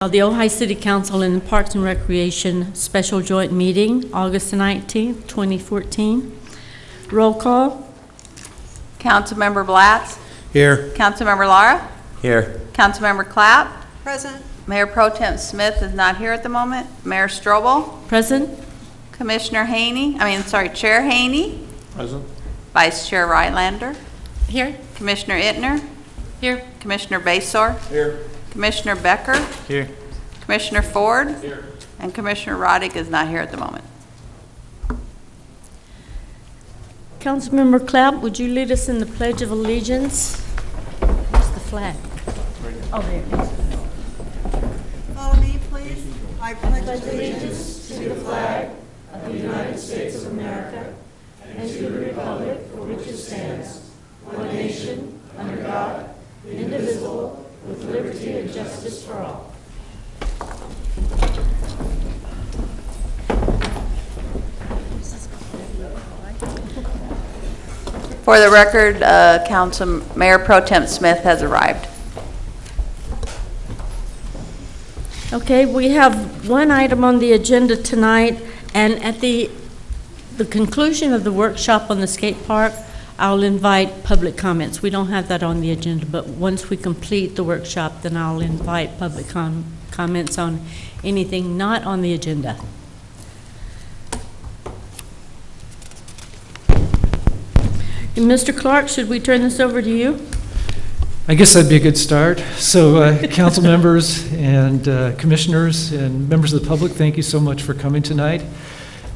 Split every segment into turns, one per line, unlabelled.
The Ojai City Council and the Parks and Recreation Special Joint Meeting, August 19th, 2014. Roll call.
Councilmember Blatz.
Here.
Councilmember Lara.
Here.
Councilmember Clapp.
Present.
Mayor Pro Tem Smith is not here at the moment. Mayor Strobel.
Present.
Chair Haney.
Present.
Vice Chair Rylander.
Here.
Commissioner Ittner.
Here.
Commissioner Basor.
Here.
Commissioner Becker.
Here.
Commissioner Ford.
Here.
And Commissioner Roddick is not here at the moment.
Councilmember Clapp, would you lead us in the Pledge of Allegiance? Where's the flag? Oh, there it is.
Follow me, please. I pledge
Allegiance to the flag of the United States of America and to the republic for which it stands, one nation, under God, indivisible, with liberty and justice for all.
For the record, Mayor Pro Tem Smith has arrived.
Okay, we have one item on the agenda tonight, and at the conclusion of the workshop on the skate park, I'll invite public comments. We don't have that on the agenda, but once we complete the workshop, then I'll invite public comments on anything not on the agenda. And Mr. Clark, should we turn this over to you?
I guess that'd be a good start. So, council members and commissioners and members of the public, thank you so much for coming tonight.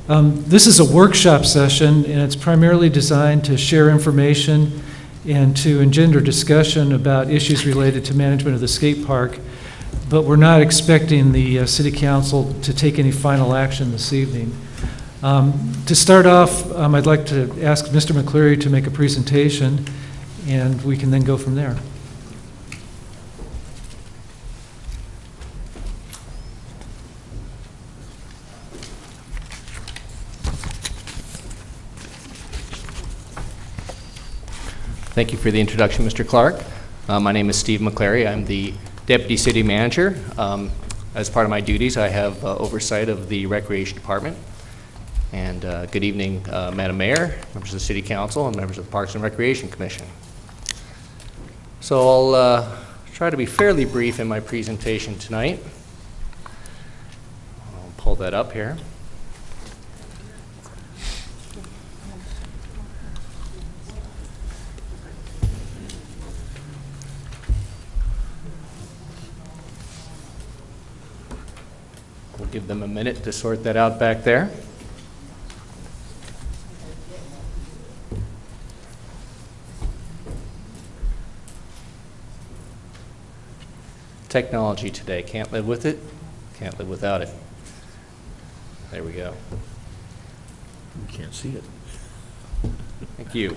This is a workshop session, and it's primarily designed to share information and to engender discussion about issues related to management of the skate park, but we're not expecting the City Council to take any final action this evening. To start off, I'd like to ask Mr. McCleary to make a presentation, and we can then go from there.
Thank you for the introduction, Mr. Clark. My name is Steve McCleary. I'm the Deputy City Manager. As part of my duties, I have oversight of the Recreation Department. And good evening, Madam Mayor, members of the City Council, and members of the Parks and Recreation Commission. So I'll try to be fairly brief in my presentation tonight. I'll pull that up here. We'll give them a minute to sort that out back there. Technology today, can't live with it, can't live without it. There we go.
You can't see it.
Thank you.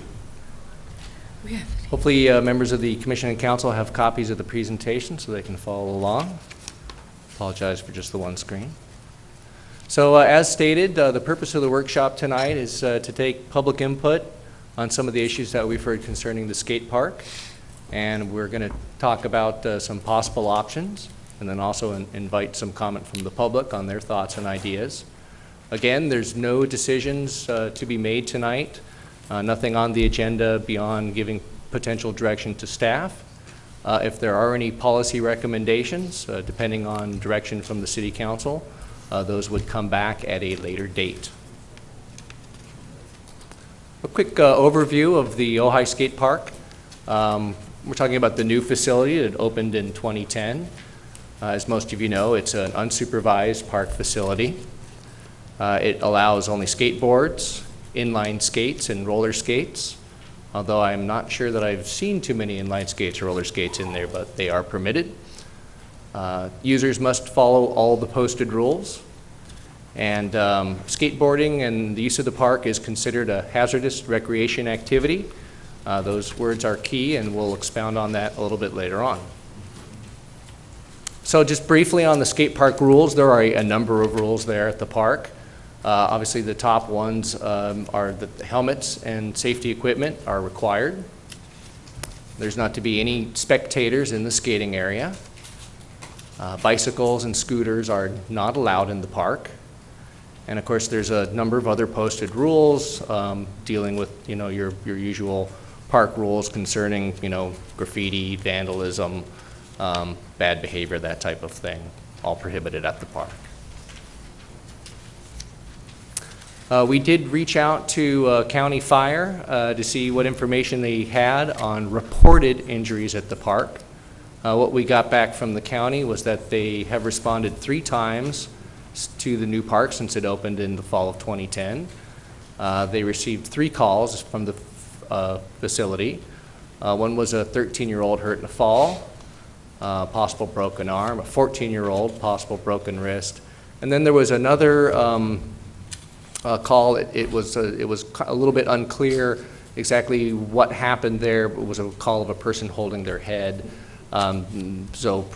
Hopefully members of the Commission and Council have copies of the presentation so they can follow along. Apologize for just the one screen. So as stated, the purpose of the workshop tonight is to take public input on some of the issues that we've heard concerning the skate park. And we're going to talk about some possible options and then also invite some comment from the public on their thoughts and ideas. Again, there's no decisions to be made tonight, nothing on the agenda beyond giving potential direction to staff. If there are any policy recommendations, depending on direction from the City Council, those would come back at a later date. A quick overview of the Ojai Skate Park. We're talking about the new facility that opened in 2010. As most of you know, it's an unsupervised park facility. It allows only skateboards, inline skates, and roller skates. Although I'm not sure that I've seen too many inline skates or roller skates in there, but they are permitted. Users must follow all the posted rules. And skateboarding and the use of the park is considered a hazardous recreation activity. Those words are key, and we'll expound on that a little bit later on. So just briefly on the skate park rules, there are a number of rules there at the park. Obviously, the top ones are that helmets and safety equipment are required. There's not to be any spectators in the skating area. Bicycles and scooters are not allowed in the park. And of course, there's a number of other posted rules dealing with, your usual park rules concerning, graffiti, vandalism, bad behavior, that type of thing, all prohibited at the park. We did reach out to County Fire to see what information they had on reported injuries at the park. What we got back from the county was that they have responded 3 times to the new park since it opened in the fall of 2010. They received 3 calls from the facility. One was a 13-year-old hurt in a fall, possible broken arm, a 14-year-old, possible broken wrist, and then there was another call. It was a little bit unclear exactly what happened there. It was a call of a person holding their head. So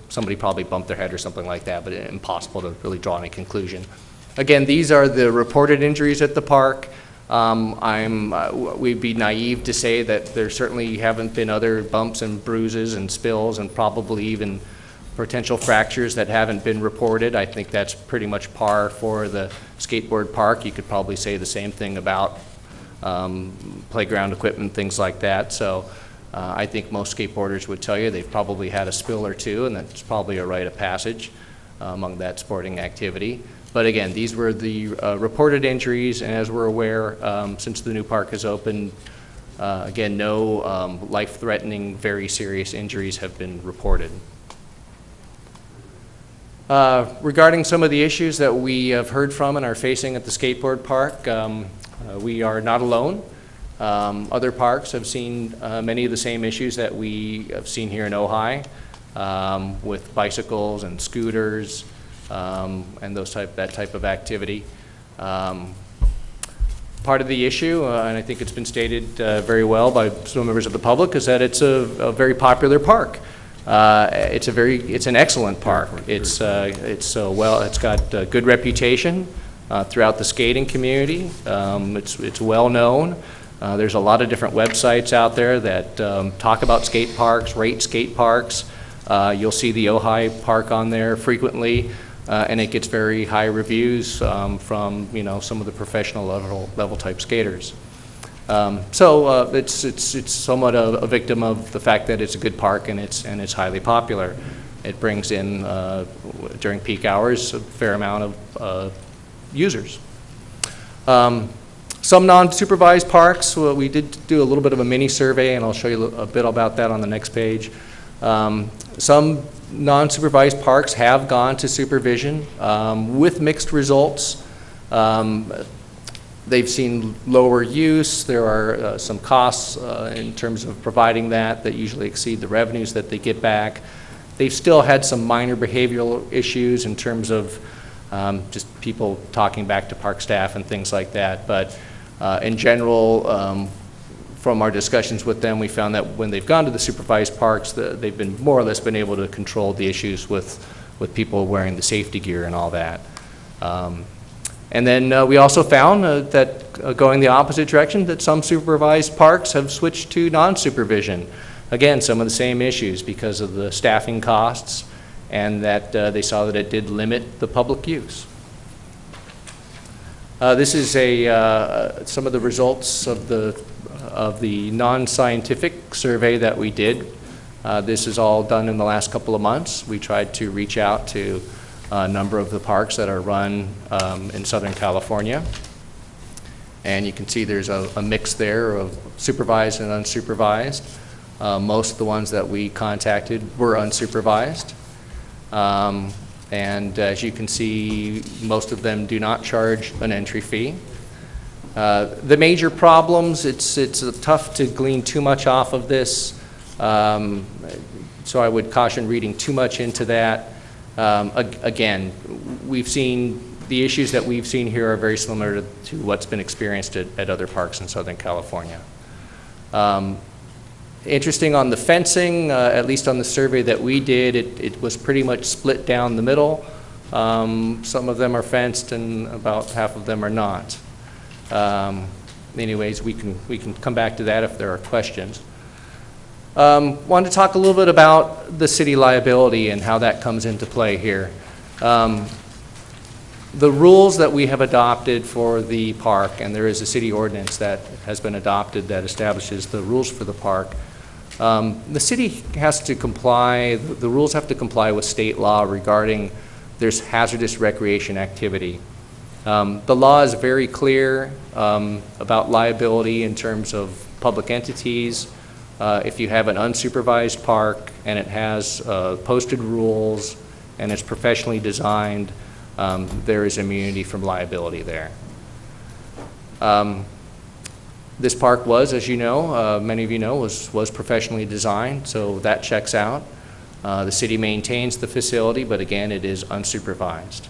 somebody probably bumped their head or something like that, but impossible to really draw any conclusion. Again, these are the reported injuries at the park. We'd be naive to say that there certainly haven't been other bumps and bruises and spills and probably even potential fractures that haven't been reported. I think that's pretty much par for the skateboard park. You could probably say the same thing about playground equipment, things like that. So I think most skateboarders would tell you they've probably had a spill or two, and that's probably a rite of passage among that sporting activity. But again, these were the reported injuries, and as we're aware, since the new park has opened, again, no life-threatening, very serious injuries have been reported. Regarding some of the issues that we have heard from and are facing at the skateboard park, we are not alone. Other parks have seen many of the same issues that we have seen here in Ojai, with bicycles and scooters and that type of activity. Part of the issue, and I think it's been stated very well by some members of the public, is that it's a very popular park. It's an excellent park. It's got a good reputation throughout the skating community. It's well known. There's a lot of different websites out there that talk about skate parks, rate skate parks. You'll see the Ojai Park on there frequently, and it gets very high reviews from some of the professional level type skaters. So it's somewhat a victim of the fact that it's a good park and it's highly popular. It brings in during peak hours a fair amount of users. Some non-supervised parks, well, we did do a little bit of a mini survey, and I'll show you a bit about that on the next page. Some non-supervised parks have gone to supervision with mixed results. They've seen lower use. There are some costs in terms of providing that usually exceed the revenues that they get back. They've still had some minor behavioral issues in terms of just people talking back to park staff and things like that. But in general, from our discussions with them, we found that when they've gone to the supervised parks, they've been more or less been able to control the issues with people wearing the safety gear and all that. And then we also found that going the opposite direction, that some supervised parks have switched to non-supervision. Again, some of the same issues because of the staffing costs, and that they saw that it did limit the public use. This is some of the results of the non-scientific survey that we did. This is all done in the last couple of months. We tried to reach out to a number of the parks that are run in Southern California. And you can see there's a mix there of supervised and unsupervised. Most of the ones that we contacted were unsupervised. And as you can see, most of them do not charge an entry fee. The major problems, it's tough to glean too much off of this, so I would caution reading too much into that. Again, we've seen the issues that we've seen here are very similar to what's been experienced at other parks in Southern California. Interesting on the fencing, at least on the survey that we did, it was pretty much split down the middle. Some of them are fenced and about half of them are not. Anyways, we can come back to that if there are questions. Wanted to talk a little bit about the city liability and how that comes into play here. The rules that we have adopted for the park, and there is a city ordinance that has been adopted that establishes the rules for the park. The city has to comply, the rules have to comply with state law regarding there's hazardous recreation activity. The law is very clear about liability in terms of public entities. If you have an unsupervised park and it has posted rules and it's professionally designed, there is immunity from liability there. This park was, as you know, many of you know, was professionally designed, so that checks out. The city maintains the facility, but again, it is unsupervised.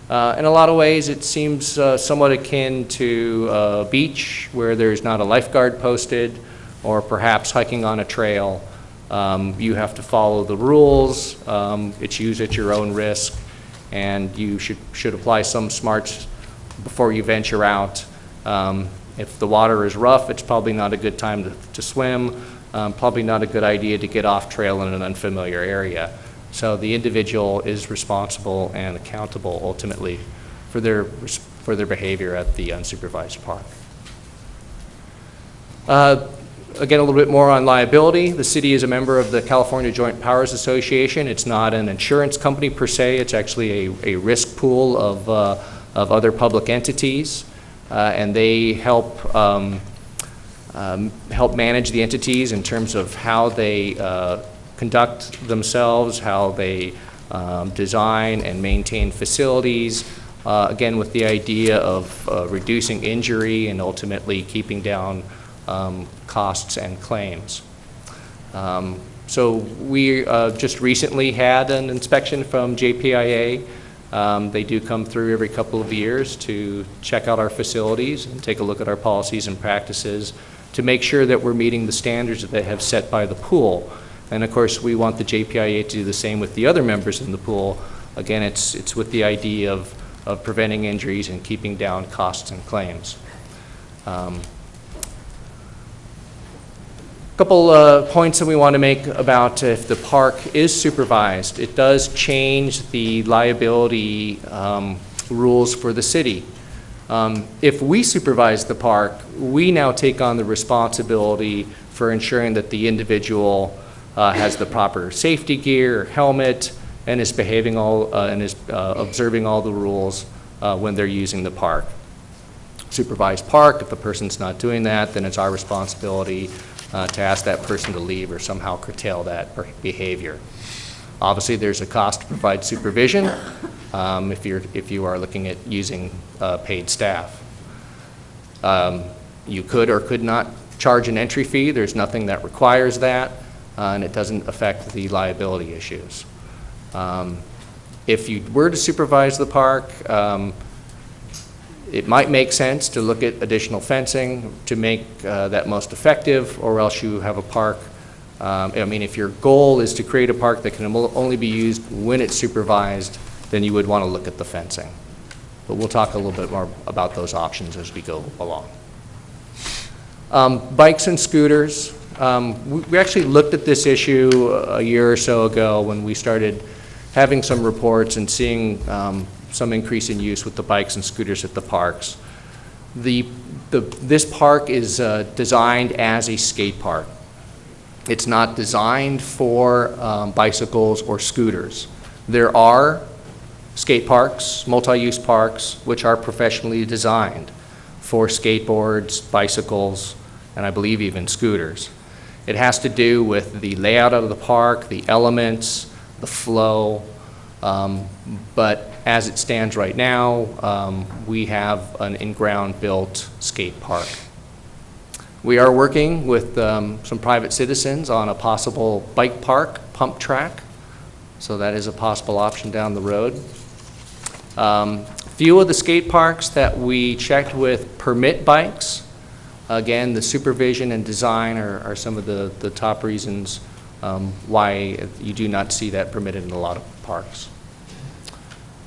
In a lot of ways, it seems somewhat akin to a beach where there's not a lifeguard posted, or perhaps hiking on a trail. You have to follow the rules. It's used at your own risk, and you should apply some smarts before you venture out. If the water is rough, it's probably not a good time to swim. Probably not a good idea to get off trail in an unfamiliar area. So the individual is responsible and accountable ultimately for their behavior at the unsupervised park. Again, a little bit more on liability. The city is a member of the California Joint Powers Association. It's not an insurance company per se. It's actually a risk pool of other public entities, and they help manage the entities in terms of how they conduct themselves, how they design and maintain facilities, again with the idea of reducing injury and ultimately keeping down costs and claims. So we just recently had an inspection from JPIA. They do come through every couple of years to check out our facilities and take a look at our policies and practices to make sure that we're meeting the standards that they have set by the pool. And of course, we want the JPIA to do the same with the other members in the pool. Again, it's with the idea of preventing injuries and keeping down costs and claims. Couple points that we want to make about if the park is supervised. It does change the liability rules for the city. If we supervise the park, we now take on the responsibility for ensuring that the individual has the proper safety gear, helmet, and is behaving and is observing all the rules when they're using the park. Supervised park, if the person's not doing that, then it's our responsibility to ask that person to leave or somehow curtail that behavior. Obviously, there's a cost to provide supervision if you are looking at using paid staff. You could or could not charge an entry fee. There's nothing that requires that, and it doesn't affect the liability issues. If you were to supervise the park, it might make sense to look at additional fencing to make that most effective, or else you have a park. I mean, if your goal is to create a park that can only be used when it's supervised, then you would want to look at the fencing. But we'll talk a little bit more about those options as we go along. Bikes and scooters. We actually looked at this issue a year or so ago when we started having some reports and seeing some increase in use with the bikes and scooters at the parks. This park is designed as a skate park. It's not designed for bicycles or scooters. There are skate parks, multi-use parks, which are professionally designed for skateboards, bicycles, and I believe even scooters. It has to do with the layout of the park, the elements, the flow, but as it stands right now, we have an in-ground built skate park. We are working with some private citizens on a possible bike park, pump track, so that is a possible option down the road. Few of the skate parks that we checked with permit bikes. Again, the supervision and design are some of the top reasons why you do not see that permitted in a lot of parks.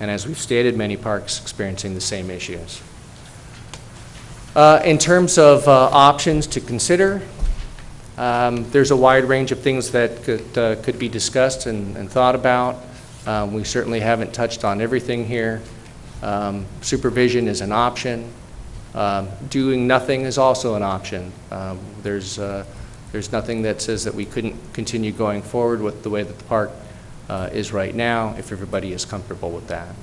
And as we've stated, many parks experiencing the same issues. In terms of options to consider, There's a wide range of things that could be discussed and thought about. We certainly haven't touched on everything here. Supervision is an option. Doing nothing is also an option. There's nothing that says that we couldn't continue going forward with the way that the park is right now, if everybody is comfortable with that.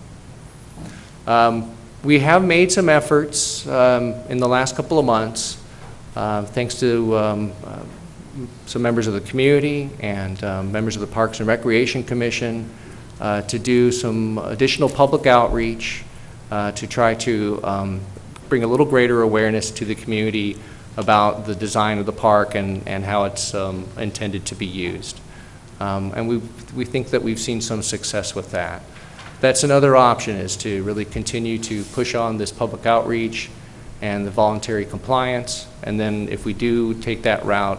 We have made some efforts in the last couple of months, thanks to some members of the community and members of the Parks and Recreation Commission, to do some additional public outreach to try to bring a little greater awareness to the community about the design of the park and how it's intended to be used. And we think that we've seen some success with that. That's another option, is to really continue to push on this public outreach and the voluntary compliance. And then if we do take that route,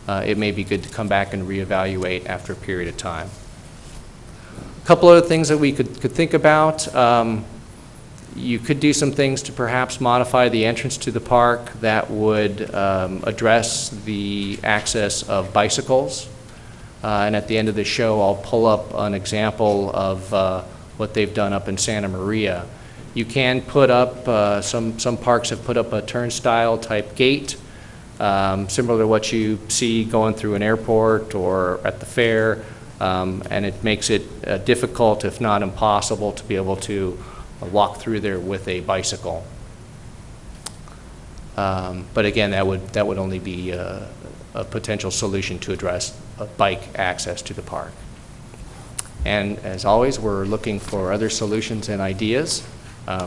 it may be good to come back and reevaluate after a period of time. A couple other things that we could think about. You could do some things to perhaps modify the entrance to the park that would address the access of bicycles. And at the end of the show, I'll pull up an example of what they've done up in Santa Maria. You can put up, some parks have put up a turnstile type gate, similar to what you see going through an airport or at the fair, and it makes it difficult, if not impossible, to be able to walk through there with a bicycle. But again, that would only be a potential solution to address bike access to the park. And as always, we're looking for other solutions and ideas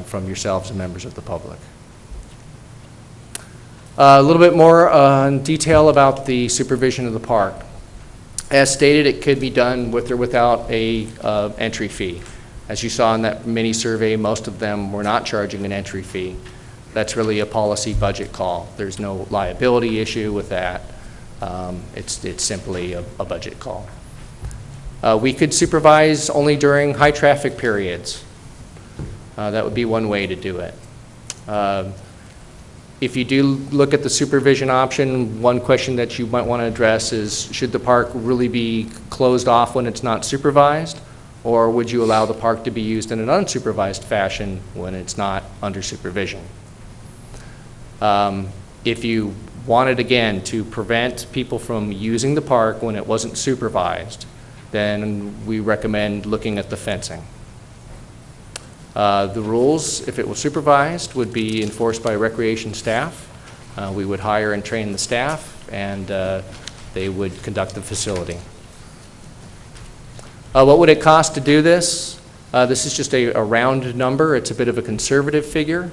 from yourselves and members of the public. A little bit more in detail about the supervision of the park. As stated, it could be done with or without a entry fee. As you saw in that mini survey, most of them were not charging an entry fee. That's really a policy budget call. There's no liability issue with that. It's simply a budget call. We could supervise only during high traffic periods. That would be one way to do it. If you do look at the supervision option, one question that you might want to address is, should the park really be closed off when it's not supervised? Or would you allow the park to be used in an unsupervised fashion when it's not under supervision? If you wanted, again, to prevent people from using the park when it wasn't supervised, then we recommend looking at the fencing. The rules, if it was supervised, would be enforced by recreation staff. We would hire and train the staff, and they would conduct the facility. What would it cost to do this? This is just a round number. It's a bit of a conservative figure.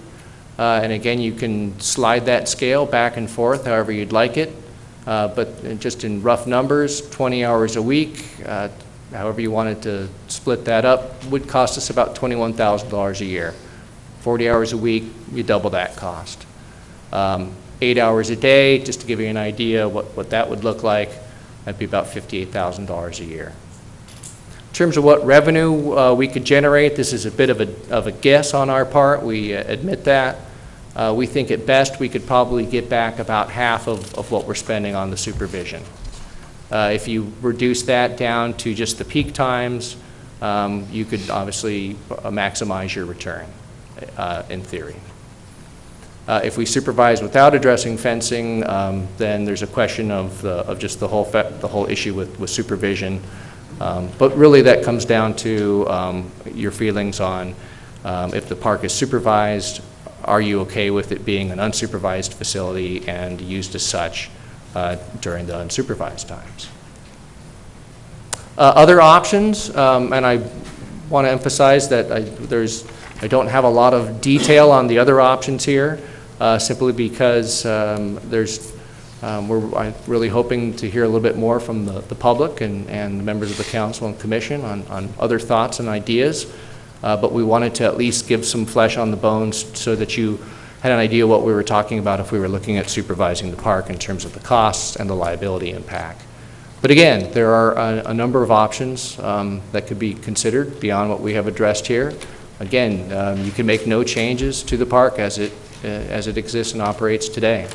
And again, you can slide that scale back and forth however you'd like it. But just in rough numbers, 20 hours a week, however you wanted to split that up, would cost us about $21,000 a year. 40 hours a week, you double that cost. 8 hours a day, just to give you an idea what that would look like, that'd be about $58,000 a year. In terms of what revenue we could generate, this is a bit of a guess on our part. We admit that. We think at best we could probably get back about half of what we're spending on the supervision. If you reduce that down to just the peak times, you could obviously maximize your return, in theory. If we supervise without addressing fencing, then there's a question of just the whole issue with supervision. But really that comes down to your feelings on if the park is supervised, are you okay with it being an unsupervised facility and used as such during the unsupervised times? Other options, and I want to emphasize that I don't have a lot of detail on the other options here, simply because we're really hoping to hear a little bit more from the public and members of the council and commission on other thoughts and ideas. But we wanted to at least give some flesh on the bones so that you had an idea what we were talking about if we were looking at supervising the park in terms of the costs and the liability impact. But again, there are a number of options that could be considered beyond what we have addressed here. Again, you can make no changes to the park as it exists and operates today.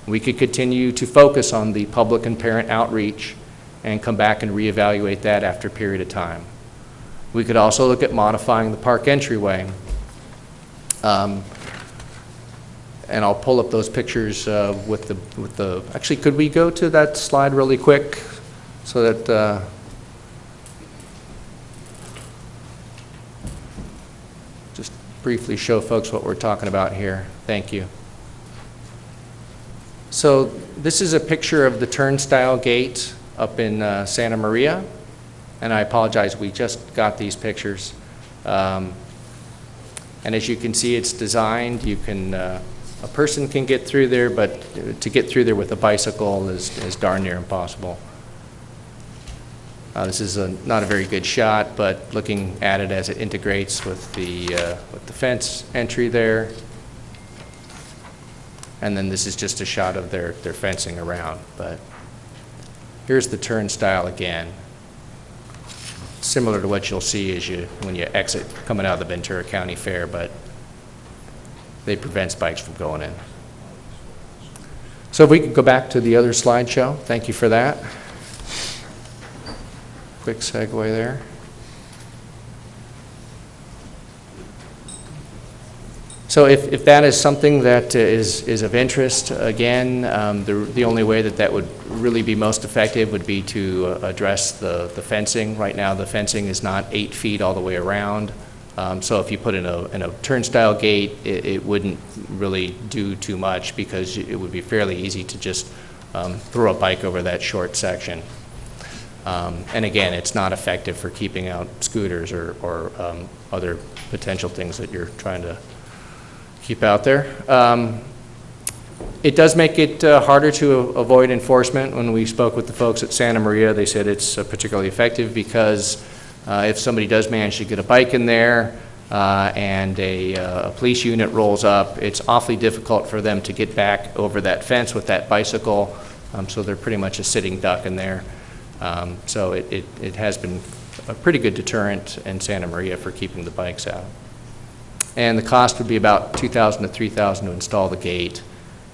We could continue to focus on the public and parent outreach and come back and reevaluate that after a period of time. We could also look at modifying the park entryway. And I'll pull up those pictures with the, actually, could we go to that slide really quick so that, just briefly show folks what we're talking about here. Thank you. So this is a picture of the turnstile gate up in Santa Maria, and I apologize, we just got these pictures. And as you can see, it's designed, you can, a person can get through there, but to get through there with a bicycle is darn near impossible. This is not a very good shot, but looking at it as it integrates with the fence entry there. And then this is just a shot of their fencing around. But here's the turnstile again. Similar to what you'll see when you exit coming out of the Ventura County Fair, but they prevent bikes from going in. So if we could go back to the other slideshow. Thank you for that. Quick segue there. So if that is something that is of interest, again, the only way that would really be most effective would be to address the fencing. Right now, the fencing is not 8 feet all the way around. So if you put in a turnstile gate, it wouldn't really do too much because it would be fairly easy to just throw a bike over that short section. And again, it's not effective for keeping out scooters or other potential things that you're trying to keep out there. It does make it harder to avoid enforcement. When we spoke with the folks at Santa Maria, they said it's particularly effective because if somebody does manage to get a bike in there and a police unit rolls up, it's awfully difficult for them to get back over that fence with that bicycle, so they're pretty much a sitting duck in there. So it has been a pretty good deterrent in Santa Maria for keeping the bikes out. And the cost would be about $2,000 to $3,000 to install the gate,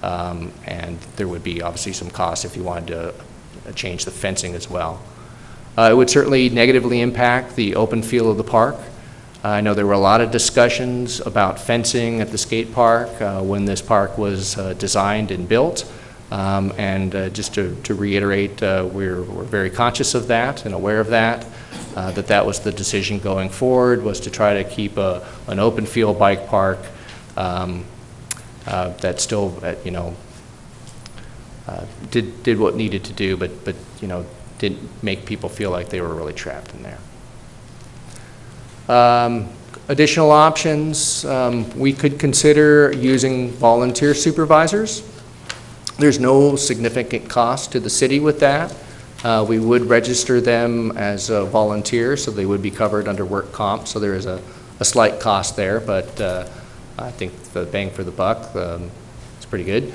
and there would be obviously some costs if you wanted to change the fencing as well. It would certainly negatively impact the open feel of the park. I know there were a lot of discussions about fencing at the skate park when this park was designed and built. Just to reiterate, we're very conscious of that and aware of that, that was the decision going forward, was to try to keep an open field bike park that still, did what needed to do, but didn't make people feel like they were really trapped in there. Additional options, we could consider using volunteer supervisors. There's no significant cost to the city with that. We would register them as volunteers, so they would be covered under work comp, so there is a slight cost there, but I think the bang for the buck is pretty good.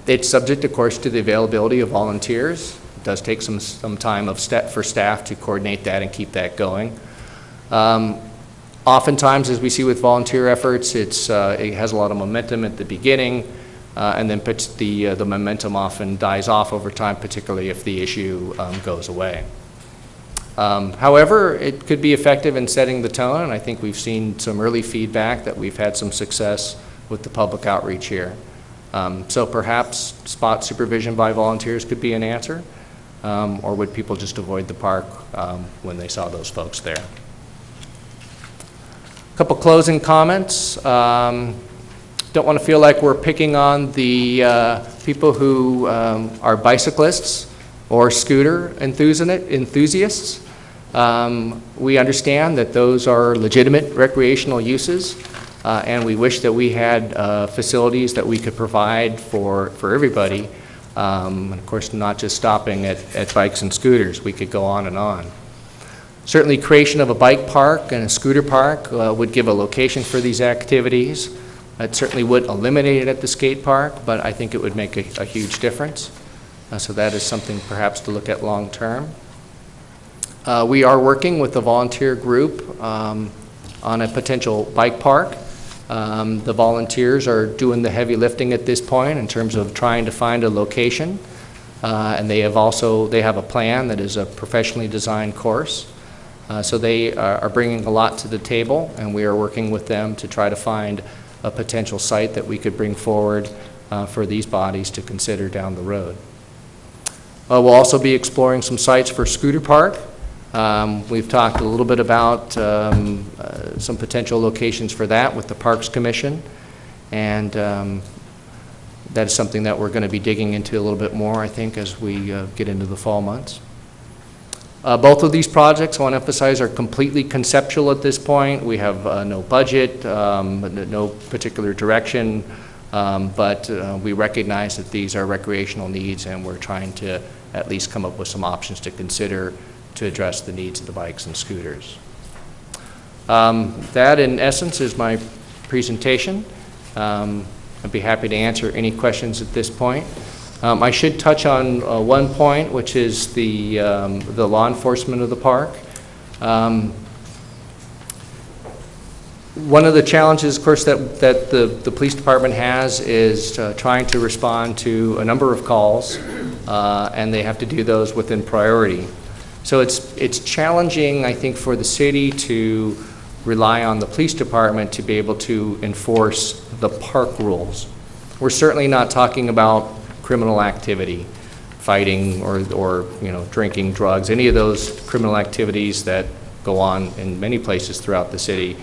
It's subject, of course, to the availability of volunteers. It does take some time for staff to coordinate that and keep that going. Oftentimes, as we see with volunteer efforts, it has a lot of momentum at the beginning, and then the momentum often dies off over time, particularly if the issue goes away. However, it could be effective in setting the tone, and I think we've seen some early feedback that we've had some success with the public outreach here. So perhaps spot supervision by volunteers could be an answer, or would people just avoid the park when they saw those folks there? A couple closing comments. Don't want to feel like we're picking on the people who are bicyclists or scooter enthusiasts. We understand that those are legitimate recreational uses, and we wish that we had facilities that we could provide for everybody. And of course, not just stopping at bikes and scooters. We could go on and on. Certainly, creation of a bike park and a scooter park would give a location for these activities. It certainly would eliminate it at the skate park, but I think it would make a huge difference. So that is something perhaps to look at long term. We are working with a volunteer group on a potential bike park. The volunteers are doing the heavy lifting at this point in terms of trying to find a location. And they have a plan that is a professionally designed course. So they are bringing a lot to the table, and we are working with them to try to find a potential site that we could bring forward for these bodies to consider down the road. We'll also be exploring some sites for Scooter Park. We've talked a little bit about some potential locations for that with the Parks Commission, and that is something that we're going to be digging into a little bit more, I think, as we get into the fall months. Both of these projects, I want to emphasize, are completely conceptual at this point. We have no budget, no particular direction, but we recognize that these are recreational needs, and we're trying to at least come up with some options to consider to address the needs of the bikes and scooters. That, in essence, is my presentation. I'd be happy to answer any questions at this point. I should touch on one point, which is the law enforcement of the park. One of the challenges, of course, that the police department has is trying to respond to a number of calls, and they have to do those within priority. So it's challenging, I think, for the city to rely on the police department to be able to enforce the park rules. We're certainly not talking about criminal activity, fighting or drinking drugs, any of those criminal activities that go on in many places throughout the city.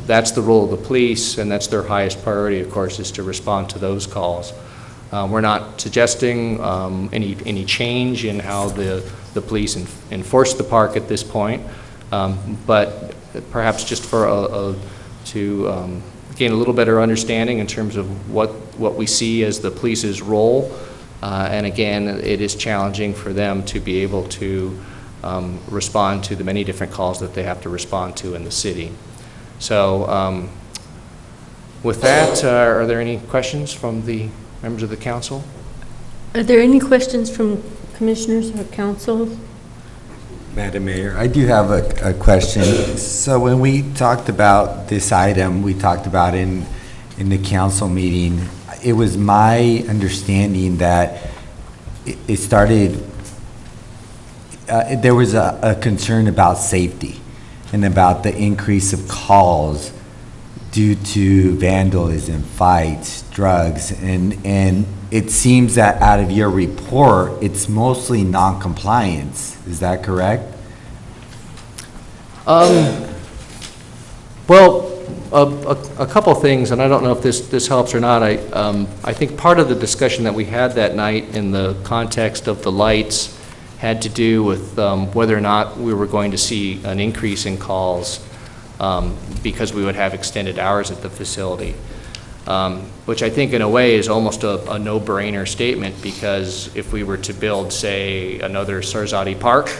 That's the role of the police, and that's their highest priority, of course, is to respond to those calls. We're not suggesting any change in how the police enforce the park at this point, but perhaps just for to gain a little better understanding in terms of what we see as the police's role. And again, it is challenging for them to be able to respond to the many different calls that they have to respond to in the city. So with that, are there any questions from the members of the council?
Are there any questions from commissioners or council?
Madam Mayor, I do have a question. So when we talked about this item, we talked about in the council meeting, it was my understanding that it started, there was a concern about safety and about the increase of calls due to vandalism, fights, drugs, and it seems that out of your report, it's mostly non-compliance. Is that correct?
Well, a couple things, and I don't know if this helps or not. I think part of the discussion that we had that night in the context of the lights had to do with whether or not we were going to see an increase in calls because we would have extended hours at the facility, which I think in a way is almost a no-brainer statement, because if we were to build, say, another Sarzati Park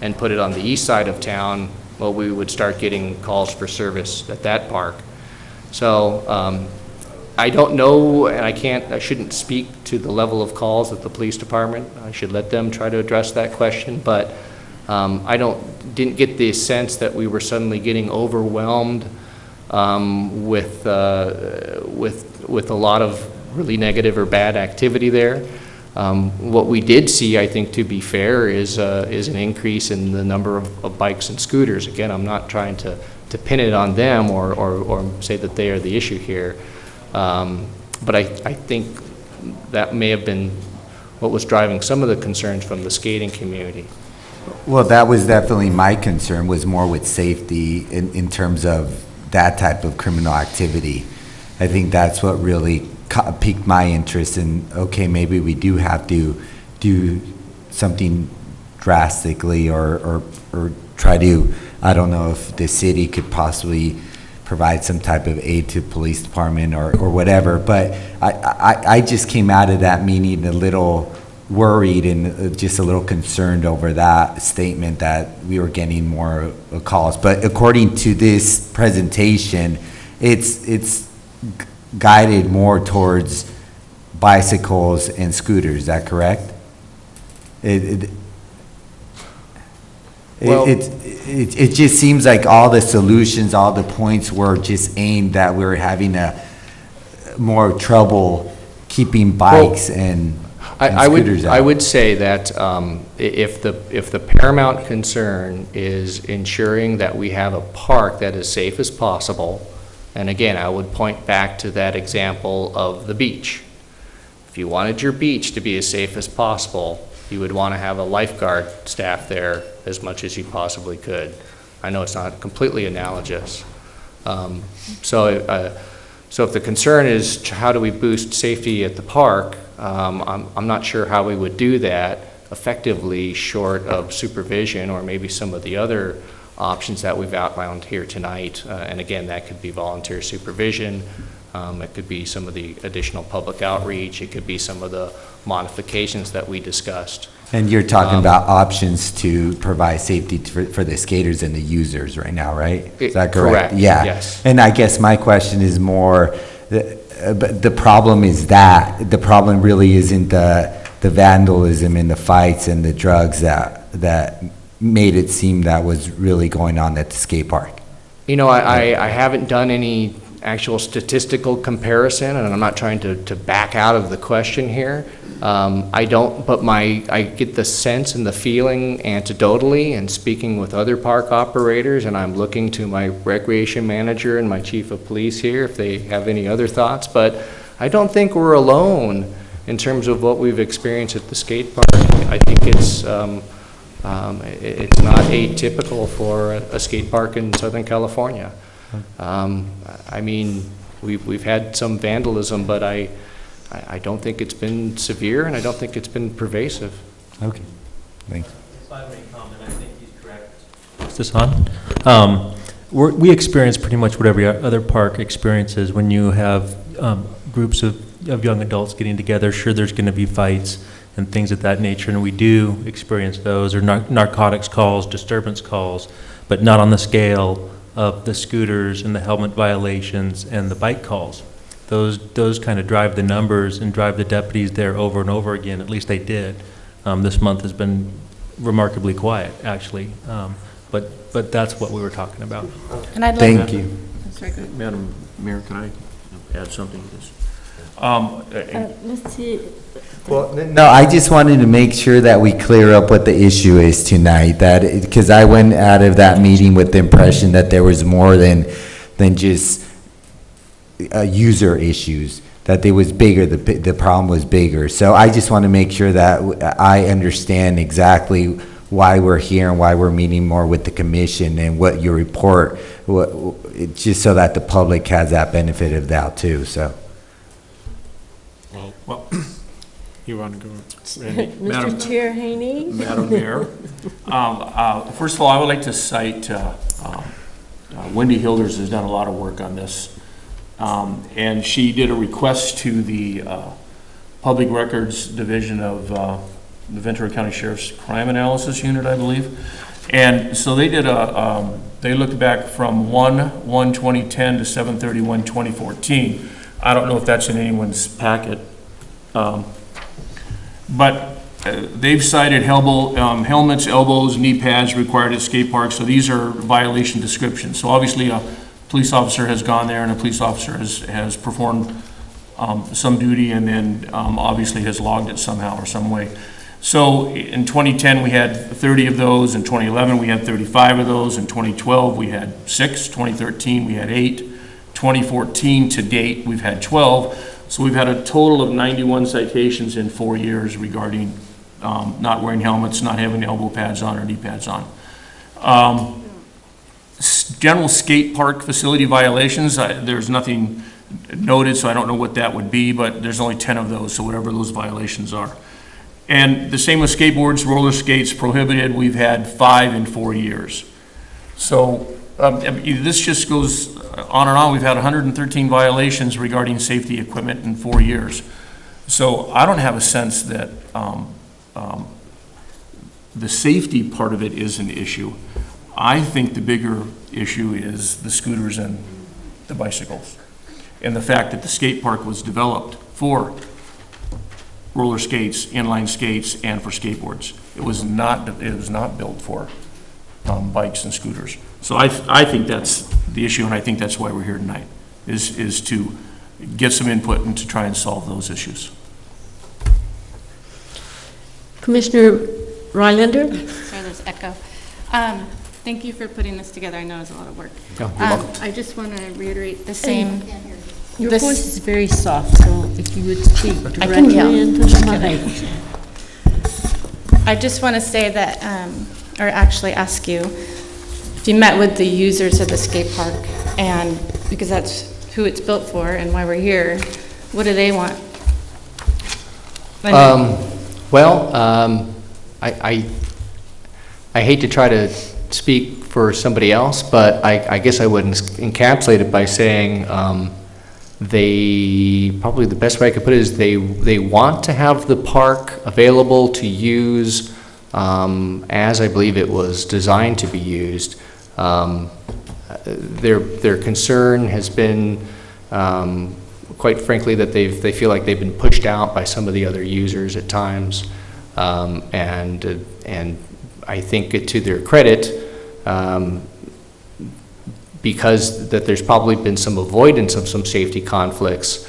and put it on the east side of town, well, we would start getting calls for service at that park. So I don't know, and I shouldn't speak to the level of calls at the police department. I should let them try to address that question, but I didn't get the sense that we were suddenly getting overwhelmed with a lot of really negative or bad activity there. What we did see, I think, to be fair, is an increase in the number of bikes and scooters. Again, I'm not trying to pin it on them or say that they are the issue here, but I think that may have been what was driving some of the concerns from the skating community.
Well, that was definitely my concern, was more with safety in terms of that type of criminal activity. I think that's what really piqued my interest in, okay, maybe we do have to do something drastically or try to, I don't know if the city could possibly provide some type of aid to police department or whatever, but I just came out of that meeting a little worried and just a little concerned over that statement that we were getting more calls. But according to this presentation, it's guided more towards bicycles and scooters. Is that correct?
Well-
It just seems like all the solutions, all the points were just aimed that we're having more trouble keeping bikes and scooters out.
I would say that if the paramount concern is ensuring that we have a park that is safe as possible, and again, I would point back to that example of the beach. If you wanted your beach to be as safe as possible, you would want to have a lifeguard staff there as much as you possibly could. I know it's not completely analogous. So if the concern is how do we boost safety at the park, I'm not sure how we would do that effectively short of supervision or maybe some of the other options that we've outlined here tonight. And again, that could be volunteer supervision. It could be some of the additional public outreach. It could be some of the modifications that we discussed.
And you're talking about options to provide safety for the skaters and the users right now, right? Is that correct?
Correct,
Yeah.
yes.
And I guess my question is more, the problem is that, the problem really isn't the vandalism and the fights and the drugs that made it seem that was really going on at the skate park.
You know, I haven't done any actual statistical comparison, and I'm not trying to back out of the question here. I don't, but I get the sense and the feeling anecdotally and speaking with other park operators, and I'm looking to my recreation manager and my chief of police here if they have any other thoughts, but I don't think we're alone in terms of what we've experienced at the skate park. I think it's not atypical for a skate park in Southern California. I mean, we've had some vandalism, but I don't think it's been severe, and I don't think it's been pervasive.
Okay, thanks.
If I may comment, I think he's correct. Is this on? We experience pretty much what every other park experiences when you have groups of young adults getting together. Sure, there's going to be fights and things of that nature, and we do experience those, or narcotics calls, disturbance calls, but not on the scale of the scooters and the helmet violations and the bike calls. Those kind of drive the numbers and drive the deputies there over and over again. At least they did. This month has been remarkably quiet, actually. But that's what we were talking about.
And I'd like
Thank you.
Madam Mayor, can I add something to this?
Let's see.
Well, no, I just wanted to make sure that we clear up what the issue is tonight, because I went out of that meeting with the impression that there was more than just user issues, that it was bigger, the problem was bigger. So I just want to make sure that I understand exactly why we're here and why we're meeting more with the commission and what your report, just so that the public has that benefit of doubt too, so.
Well, you want to go, Randy?
Mr. Chair Haney?
Madam Mayor, first of all, I would like to cite Wendy Hilders has done a lot of work on this, and she did a request to the Public Records Division of the Ventura County Sheriff's Crime Analysis Unit, I believe, and so they did they looked back from 1/1/2010 to 7/31/2014. I don't know if that's in anyone's packet. But they've cited helmets, elbows, knee pads required at skate parks. So these are violation descriptions. So obviously a police officer has gone there and a police officer has performed some duty and then obviously has logged it somehow or some way. So in 2010 we had 30 of those. In 2011 we had 35 of those. In 2012 we had 6. 2013 we had 8. 2014 to date we've had 12. So we've had a total of 91 citations in 4 years regarding not wearing helmets, not having elbow pads on or knee pads on. General skate park facility violations, there's nothing noted, so I don't know what that would be, but there's only 10 of those, so whatever those violations are. And the same with skateboards, roller skates prohibited, we've had 5 in 4 years. So this just goes on and on. We've had 113 violations regarding safety equipment in 4 years. So I don't have a sense that the safety part of it is an issue. I think the bigger issue is the scooters and the bicycles, and the fact that the skate park was developed for roller skates, inline skates, and for skateboards. It was not built for bikes and scooters. So I think that's the issue, and I think that's why we're here tonight, is to get some input and to try and solve those issues.
Commissioner Rylander?
Sorry, there's echo. Thank you for putting this together. I know it's a lot of work. I just want to reiterate the same.
Your voice is very soft, so if you would speak
I can
directly
yell.
into the mic.
I just want to say that, or actually ask you, if you met with the users of the skate park, and because that's who it's built for and why we're here, what do they want?
I hate to try to speak for somebody else, but I guess I would encapsulate it by saying probably the best way I could put it is they want to have the park available to use as I believe it was designed to be used. Their concern has been, quite frankly, that they feel like they've been pushed out by some of the other users at times, and I think to their credit, because that there's probably been some avoidance of some safety conflicts,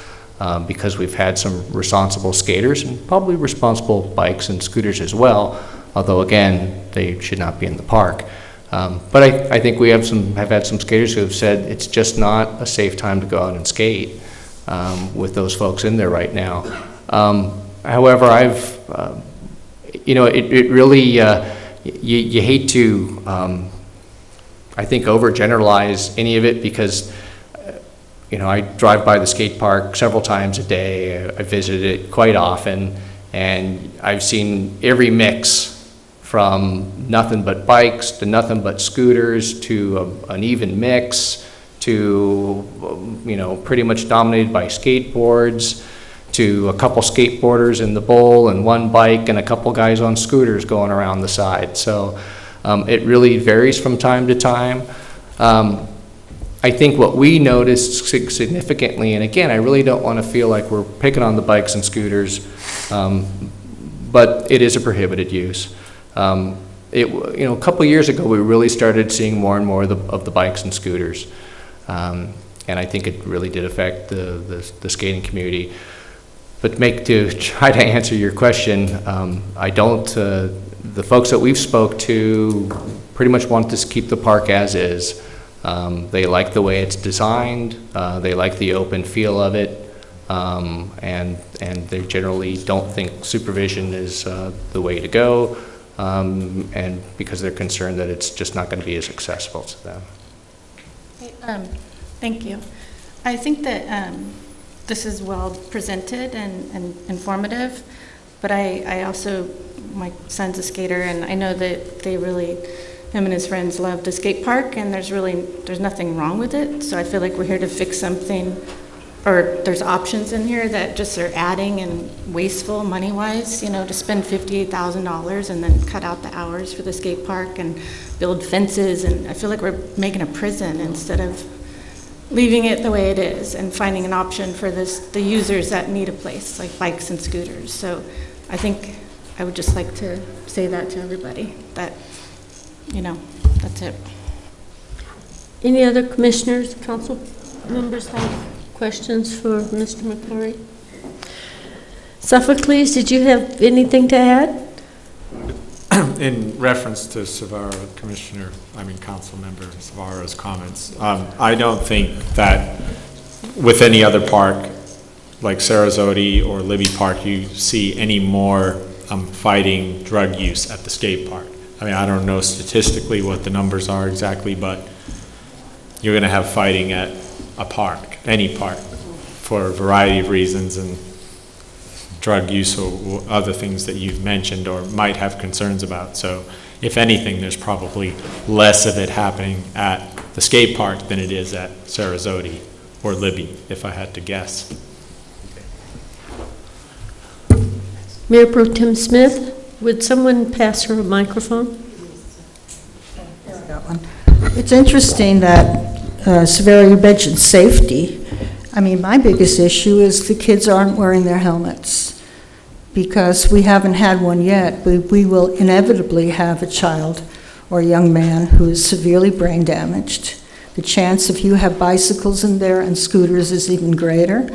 because we've had some responsible skaters and probably responsible bikes and scooters as well, although again, they should not be in the park. But I think we have had some skaters who have said it's just not a safe time to go out and skate with those folks in there right now. However, it really, you hate to, I think, overgeneralize any of it because, I drive by the skate park several times a day. I visit it quite often, and I've seen every mix from nothing but bikes to nothing but scooters to an even mix to, pretty much dominated by skateboards to a couple skateboarders in the bowl and one bike and a couple guys on scooters going around the side. So it really varies from time to time. I think what we noticed significantly, and again, I really don't want to feel like we're picking on the bikes and scooters, but it is a prohibited use. A couple years ago, we really started seeing more and more of the bikes and scooters, and I think it really did affect the skating community. But to try to answer your question, I don't. The folks that we've spoke to pretty much want to keep the park as is. They like the way it's designed. They like the open feel of it, and they generally don't think supervision is the way to go. And because they're concerned that it's just not going to be as accessible to them.
Thank you. I think that this is well presented and informative, but I also, my son's a skater, and I know that him and his friends love the skate park, and there's nothing wrong with it. So I feel like we're here to fix something, or there's options in here that just are adding and wasteful money-wise, to spend $58,000 and then cut out the hours for the skate park and build fences. And I feel like we're making a prison instead of leaving it the way it is and finding an option for the users that need a place, like bikes and scooters. So I think I would just like to say that to everybody, that, that's it.
Any other commissioners, council members have questions for Mr. McClory? Sophocles, did you have anything to add?
In reference to Council Member Savara's comments, I don't think that with any other park, like Sarasota or Libby Park, you see any more fighting drug use at the skate park. I don't know statistically what the numbers are exactly, but you're going to have fighting at a park, any park, for a variety of reasons, and drug use or other things that you've mentioned or might have concerns about. So if anything, there's probably less of it happening at the skate park than it is at Sarasota or Libby, if I had to guess.
Mayor Pro Tem Smith, would someone pass her a microphone?
It's interesting that, Savara, you mentioned safety. My biggest issue is the kids aren't wearing their helmets because we haven't had one yet, but we will inevitably have a child or a young man who is severely brain damaged. The chance if you have bicycles in there and scooters is even greater.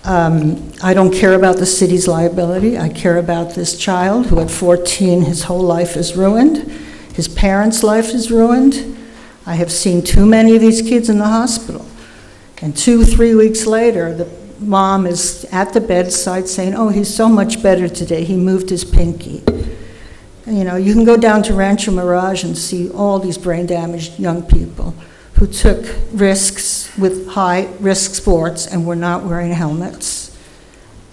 I don't care about the city's liability. I care about this child who at 14, his whole life is ruined. His parents' life is ruined. I have seen too many of these kids in the hospital. And 2-3 weeks later, the mom is at the bedside saying, oh, he's so much better today. He moved his pinky. And, you know, you can go down to Rancho Mirage and see all these brain-damaged young people who took risks with high-risk sports and were not wearing helmets.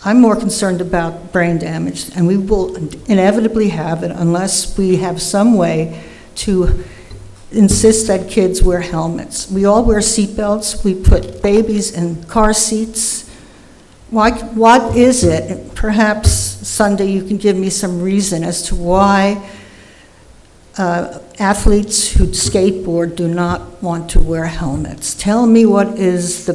I'm more concerned about brain damage, and we will inevitably have it unless we have some way to insist that kids wear helmets. We all wear seatbelts. We put babies in car seats. What is it? Perhaps, Sunday, you can give me some reason as to why athletes who skateboard do not want to wear helmets. Tell me what is the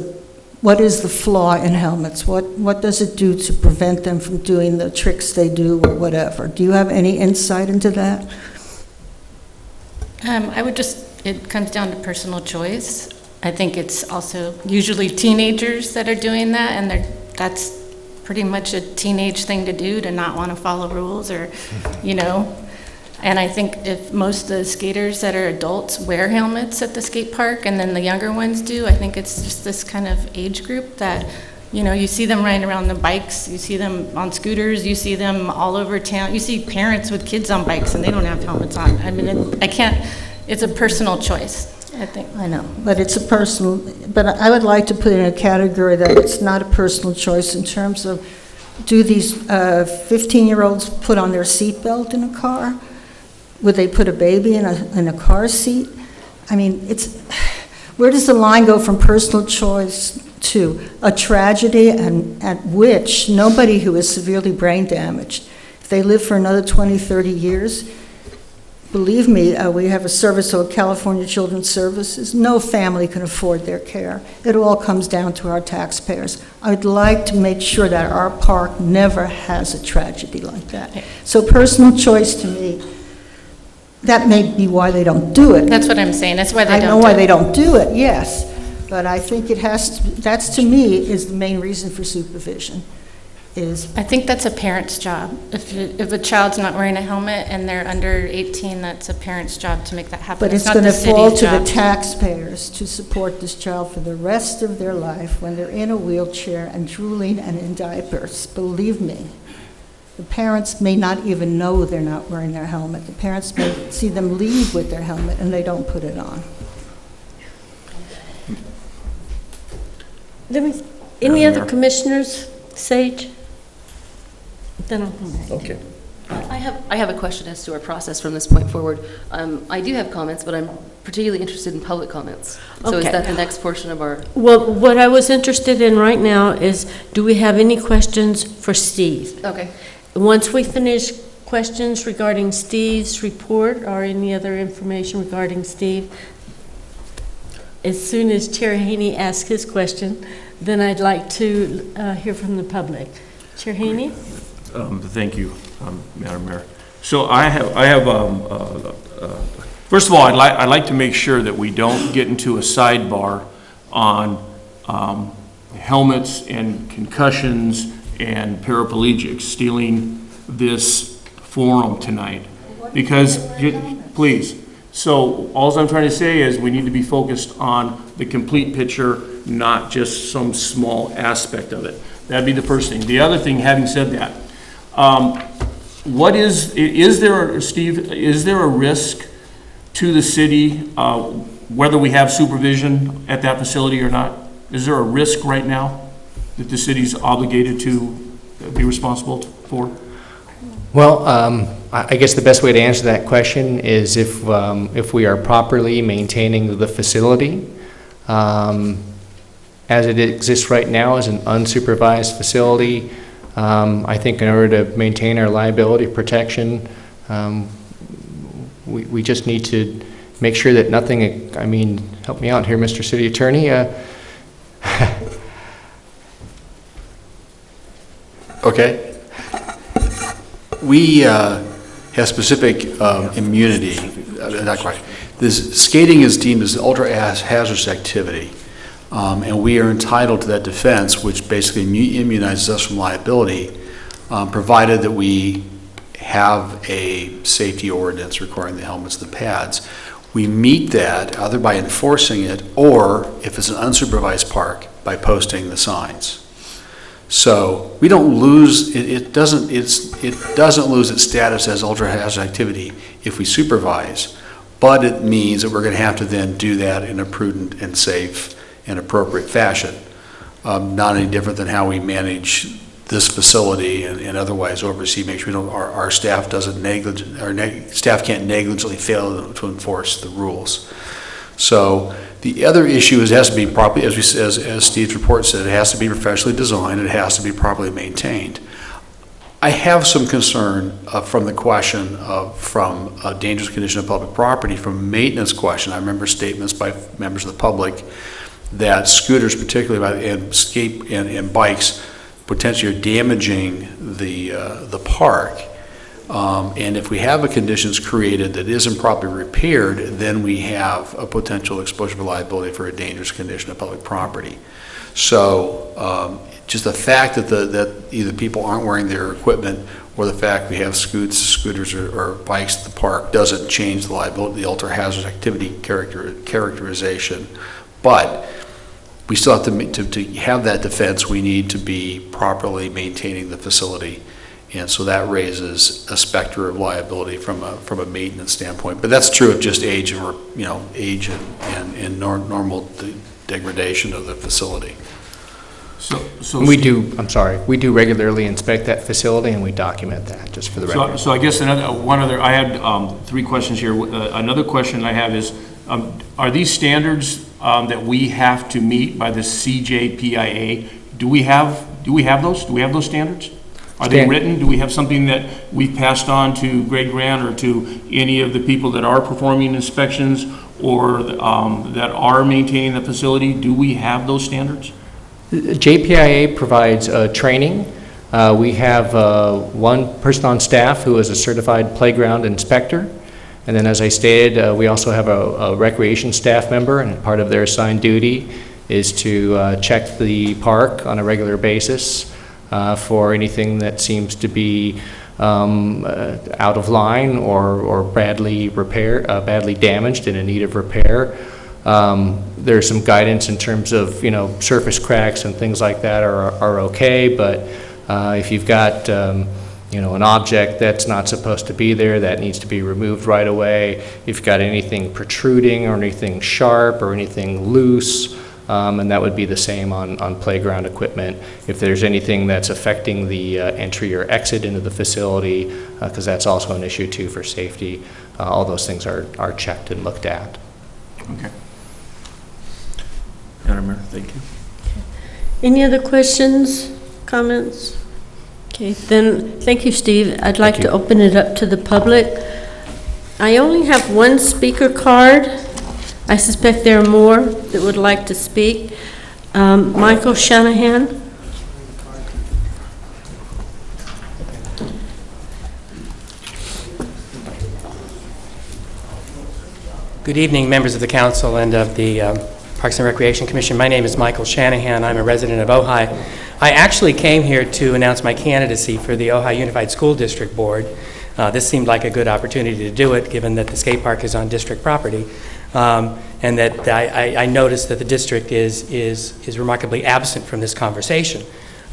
flaw in helmets? What does it do to prevent them from doing the tricks they do or whatever? Do you have any insight into that?
It comes down to personal choice. I think it's also usually teenagers that are doing that, and that's pretty much a teenage thing to do, to not want to follow rules or, you know. And I think if most of the skaters that are adults wear helmets at the skate park and then the younger ones do, I think it's just this kind of age group that, you know, you see them riding around the bikes, you see them on scooters, you see them all over town. You see parents with kids on bikes and they don't have helmets on. I mean, it's a personal choice, I think.
I know, but but I would like to put in a category that it's not a personal choice in terms of, do these 15-year-olds put on their seatbelt in a car? Would they put a baby in a car seat? I mean, where does the line go from personal choice to a tragedy, and at which nobody who is severely brain damaged, if they live for another 20, 30 years, believe me, we have a service called California Children's Services. No family can afford their care. It all comes down to our taxpayers. I'd like to make sure that our park never has a tragedy like that. So personal choice to me, that may be why they don't do it.
That's what I'm saying. That's why they don't do it.
I know why they don't do it, yes. But I think that's to me is the main reason for supervision.
I think that's a parent's job. If a child's not wearing a helmet and they're under 18, that's a parent's job to make that happen.
But it's going to fall to the taxpayers to support this child for the rest of their life when they're in a wheelchair and drooling and in diapers. Believe me. The parents may not even know they're not wearing their helmet. The parents may see them leave with their helmet and they don't put it on.
Any other commissioners? Sage? Then I'll come back.
Okay. I have a question as to our process from this point forward. I do have comments, but I'm particularly interested in public comments. So is that the next portion of our...
Well, what I was interested in right now is, do we have any questions for Steve?
Okay.
Once we finish questions regarding Steve's report or any other information regarding Steve, as soon as Chair Haney asks his question, then I'd like to hear from the public. Chair Haney?
Thank you, Madam Mayor. So I have first of all, I'd like to make sure that we don't get into a sidebar on helmets and concussions and paraplegics stealing this forum tonight. Because, please, so all I'm trying to say is we need to be focused on the complete picture, not just some small aspect of it. That'd be the first thing. The other thing, having said that, is there a risk to the city, whether we have supervision at that facility or not? Is there a risk right now that the city's obligated to be responsible for?
Well, I guess the best way to answer that question is if we are properly maintaining the facility. As it exists right now as an unsupervised facility, I think in order to maintain our liability protection, we just need to make sure that nothing, help me out here, Mr. City Attorney.
Okay. We have specific immunity not quite. This skating is deemed as an ultra hazardous activity, and we are entitled to that defense, which basically immunizes us from liability, provided that we have a safety ordinance requiring the helmets and the pads. We meet that either by enforcing it, or if it's an unsupervised park, by posting the signs. So we don't lose it doesn't lose its status as ultra hazardous activity if we supervise, but it means that we're going to have to then do that in a prudent and safe and appropriate fashion. Not any different than how we manage this facility and otherwise oversee, make sure our staff staff can't negligently fail to enforce the rules. So the other issue is it has to be properly, as Steve's report said, it has to be professionally designed, it has to be properly maintained. I have some concern from the question from a dangerous condition of public property, from a maintenance question. I remember statements by members of the public that scooters, particularly and bikes, potentially are damaging the park. And if we have a conditions created that isn't properly repaired, then we have a potential exposure for liability for a dangerous condition of public property. So just the fact that either people aren't wearing their equipment, or the fact we have scooters or bikes at the park doesn't change the liability, the ultra hazardous activity characterization. But we still have to have that defense. We need to be properly maintaining the facility. And so that raises a specter of liability from a maintenance standpoint. But that's true of just age and normal degradation of the facility.
So
We do regularly inspect that facility, and we document that, just for the record.
So I guess I had 3 questions here. Another question I have is, are these standards that we have to meet by the CJPIA? Do we have those? Do we have those standards? Are they written? Do we have something that we've passed on to Greg Grant or to any of the people that are performing inspections or that are maintaining the facility? Do we have those standards?
JPIA provides training. We have one person on staff who is a certified playground inspector. And then, as I stated, we also have a recreation staff member, and part of their assigned duty is to check the park on a regular basis for anything that seems to be out of line or badly damaged and in need of repair. There's some guidance in terms of, surface cracks and things like that are okay, but if you've got an object that's not supposed to be there, that needs to be removed right away. If you've got anything protruding or anything sharp or anything loose, and that would be the same on playground equipment. If there's anything that's affecting the entry or exit into the facility, because that's also an issue too for safety, all those things are checked and looked at.
Okay. Madam Mayor, thank you.
Any other questions, comments? Okay, then, thank you, Steve. I'd like to open it up to the public. I only have one speaker card. I suspect there are more that would like to speak. Michael Shanahan.
Good evening, members of the council and of the Parks and Recreation Commission. My name is Michael Shanahan. I'm a resident of Ojai. I actually came here to announce my candidacy for the Ojai Unified School District Board. This seemed like a good opportunity to do it, given that the skate park is on district property, and that I noticed that the district is remarkably absent from this conversation.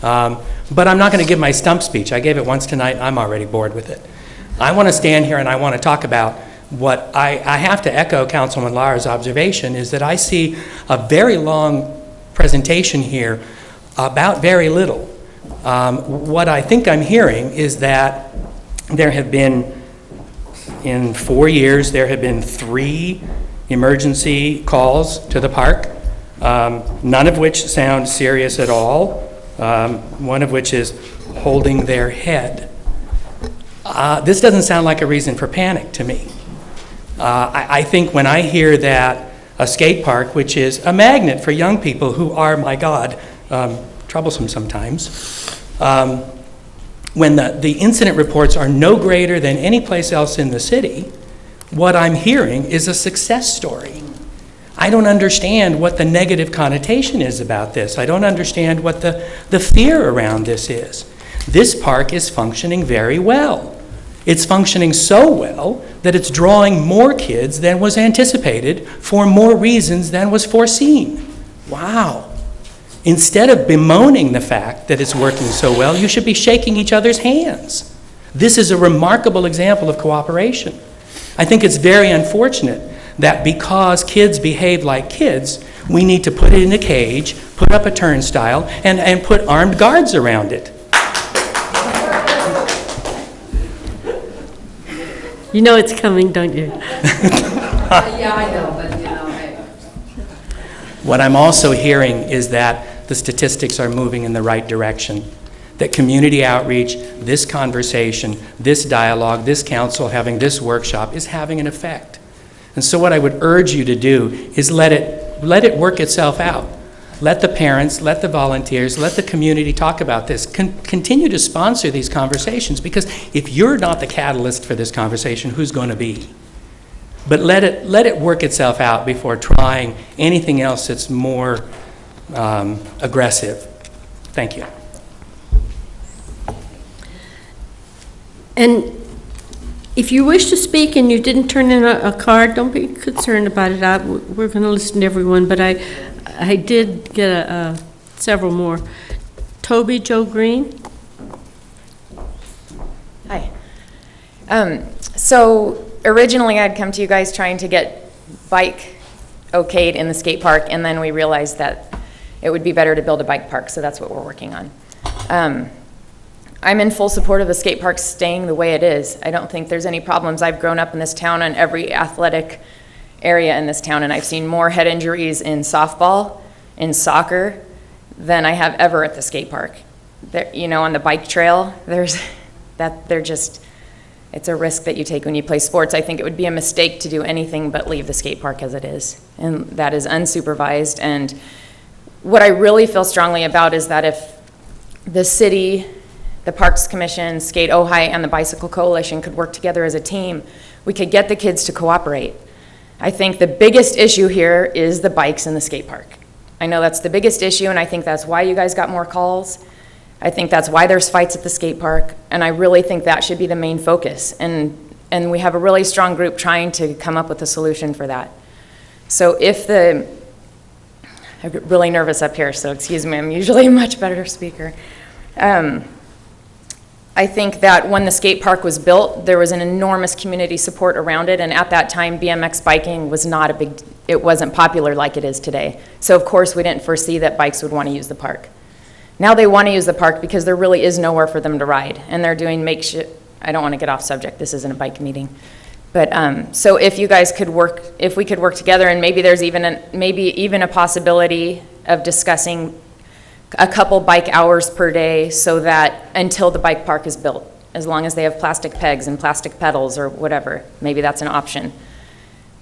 But I'm not going to give my stump speech. I gave it once tonight. I'm already bored with it. I want to stand here and I want to talk about what I have to echo Councilman Lara's observation, is that I see a very long presentation here about very little. What I think I'm hearing is that there have been, in 4 years, there have been 3 emergency calls to the park, none of which sound serious at all, one of which is holding their head. This doesn't sound like a reason for panic to me. I think when I hear that a skate park, which is a magnet for young people who are, my God, troublesome sometimes, when the incident reports are no greater than any place else in the city, What I'm hearing is a success story. I don't understand what the negative connotation is about this. I don't understand what the fear around this is. This park is functioning very well. It's functioning so well that it's drawing more kids than was anticipated for more reasons than was foreseen. Wow. Instead of bemoaning the fact that it's working so well, you should be shaking each other's hands. This is a remarkable example of cooperation. I think it's very unfortunate that because kids behave like kids, we need to put it in a cage, put up a turnstile, and put armed guards around it.
You know it's coming, don't you?
Yeah, I know, but you know,
What I'm also hearing is that the statistics are moving in the right direction. That community outreach, this conversation, this dialogue, this council having this workshop is having an effect. And so what I would urge you to do is let it work itself out. Let the parents, let the volunteers, let the community talk about this. Continue to sponsor these conversations, because if you're not the catalyst for this conversation, who's going to be? But let it work itself out before trying anything else that's more aggressive. Thank you.
And if you wish to speak and you didn't turn in a card, don't be concerned about it. We're going to listen to everyone, but I did get several more. Toby Joe Green.
Hi. So originally I'd come to you guys trying to get bike okayed in the skate park, and then we realized that it would be better to build a bike park, so that's what we're working on. I'm in full support of the skate park staying the way it is. I don't think there's any problems. I've grown up in this town and every athletic area in this town, and I've seen more head injuries in softball, in soccer, than I have ever at the skate park. There, you know, on the bike trail, it's a risk that you take when you play sports. I think it would be a mistake to do anything but leave the skate park as it is, and that is unsupervised. And what I really feel strongly about is that if the city, the Parks Commission, Skate Ojai, and the Bicycle Coalition could work together as a team, we could get the kids to cooperate. I think the biggest issue here is the bikes in the skate park. I know that's the biggest issue, and I think that's why you guys got more calls. I think that's why there's fights at the skate park, and I really think that should be the main focus. And we have a really strong group trying to come up with a solution for that. So I'm really nervous up here, so excuse me, I'm usually a much better speaker. I think that when the skate park was built, there was an enormous community support around it, and at that time, BMX biking was it wasn't popular like it is today. So of course, we didn't foresee that bikes would want to use the park. Now they want to use the park because there really is nowhere for them to ride, and they're doing makeshift, I don't want to get off subject, this isn't a bike meeting. But so if you guys could work, if we could work together, and maybe there's even a possibility of discussing a couple bike hours per day, so that until the bike park is built, as long as they have plastic pegs and plastic pedals or whatever, maybe that's an option.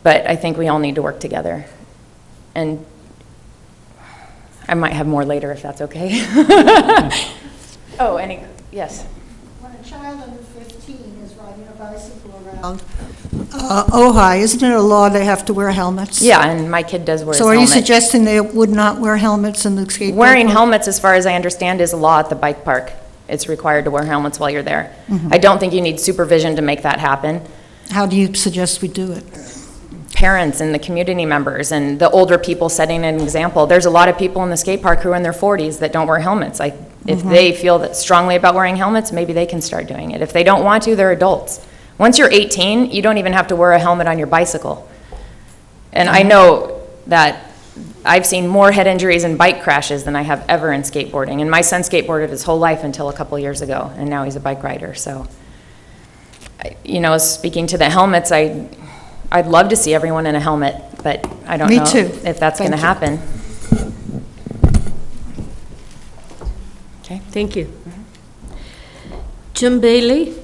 But I think we all need to work together. And I might have more later if that's okay. Yes.
When a child under 15 is riding a bicycle around Ojai, isn't it a law they have to wear helmets?
Yeah, and my kid does wear his
So are
helmet.
you suggesting they would not wear helmets in the skate park?
Wearing helmets, as far as I understand, is a law at the bike park. It's required to wear helmets while you're there.
Mhm.
I don't think you need supervision to make that happen.
How do you suggest we do it?
Parents and the community members and the older people setting an example. There's a lot of people in the skate park who are in their 40s that don't wear helmets. If they feel that strongly about wearing helmets, maybe they can start doing it. If they don't want to, they're adults. Once you're 18, you don't even have to wear a helmet on your bicycle. And I know that I've seen more head injuries and bike crashes than I have ever in skateboarding. And my son skateboarded his whole life until a couple years ago, and now he's a bike rider. So, speaking to the helmets, I'd love to see everyone in a helmet, but I don't know if that's going to happen.
Okay, thank you. Jim Bailey.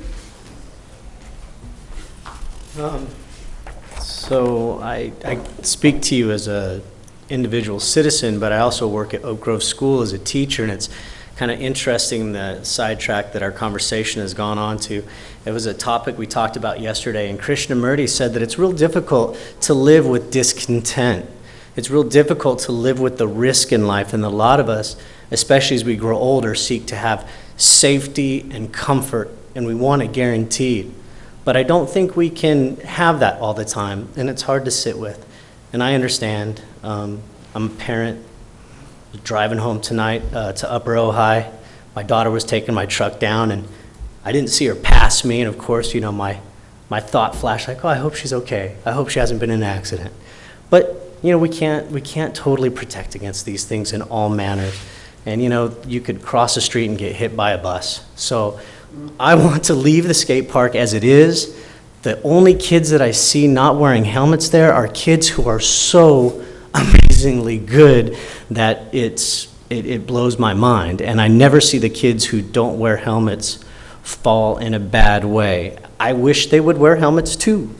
So I speak to you as a individual citizen, but I also work at Oak Grove School as a teacher, and kind of interesting the sidetrack that our conversation has gone on to. It was a topic we talked about yesterday, and Krishnamurti said that it's real difficult to live with discontent. It's real difficult to live with the risk in life, and a lot of us, especially as we grow older, seek to have safety and comfort, and we want it guaranteed. But I don't think we can have that all the time, and it's hard to sit with. And I understand. I'm a parent, driving home tonight to Upper Ojai. My daughter was taking my truck down, and I didn't see her pass me, and of course, you know, my thought flashed like, oh, I hope she's okay. I hope she hasn't been in an accident. But, you know, we can't totally protect against these things in all manners. And, you know, you could cross the street and get hit by a bus. So I want to leave the skate park as it is. The only kids that I see not wearing helmets there are kids who are so amazingly good that it blows my mind. And I never see the kids who don't wear helmets fall in a bad way. I wish they would wear helmets too,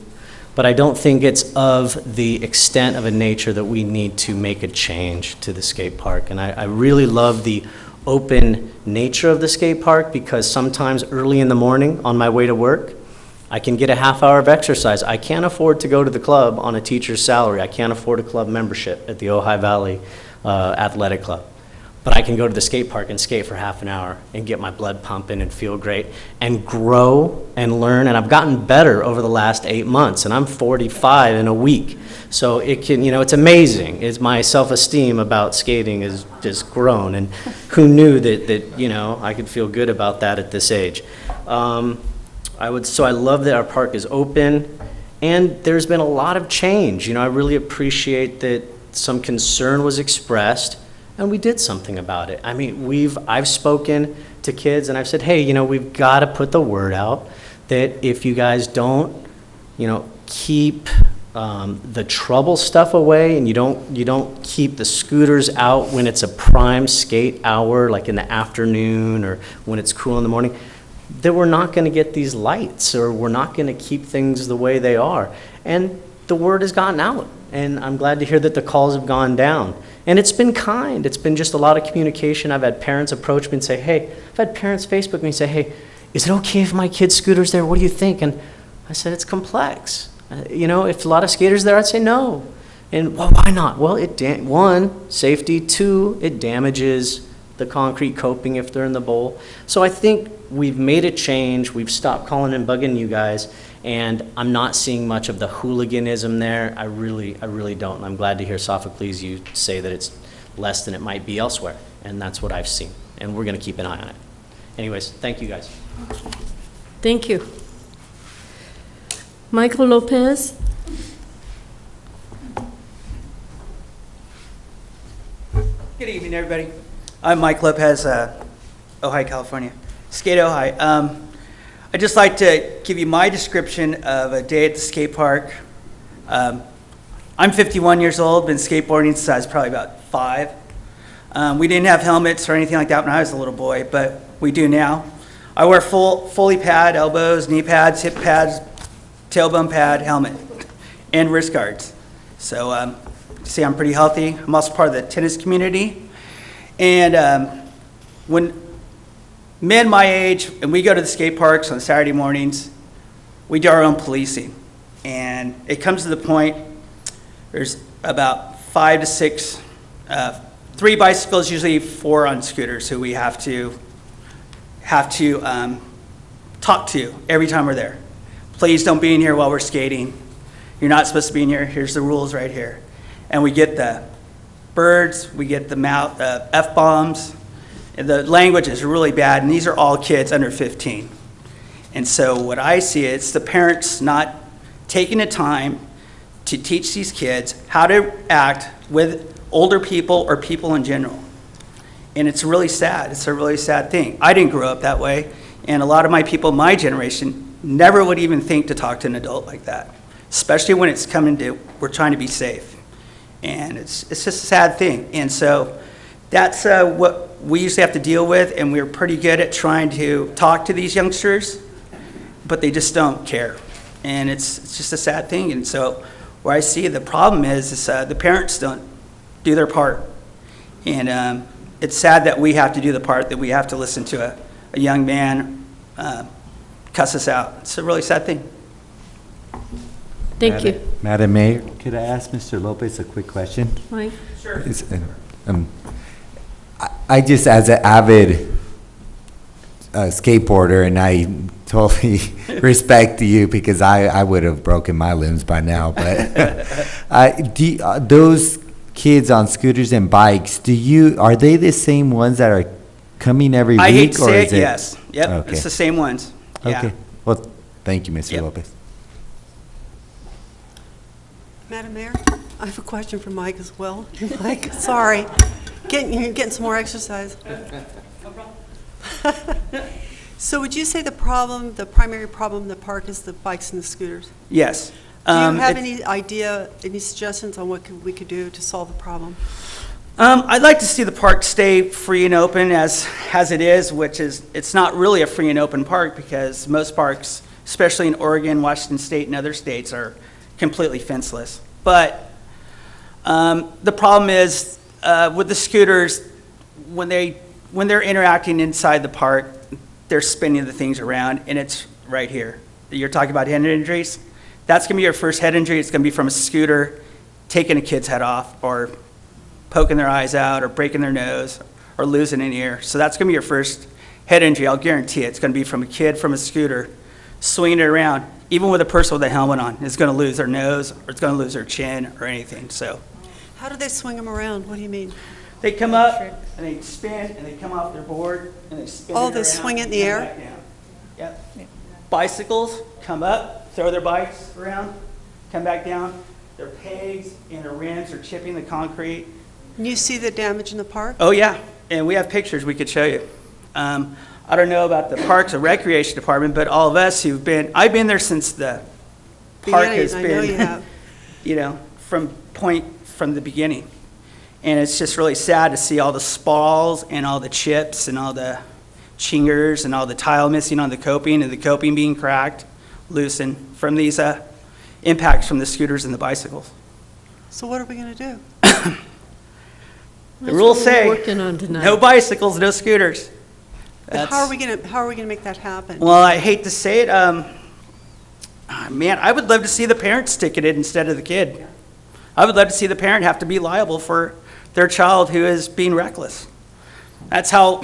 but I don't think it's of the extent of a nature that we need to make a change to the skate park. And I really love the open nature of the skate park, because sometimes early in the morning on my way to work, I can get a half hour of exercise. I can't afford to go to the club on a teacher's salary. I can't afford a club membership at the Ojai Valley Athletic Club. But I can go to the skate park and skate for half an hour and get my blood pumping and feel great and grow and learn. And I've gotten better over the last 8 months, and I'm 45 in a week. So it can, you know, it's amazing. It's my self-esteem about skating is just grown. And who knew that, you know, I could feel good about that at this age. So I love that our park is open, and there's been a lot of change. You know, I really appreciate that some concern was expressed, and we did something about it. I mean, I've spoken to kids, and I've said, hey, you know, we've got to put the word out that if you guys don't, you know, keep the trouble stuff away, and you don't keep the scooters out when it's a prime skate hour, like in the afternoon or when it's cool in the morning, that we're not going to get these lights, or we're not going to keep things the way they are. And the word has gotten out, and I'm glad to hear that the calls have gone down. And it's been kind. It's been just a lot of communication. I've had parents approach me and say, hey, I've had parents Facebook me and say, hey, is it okay if my kid's scooter's there? What do you think? And I said, it's complex. You know, if a lot of skaters there, I'd say no. And well, why not? Well, one, safety. Two, it damages the concrete coping if they're in the bowl. So I think we've made a change. We've stopped calling and bugging you guys. And I'm not seeing much of the hooliganism there. I really don't. And I'm glad to hear, Sophocles, you say that it's less than it might be elsewhere. And that's what I've seen. And we're going to keep an eye on it. Anyways, thank you guys.
Thank you. Michael Lopez?
Good evening, everybody. I'm Mike Lopez, Ojai, California. Skate Ojai. I'd just like to give you my description of a day at the skate park. I'm 51 years old, been skateboarding since I was probably about 5. We didn't have helmets or anything like that when I was a little boy, but we do now. I wear fully pad, elbows, knee pads, hip pads, tailbone pad, helmet, and wrist guards. So see, I'm pretty healthy. I'm also part of the tennis community. And when men my age, and we go to the skate parks on Saturday mornings, we do our own policing. And it comes to the point, there's about 5 to 6, 3 bicycles, usually 4 on scooters, who we have to talk to every time we're there. Please don't be in here while we're skating. You're not supposed to be in here. Here's the rules right here. And we get the birds, we get the F-bombs. The language is really bad, and these are all kids under 15. And so what I see is the parents not taking the time to teach these kids how to act with older people or people in general. And it's really sad. It's a really sad thing. I didn't grow up that way, and a lot of my people, my generation, never would even think to talk to an adult like that, especially when it's coming to, we're trying to be safe. And it's just a sad thing. And so that's what we usually have to deal with, and we're pretty good at trying to talk to these youngsters, but they just don't care. And it's just a sad thing. And so where I see the problem is the parents don't do their part. And it's sad that we have to do the part that we have to listen to a young man cuss us out. It's a really sad thing.
Thank you.
Madam Mayor, could I ask Mr. Lopez a quick question?
Mike?
Sure.
I just, as an avid skateboarder, and I totally respect you because I would have broken my limbs by now, but those kids on scooters and bikes, are they the same ones that are coming every week?
I hate to
or
say
is
it, yes. Yep,
Okay.
it's the same ones. Yeah.
Okay, well, thank you, Mr. Lopez.
Madam Mayor, I have a question for Mike as well. Mike, sorry, you're getting some more exercise. So would you say the primary problem in the park is the bikes and the scooters?
Yes.
Do you have any idea, any suggestions on what we could do to solve the problem?
I'd like to see the park stay free and open as it is, which is, it's not really a free and open park because most parks, especially in Oregon, Washington State, and other states, are completely fenceless. But the problem is with the scooters, when they're interacting inside the park, they're spinning the things around, and it's right here. You're talking about head injuries. That's going to be your first head injury. It's going to be from a scooter taking a kid's head off, or poking their eyes out, or breaking their nose, or losing an ear. So that's going to be your first head injury. I'll guarantee it. It's going to be from a kid from a scooter swinging it around. Even with a person with a helmet on, is going to lose their nose, or it's going to lose their chin, or anything. So
How do they swing them around? What do you mean?
they come up and they spin and they come off their board and they spin.
Oh,
it
they
around
swing it in
and
the
come
air?
back down. Yep. Bicycles come up, throw their bikes around, come back down. Their pegs and their rims are chipping the concrete.
And you see the damage in the park?
Oh yeah, and we have pictures we could show you. I don't know about the Parks and Recreation Department, but all of us I've been there since the park has
I
been,
know you have.
you know, from the beginning. And it's just really sad to see all the spalls and all the chips and all the chingers and all the tile missing on the coping and the coping being cracked, loosened from these impacts from the scooters and the bicycles.
So what are we going to do?
The rules say
Working on tonight.
no bicycles, no scooters.
But how are we going to make that happen?
Well, I hate to say it, man, I would love to see the parents ticketed instead of the kid. I would love to see the parent have to be liable for their child who is being reckless. That's how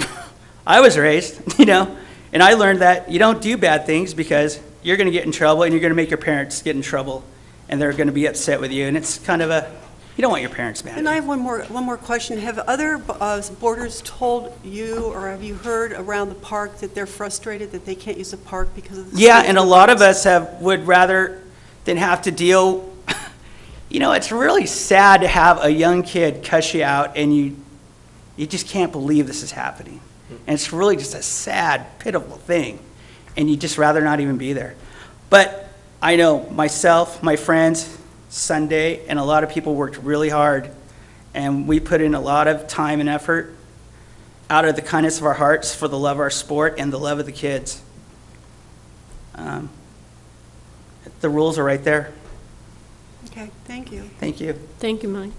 I was raised, you know, and I learned that you don't do bad things because you're going to get in trouble and you're going to make your parents get in trouble and they're going to be upset with you, and it's kind of you don't want your parents mad.
And I have one more question. Have other boarders told you, or have you heard around the park that they're frustrated that they can't use the park because of the
Yeah,
scooters?
and a lot of us would rather than have to deal. You know, it's really sad to have a young kid cuss you out and you just can't believe this is happening. And it's really just a sad, pitiful thing. And you'd just rather not even be there. But I know myself, my friends, Sunday, and a lot of people worked really hard. And we put in a lot of time and effort out of the kindness of our hearts for the love of our sport and the love of the kids. The rules are right there.
Okay, thank you.
Thank you.
Thank you, Mike.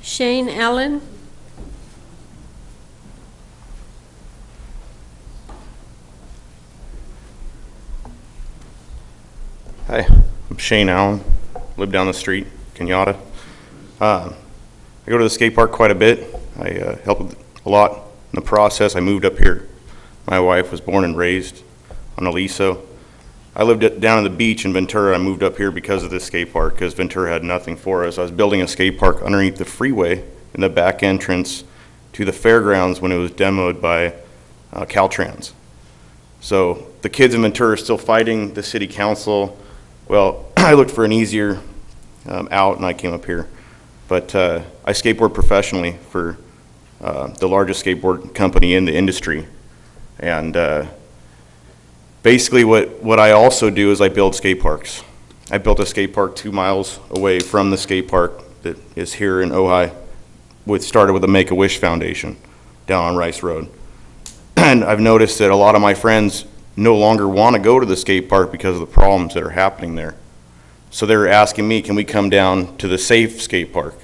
Shane Allen?
Hi, I'm Shane Allen, live down the street, Kenyatta. I go to the skate park quite a bit. I help a lot in the process. I moved up here. My wife was born and raised on Aliso. I lived down on the beach in Ventura. I moved up here because of this skate park, because Ventura had nothing for us. I was building a skate park underneath the freeway in the back entrance to the fairgrounds when it was demoed by Caltrans. So the kids in Ventura are still fighting the city council. Well, I looked for an easier out and I came up here. But I skateboard professionally for the largest skateboard company in the industry. And basically what I also do is I build skate parks. I built a skate park 2 miles away from the skate park that is here in Ojai. Started with the Make-A-Wish Foundation down on Rice Road. And I've noticed that a lot of my friends no longer want to go to the skate park because of the problems that are happening there. So they're asking me, can we come down to the safe skate park?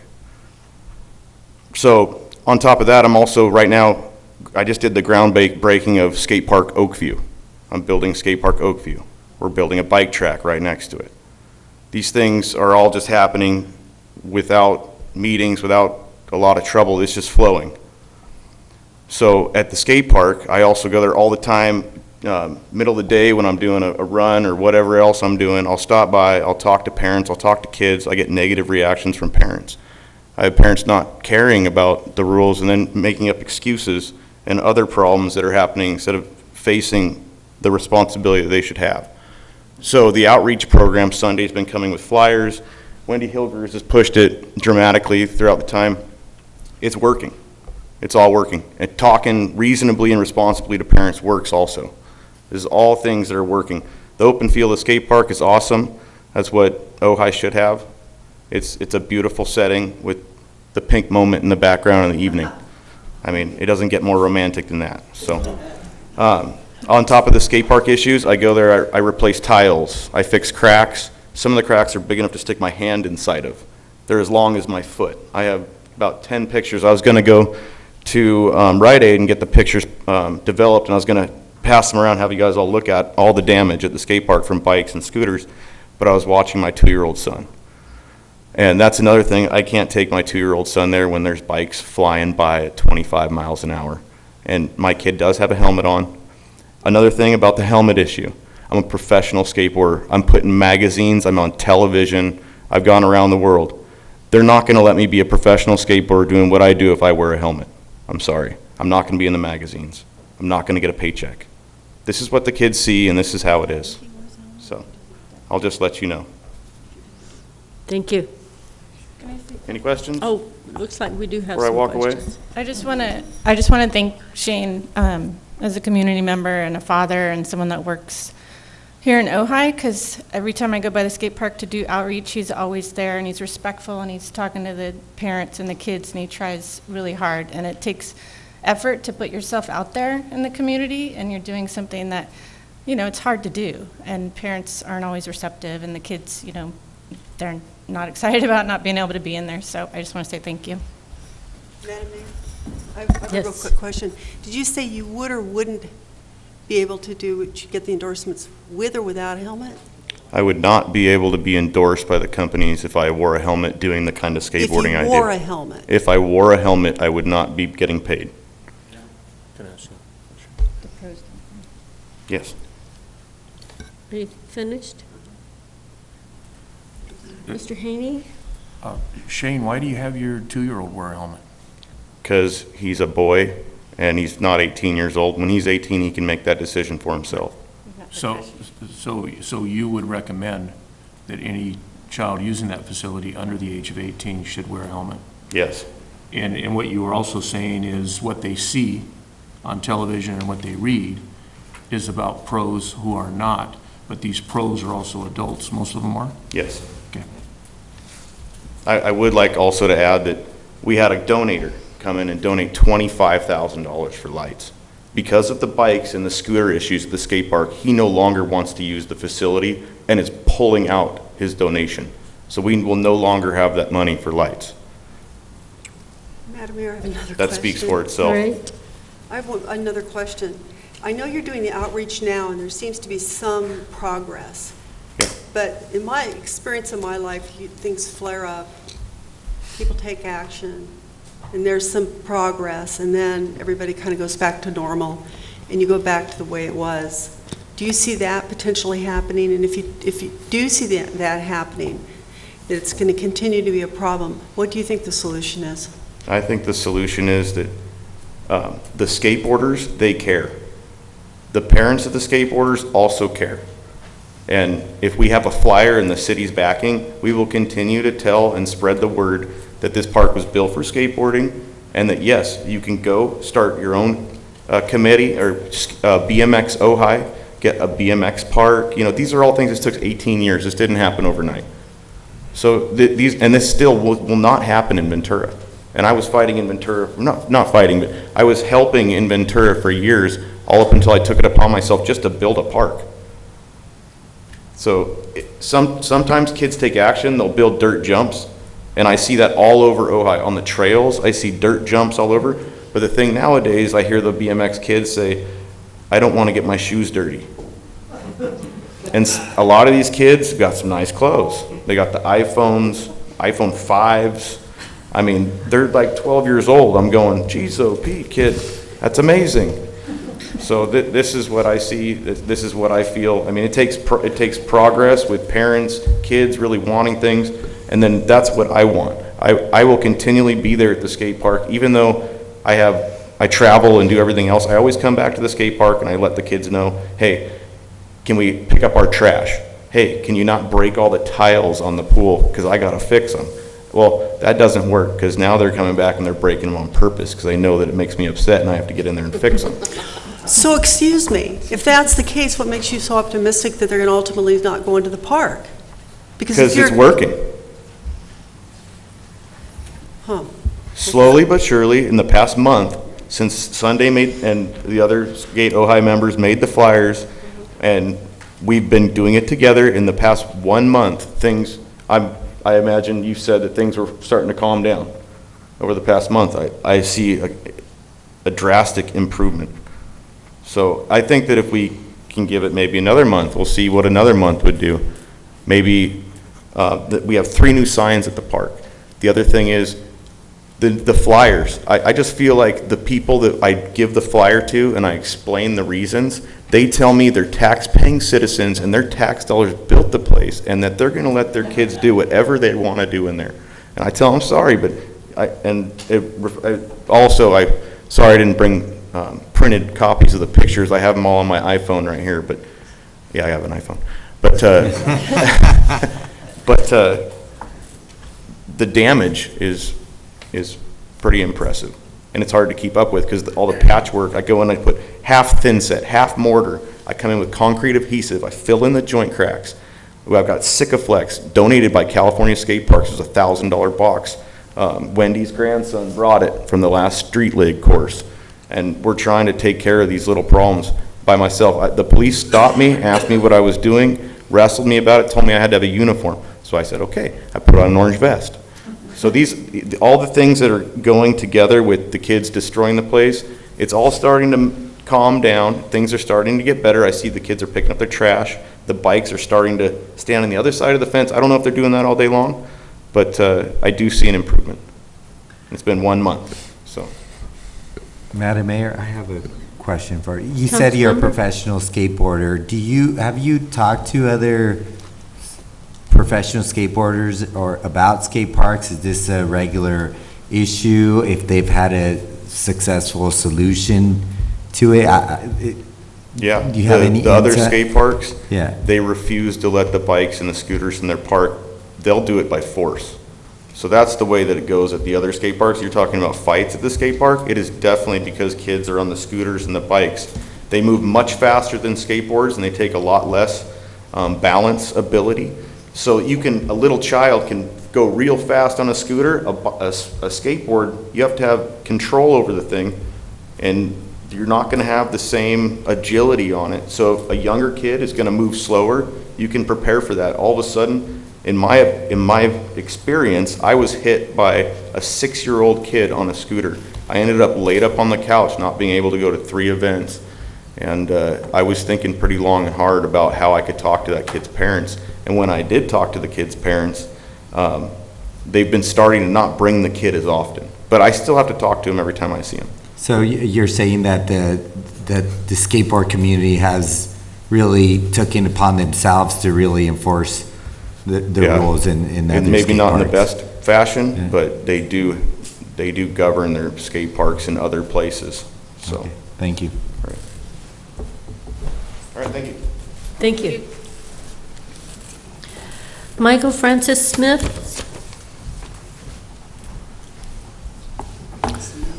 So on top of that, I'm also, right now, I just did the breaking of skate park Oakview. I'm building skate park Oakview. We're building a bike track right next to it. These things are all just happening without meetings, without a lot of trouble. It's just flowing. So at the skate park, I also go there all the time, middle of the day when I'm doing a run or whatever else I'm doing. I'll stop by, I'll talk to parents, I'll talk to kids. I get negative reactions from parents. I have parents not caring about the rules and then making up excuses and other problems that are happening instead of facing the responsibility that they should have. So the outreach program Sunday's been coming with flyers. Wendy Hilgers has pushed it dramatically throughout the time. It's working. It's all working. And talking reasonably and responsibly to parents works also. This is all things that are working. The open field skate park is awesome. That's what Ojai should have. It's a beautiful setting with the pink moment in the background in the evening. I mean, it doesn't get more romantic than that. So, on top of the skate park issues, I go there, I replace tiles, I fix cracks. Some of the cracks are big enough to stick my hand inside of. They're as long as my foot. I have about 10 pictures. I was going to go to Rite Aid and get the pictures developed, and I was going to pass them around, have you guys all look at all the damage at the skate park from bikes and scooters, but I was watching my 2-year-old son. And that's another thing, I can't take my 2-year-old son there when there's bikes flying by at 25 miles an hour. And my kid does have a helmet on. Another thing about the helmet issue, I'm a professional skateboarder. I'm put in magazines, I'm on television, I've gone around the world. They're not gonna let me be a professional skateboarder doing what I do if I wear a helmet. I'm sorry, I'm not gonna be in the magazines. I'm not gonna get a paycheck. This is what the kids see and this is how it is. So, I'll just let you know.
Thank you.
Any questions?
Oh, looks like we do have
Before I
some
walk away?
questions.
I just want to thank Shane as a community member and a father and someone that works here in Ojai, because every time I go by the skate park to do outreach, he's always there and he's respectful and he's talking to the parents and the kids and he tries really hard. And it takes effort to put yourself out there in the community, and you're doing something that, you know, it's hard to do. And parents aren't always receptive, and the kids, you know, they're not excited about not being able to be in there. So I just want to say thank you.
Madam Mayor, I have a real quick question. Did you say you would or wouldn't be able to get the endorsements with or without a helmet?
I would not be able to be endorsed by the companies if I wore a helmet doing the kind of skateboarding I do.
If you wore a helmet?
If I wore a helmet, I would not be getting paid. Yes.
Are you finished? Mr. Haney?
Shane, why do you have your 2-year-old wear a helmet?
Because he's a boy and he's not 18 years old. When he's 18, he can make that decision for himself.
So you would recommend that any child using that facility under the age of 18 should wear a helmet?
Yes.
And what you were also saying is what they see on television and what they read is about pros who are not, but these pros are also adults. Most of them are?
Yes.
Okay.
I would like also to add that we had a donator come in and donate $25,000 for lights. Because of the bikes and the scooter issues at the skate park, he no longer wants to use the facility and is pulling out his donation. So we will no longer have that money for lights.
Madam Mayor, I have another question.
That speaks for itself.
All right.
I have another question. I know you're doing the outreach now, and there seems to be some progress.
Yeah.
But in my experience in my life, things flare up, people take action, and there's some progress, and then everybody kind of goes back to normal, and you go back to the way it was. Do you see that potentially happening? And if you do see that happening, that it's going to continue to be a problem, what do you think the solution is?
I think the solution is that the skateboarders, they care. The parents of the skateboarders also care. And if we have a flyer and the city's backing, we will continue to tell and spread the word that this park was built for skateboarding, and that yes, you can go start your own committee or BMX Ojai, get a BMX park. You know, these are all things that took 18 years. This didn't happen overnight. So this still will not happen in Ventura. And I was fighting in Ventura, not fighting, but I was helping in Ventura for years, all up until I took it upon myself just to build a park. So sometimes kids take action, they'll build dirt jumps, And I see that all over Ojai. On the trails, I see dirt jumps all over. But the thing nowadays, I hear the BMX kids say, I don't want to get my shoes dirty. And a lot of these kids got some nice clothes. They got the iPhones, iPhone 5s. I mean, they're like 12 years old. I'm going, geez, oh, Pete, kid, that's amazing. So this is what I see. This is what I feel. I mean, it takes progress with parents, kids really wanting things, and then that's what I want. I will continually be there at the skate park, even though I travel and do everything else. I always come back to the skate park and I let the kids know, hey, can we pick up our trash? Hey, can you not break all the tiles on the pool because I got to fix them? Well, that doesn't work because now they're coming back and they're breaking them on purpose because they know that it makes me upset and I have to get in there and fix them.
So excuse me, if that's the case, what makes you so optimistic that they're going to ultimately not go into the park?
Because it's working.
Huh.
Slowly but surely, in the past month, since Sunday and the other Skate Ojai members made the flyers, and we've been doing it together in the past 1 month, I imagine you said that things were starting to calm down over the past month. I see a drastic improvement. So I think that if we can give it maybe another month, we'll see what another month would do. Maybe that we have 3 new signs at the park. The other thing is the flyers. I just feel like the people that I give the flyer to and I explain the reasons, they tell me they're tax-paying citizens and their tax dollars built the place and that they're going to let their kids do whatever they want to do in there. And I tell them sorry, but sorry I didn't bring printed copies of the pictures. I have them all on my iPhone right here, but yeah, I have an iPhone. But the damage is pretty impressive, and it's hard to keep up with because all the patchwork. I go in, I put half thin set, half mortar. I come in with concrete adhesive. I fill in the joint cracks. I've got Sikaflex, donated by California Skate Parks. It was a $1,000 box. Wendy's grandson brought it from the last street league course. And we're trying to take care of these little problems by myself. The police stopped me, asked me what I was doing, wrestled me about it, told me I had to have a uniform. So I said, okay. I put on an orange vest. So all the things that are going together with the kids destroying the place, it's all starting to calm down. Things are starting to get better. I see the kids are picking up their trash. The bikes are starting to stand on the other side of the fence. I don't know if they're doing that all day long, but I do see an improvement. It's been 1 month, so.
Madam Mayor, I have a question for you. You said you're a professional skateboarder. Have you talked to other professional skateboarders or about skate parks? Is this a regular issue? If they've had a successful solution to it?
Yeah,
do you have any
the other skate parks,
yeah,
they refuse to let the bikes and the scooters in their park. They'll do it by force. So that's the way that it goes at the other skate parks. You're talking about fights at the skate park. It is definitely because kids are on the scooters and the bikes. They move much faster than skateboards and they take a lot less balance ability. So a little child can go real fast on a scooter. A skateboard, you have to have control over the thing and you're not going to have the same agility on it. So if a younger kid is going to move slower, you can prepare for that. All of a sudden, in my experience, I was hit by a 6-year-old kid on a scooter. I ended up laid up on the couch, not being able to go to 3 events. And I was thinking pretty long and hard about how I could talk to that kid's parents. And when I did talk to the kid's parents, they've been starting to not bring the kid as often. But I still have to talk to him every time I see him.
So you're saying that the skateboard community has really taken upon themselves to really enforce the rules in that.
And maybe not in the best fashion, but they do govern their skate parks in other places. So
okay. Thank you.
All right, thank you.
Thank you. Michael Francis Smith.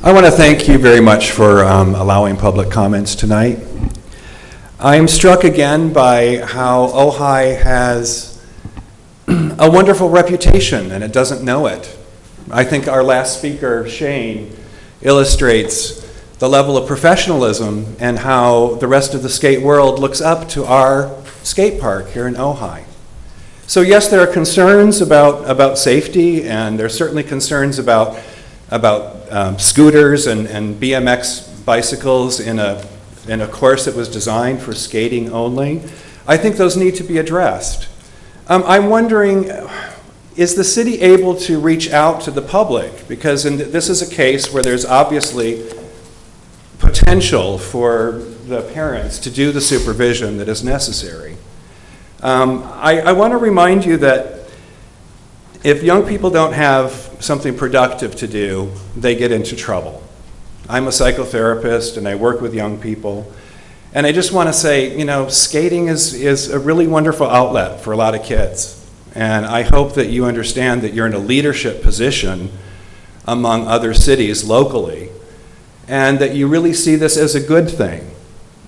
I want to thank you very much for allowing public comments tonight. I am struck again by how Ojai has a wonderful reputation and it doesn't know it. I think our last speaker, Shane, illustrates the level of professionalism and how the rest of the skate world looks up to our skate park here in Ojai. So yes, there are concerns about safety, and there's certainly concerns about scooters and BMX bicycles in a course that was designed for skating only. I think those need to be addressed. I'm wondering, is the city able to reach out to the public? Because this is a case where there's obviously potential for the parents to do the supervision that is necessary. I want to remind you that if young people don't have something productive to do, they get into trouble. I'm a psychotherapist and I work with young people. And I just want to say, you know, skating is a really wonderful outlet for a lot of kids. And I hope that you understand that you're in a leadership position among other cities locally, and that you really see this as a good thing.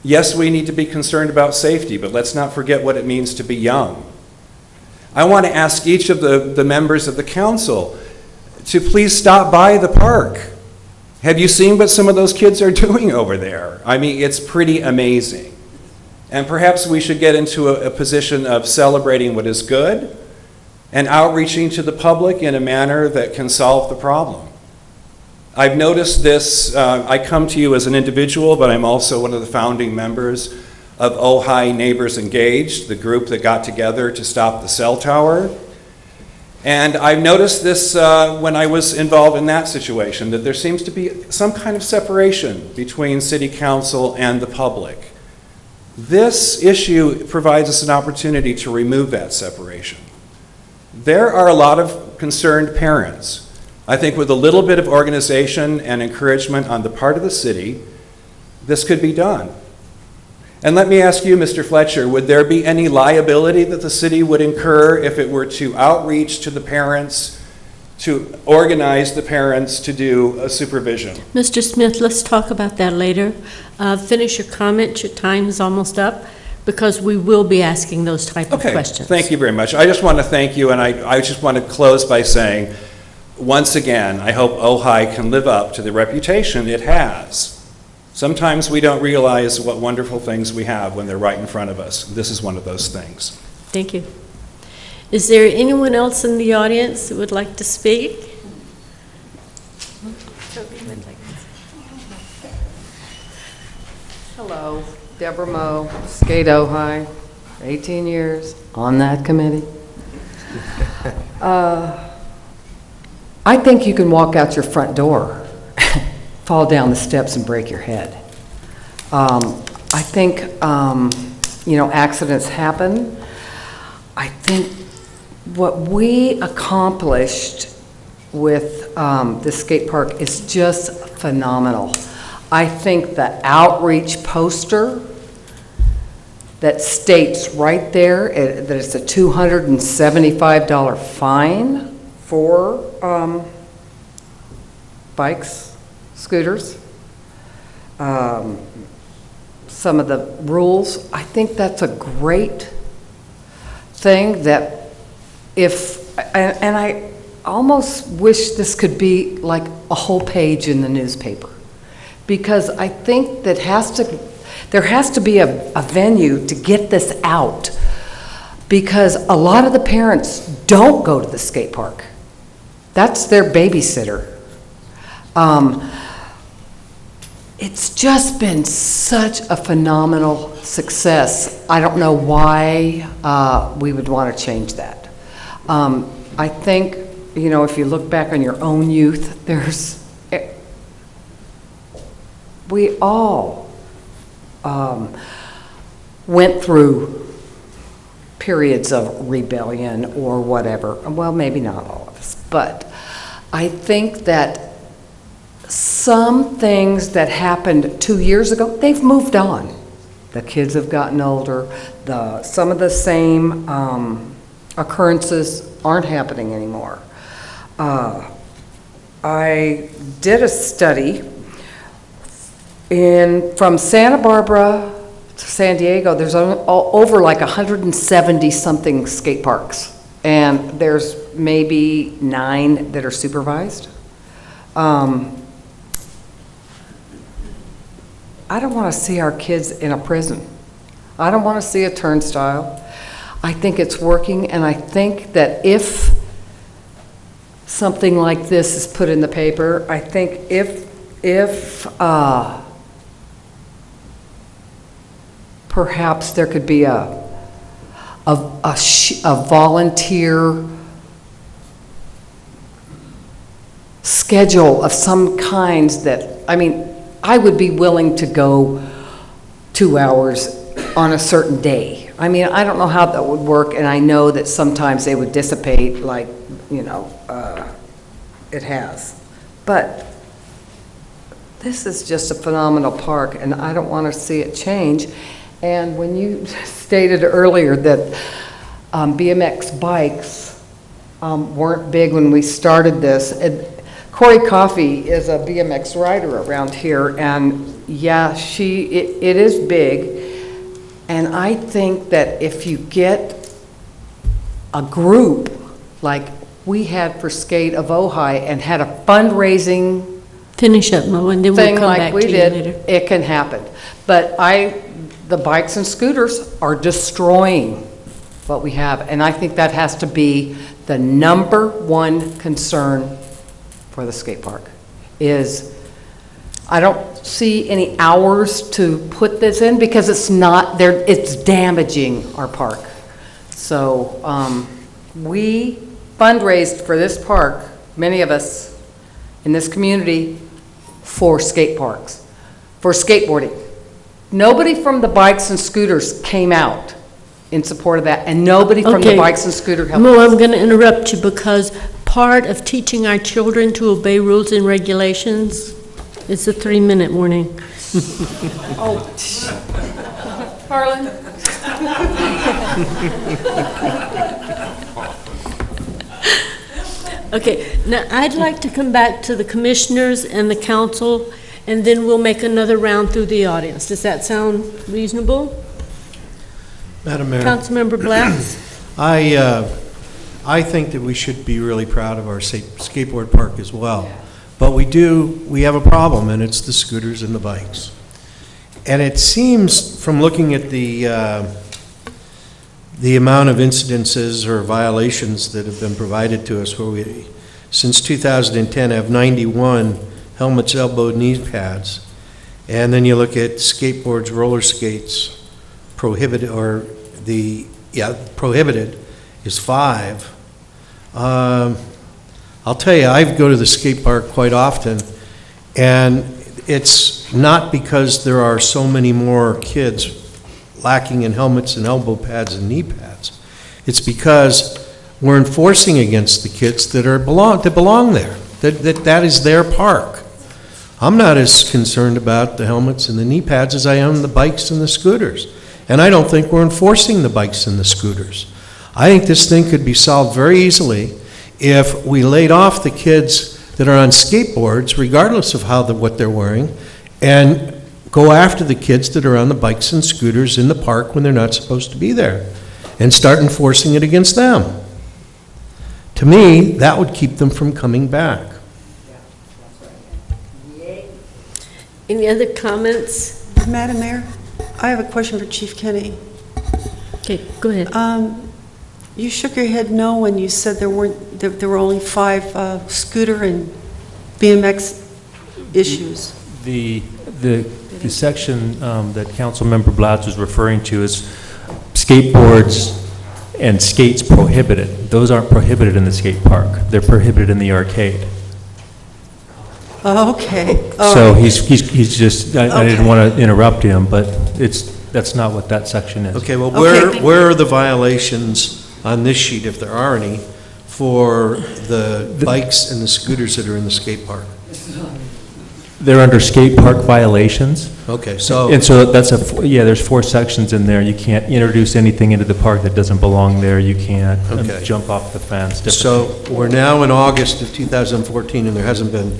Yes, we need to be concerned about safety, but let's not forget what it means to be young. I want to ask each of the members of the council to please stop by the park. Have you seen what some of those kids are doing over there? I mean, it's pretty amazing. And perhaps we should get into a position of celebrating what is good and outreaching to the public in a manner that can solve the problem. I've noticed this, I come to you as an individual, but I'm also one of the founding members of Ojai Neighbors Engaged, the group that got together to stop the cell tower. And I've noticed this when I was involved in that situation, that there seems to be some kind of separation between city council and the public. This issue provides us an opportunity to remove that separation. There are a lot of concerned parents. I think with a little bit of organization and encouragement on the part of the city, this could be done. And let me ask you, Mr. Fletcher, would there be any liability that the city would incur if it were to outreach to the parents, to organize the parents to do a supervision?
Mr. Smith, let's talk about that later. Finish your comment. Your time is almost up, because we will be asking those type of questions.
Thank you very much. I just want to thank you, and I just want to close by saying, once again, I hope Ojai can live up to the reputation it has. Sometimes we don't realize what wonderful things we have when they're right in front of us. This is one of those things.
Thank you. Is there anyone else in the audience who would like to speak?
Hello, Deborah Moe, Skate Ojai, 18 years on that committee. I think you can walk out your front door, fall down the steps and break your head. I think, you know, accidents happen. I think what we accomplished with the skate park is just phenomenal. I think the outreach poster that states right there that it's a $275 fine for bikes, scooters, some of the rules. I think that's a great thing that and I almost wish this could be like a whole page in the newspaper, because I think that there has to be a venue to get this out, because a lot of the parents don't go to the skate park. That's their babysitter. It's just been such a phenomenal success. I don't know why we would want to change that. I think, you know, if you look back on your own youth, we all went through periods of rebellion or whatever. Well, maybe not all of us, but I think that some things that happened 2 years ago, they've moved on. The kids have gotten older. Some of the same occurrences aren't happening anymore. I did a study from Santa Barbara to San Diego. There's over like 170 something skate parks, and there's maybe 9 that are supervised. I don't want to see our kids in a prison. I don't want to see a turnstile. I think it's working, and I think that if something like this is put in the paper, I think if perhaps there could be a volunteer schedule of some kinds that, I mean, I would be willing to go 2 hours on a certain day. I mean, I don't know how that would work, and I know that sometimes they would dissipate like, it has. But this is just a phenomenal park, and I don't want to see it change. And when you stated earlier that BMX bikes weren't big when we started this, Corey Coffey is a BMX rider around here, and yeah, it is big. And I think that if you get a group like we had for Skate of Ojai and had a fundraising
Finish up, Mo, and then we'll
thing
come
like
back
we
to you
did,
later.
it can happen. But the bikes and scooters are destroying what we have, and I think that has to be the number one concern for the skate park. Is I don't see any hours to put this in because it's not there. It's damaging our park. So we fundraised for this park, many of us in this community, for skate parks, for skateboarding. Nobody from the bikes and scooters came out in support of that, and nobody from the bikes and scooter helped
Mo,
us.
I'm going to interrupt you because part of teaching our children to obey rules and regulations is a 3-minute warning.
Oh, Harlan.
Okay, now I'd like to come back to the commissioners and the council, and then we'll make another round through the audience. Does that sound reasonable?
Madam Mayor.
Councilmember Blatz?
I think that we should be really proud of our skateboard park as well. But we have a problem, and it's the scooters and the bikes. And it seems, from looking at the amount of incidences or violations that have been provided to us, where we, since 2010, have 91 helmets, elbow, knee pads. And then you look at skateboards, roller skates, prohibited, prohibited is 5. I'll tell you, I go to the skate park quite often, and it's not because there are so many more kids lacking in helmets and elbow pads and knee pads. It's because we're enforcing against the kids that belong there. That is their park. I'm not as concerned about the helmets and the knee pads as I am the bikes and the scooters. And I don't think we're enforcing the bikes and the scooters. I think this thing could be solved very easily if we laid off the kids that are on skateboards, regardless of what they're wearing, and go after the kids that are on the bikes and scooters in the park when they're not supposed to be there, and start enforcing it against them. To me, that would keep them from coming back.
Any other comments?
Madam Mayor, I have a question for Chief Kenny.
Okay, go ahead.
You shook your head no when you said there were only 5 scooter and BMX issues.
The section that Councilmember Blatz was referring to is skateboards and skates prohibited. Those aren't prohibited in the skate park. They're prohibited in the arcade.
Okay.
So he's just, I didn't want to interrupt him, but that's not what that section is.
Okay, well, where are the violations on this sheet, if there are any, for the bikes and the scooters that are in the skate park?
They're under skate park violations.
Okay, so...
And so there's 4 sections in there. You can't introduce anything into the park that doesn't belong there. You can't jump off the fence.
So we're now in August of 2014, and there hasn't been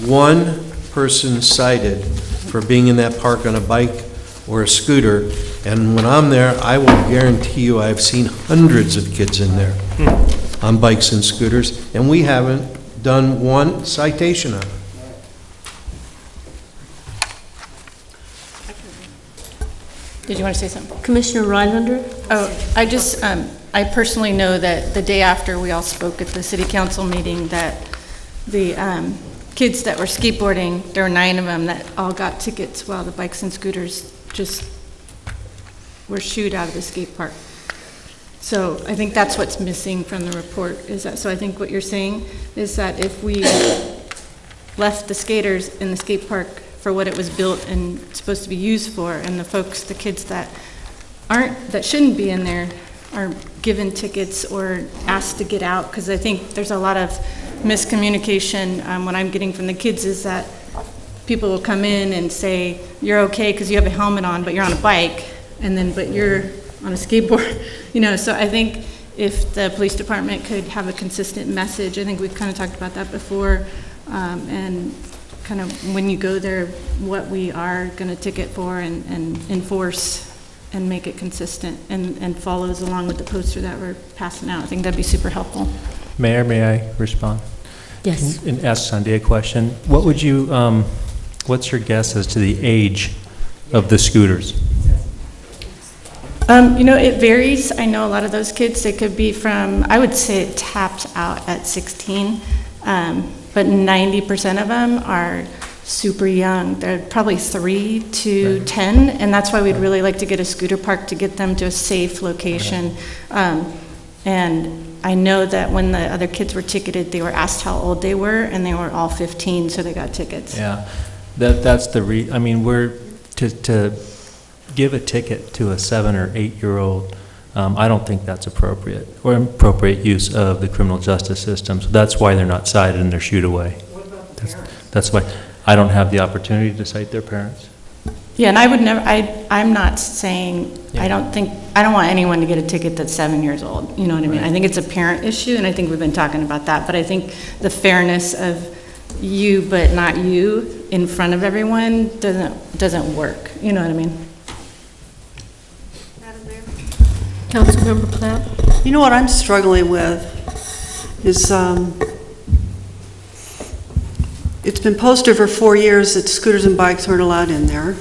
one person cited for being in that park on a bike or a scooter. And when I'm there, I will guarantee you I've seen hundreds of kids in there on bikes and scooters, and we haven't done one citation on it.
Did you want to say something?
Commissioner Rylander?
Oh, I just, I personally know that the day after we all spoke at the city council meeting, that the kids that were skateboarding, there were 9 of them that all got tickets while the bikes and scooters just were shooed out of the skate park. So I think that's what's missing from the report, is that, so I think what you're saying is that if we left the skaters in the skate park for what it was built and supposed to be used for, and the folks, the kids that shouldn't be in there are given tickets or asked to get out, because I think there's a lot of miscommunication. What I'm getting from the kids is that people will come in and say, you're okay because you have a helmet on, but you're on a bike, and then, but you're on a skateboard, you know, so I think if the police department could have a consistent message, I think we've kind of talked about that before, and kind of when you go there, what we are going to ticket for and enforce and make it consistent and follows along with the poster that we're passing out. I think that'd be super helpful.
Mayor, may I respond?
Yes.
And ask Sandy a question. What would you, what's your guess as to the age of the scooters?
You know, it varies. I know a lot of those kids, they could be from, I would say it taps out at 16, but 90% of them are super young. They're probably 3 to 10, and that's why we'd really like to get a scooter park to get them to a safe location. And I know that when the other kids were ticketed, they were asked how old they were, and they were all 15, so they got tickets.
Yeah, that's the I mean, we're, to give a ticket to a 7 or 8-year-old, I don't think that's appropriate, or appropriate use of the criminal justice system. So that's why they're not cited and they're shooed away.
What about the parents?
That's why I don't have the opportunity to cite their parents.
Yeah, and I would never, I'm not saying,
Yeah.
I don't want anyone to get a ticket that's 7 years old, you know what I mean?
Right.
I think it's a parent issue, and I think we've been talking about that, but I think the fairness of you but not you in front of everyone doesn't work, you know what I mean?
Councilmember Platt?
You know what I'm struggling with is, it's been posted for 4 years that scooters and bikes aren't allowed in there.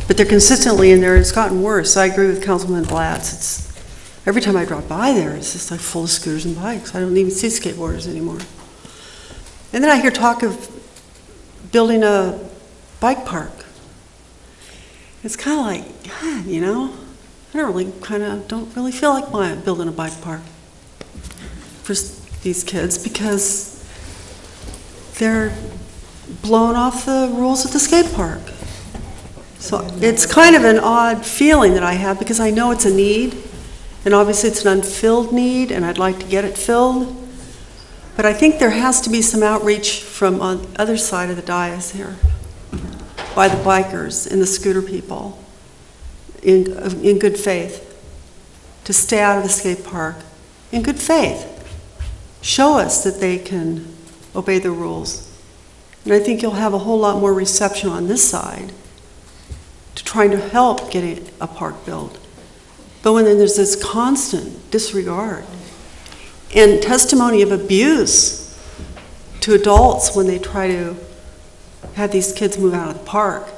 But they're consistently in there, and it's gotten worse. I agree with Councilman Blatz. It's, every time I drive by there, it's just like full of scooters and bikes. I don't even see skateboarders anymore. And then I hear talk of building a bike park. It's kind of like, God, you know, I don't really feel like building a bike park for these kids, because they're blowing off the rules at the skate park. So it's kind of an odd feeling that I have, because I know it's a need, and obviously it's an unfilled need, and I'd like to get it filled. But I think there has to be some outreach from on the other side of the dais here, by the bikers and the scooter people, in good faith, to stay out of the skate park, in good faith. Show us that they can obey the rules. And I think you'll have a whole lot more reception on this side to trying to help get a park built. But when there's this constant disregard and testimony of abuse to adults when they try to have these kids move out of the park,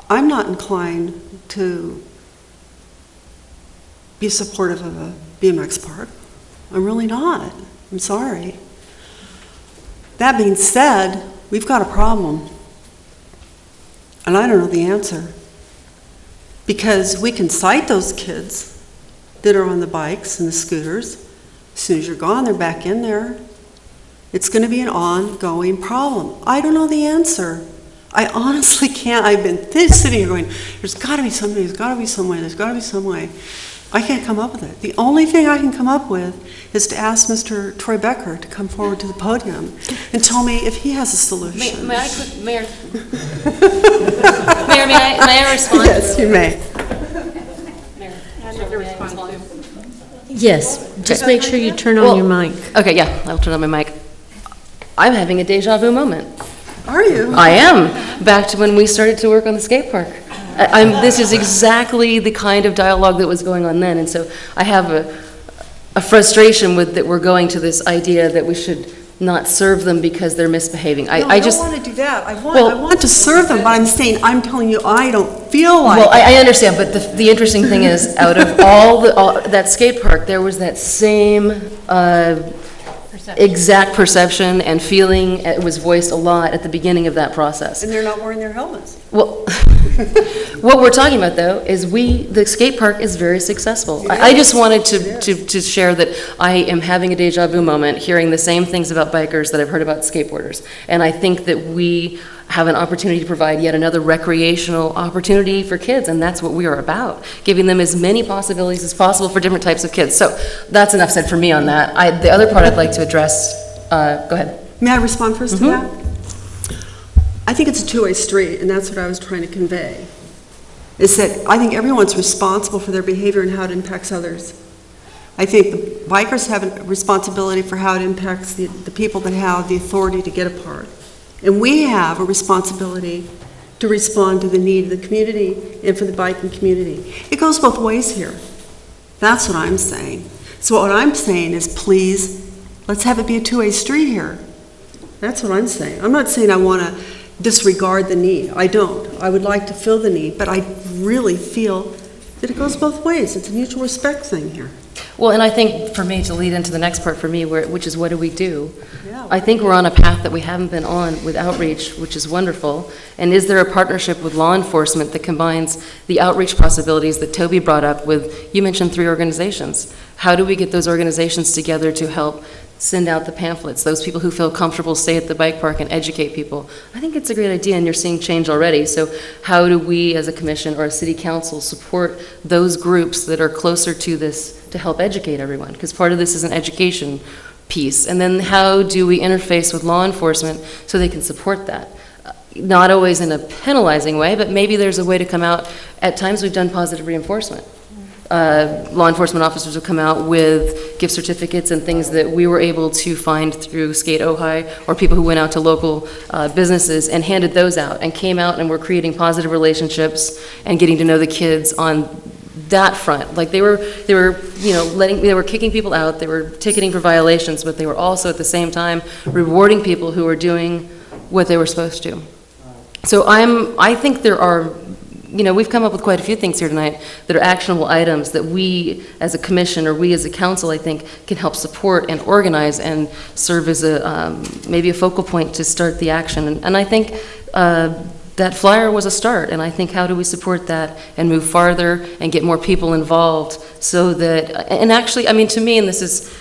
I'm not inclined to be supportive of a BMX park. I'm really not. I'm sorry. That being said, we've got a problem. And I don't know the answer. Because we can cite those kids that are on the bikes and the scooters. As soon as you're gone, they're back in there. It's going to be an ongoing problem. I don't know the answer. I honestly can't. I've been sitting here going, there's got to be somebody, there's got to be some way, there's got to be some way. I can't come up with it. The only thing I can come up with is to ask Mr. Troy Becker to come forward to the podium and tell me if he has a solution.
Mayor, Mayor, may I respond?
Yes, you may.
Yes, just make sure you turn on your mic.
Okay, yeah, I'll turn on my mic. I'm having a deja vu moment.
Are you?
I am, back to when we started to work on the skate park. This is exactly the kind of dialogue that was going on then, and so I have a frustration with that we're going to this idea that we should not serve them because they're misbehaving.
No, I don't want to do that. I want to serve them, but I'm telling you, I don't feel like.
Well, I understand, but the interesting thing is, out of all that skate park, there was that same exact perception and feeling. It was voiced a lot at the beginning of that process.
And they're not wearing their helmets.
Well, what we're talking about, though, is the skate park is very successful. I just wanted to share that I am having a deja vu moment, hearing the same things about bikers that I've heard about skateboarders. And I think that we have an opportunity to provide yet another recreational opportunity for kids, and that's what we are about, giving them as many possibilities as possible for different types of kids. So that's enough said for me on that. The other part I'd like to address, go ahead.
May I respond first to that? I think it's a two-way street, and that's what I was trying to convey, is that I think everyone's responsible for their behavior and how it impacts others. I think the bikers have a responsibility for how it impacts the people that have the authority to get a park. And we have a responsibility to respond to the need of the community and for the biking community. It goes both ways here. That's what I'm saying. So what I'm saying is, please, let's have it be a two-way street here. That's what I'm saying. I'm not saying I want to disregard the need. I don't. I would like to fill the need, but I really feel that it goes both ways. It's a mutual respect thing here.
Well, and I think for me, to lead into the next part for me, which is what do we do?
Yeah.
I think we're on a path that we haven't been on with outreach, which is wonderful. And is there a partnership with law enforcement that combines the outreach possibilities that Toby brought up with, you mentioned 3 organizations. How do we get those organizations together to help send out the pamphlets, those people who feel comfortable stay at the bike park and educate people? I think it's a great idea, and you're seeing change already. So how do we as a commission or a city council support those groups that are closer to this to help educate everyone? Because part of this is an education piece. And then how do we interface with law enforcement so they can support that? Not always in a penalizing way, but maybe there's a way to come out. At times we've done positive reinforcement. Law enforcement officers will come out with gift certificates and things that we were able to find through Skate Ojai, or people who went out to local businesses and handed those out and came out and were creating positive relationships and getting to know the kids on that front. Like they were they were kicking people out, they were ticketing for violations, but they were also at the same time rewarding people who were doing what they were supposed to. So I think there are, we've come up with quite a few things here tonight that are actionable items that we as a commission or we as a council, I think, can help support and organize and serve as maybe a focal point to start the action. And I think that flyer was a start, and I think how do we support that and move farther and get more people involved so that, and actually, to me, and this is,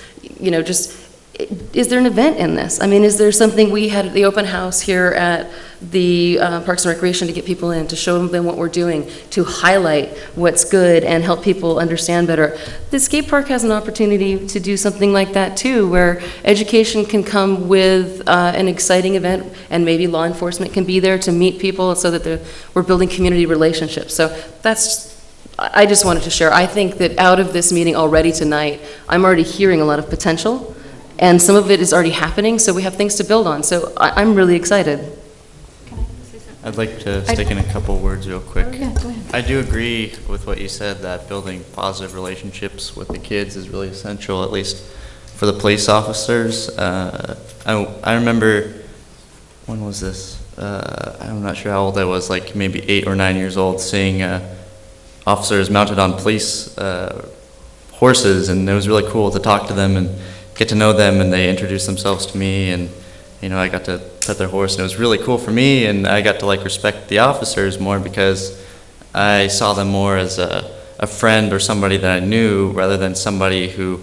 is there an event in this? Is there something? We had the open house here at the Parks and Recreation to get people in, to show them what we're doing, to highlight what's good and help people understand better. The skate park has an opportunity to do something like that too, where education can come with an exciting event, and maybe law enforcement can be there to meet people so that we're building community relationships. So I just wanted to share. I think that out of this meeting already tonight, I'm already hearing a lot of potential, and some of it is already happening, so we have things to build on. So I'm really excited.
I'd like to stick in a couple words real quick.
Oh, yeah, go ahead.
I do agree with what you said, that building positive relationships with the kids is really essential, at least for the police officers. I remember, when was this? I'm not sure how old I was, like maybe 8 or 9 years old, seeing officers mounted on police horses, and it was really cool to talk to them and get to know them, and they introduced themselves to me, and I got to pet their horse, and it was really cool for me, and I got to respect the officers more because I saw them more as a friend or somebody that I knew, rather than somebody who,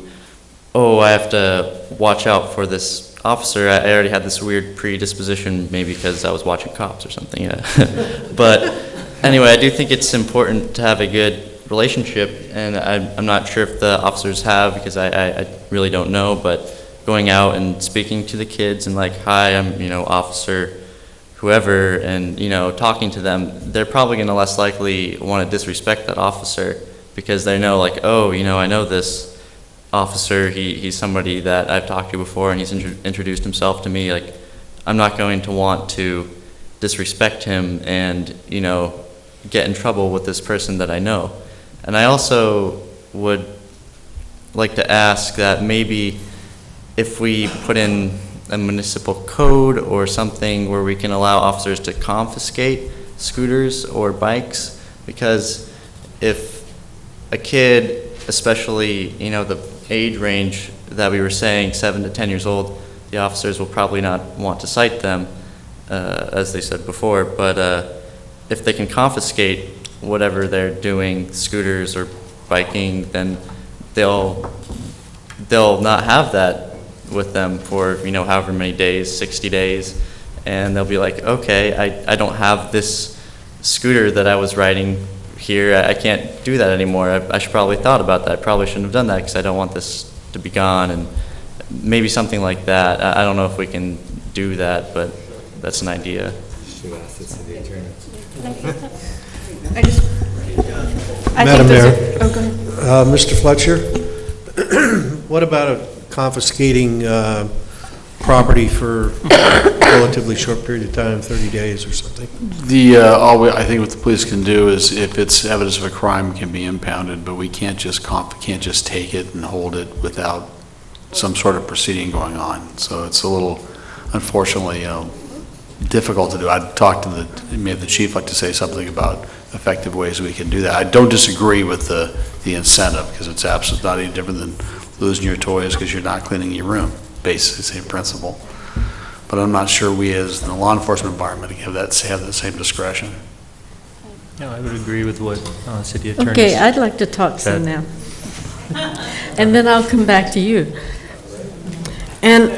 I have to watch out for this officer. I already had this weird predisposition, maybe because I was watching Cops or something. Yeah. But anyway, I do think it's important to have a good relationship, and I'm not sure if the officers have, because I really don't know, but going out and speaking to the kids and hi, I'm officer whoever, and talking to them, they're probably going to less likely want to disrespect that officer, because they know I know this officer, he's somebody that I've talked to before, and he's introduced himself to me. I'm not going to want to disrespect him and get in trouble with this person that I know. And I also would like to ask that maybe if we put in a municipal code or something where we can allow officers to confiscate scooters or bikes, because if a kid, especially, you know, the age range that we were saying, 7 to 10 years old, the officers will probably not want to cite them, as they said before, but if they can confiscate whatever they're doing, scooters or biking, then they'll not have that with them for, you know, however many days, 60 days, and they'll be like, okay, I don't have this scooter that I was riding here, I can't do that anymore. I should probably thought about that. I probably shouldn't have done that because I don't want this to be gone, and maybe something like that. I don't know if we can do that, but that's an idea.
Madam Mayor.
Oh, go ahead.
Mr. Fletcher, what about confiscating property for a relatively short period of time, 30 days or something?
I think what the police can do is, if it's evidence of a crime, it can be impounded, but we can't just take it and hold it without some sort of proceeding going on. So it's a little, unfortunately, difficult to do. I'd talk to maybe the chief like to say something about effective ways we can do that. I don't disagree with the incentive, because it's absolutely not any different than losing your toys because you're not cleaning your room. Basically, same principle. But I'm not sure we, as in the law enforcement environment, have that same discretion.
No, I would agree with what city attorney.
Okay, I'd like to talk some now. And then I'll come back to you. And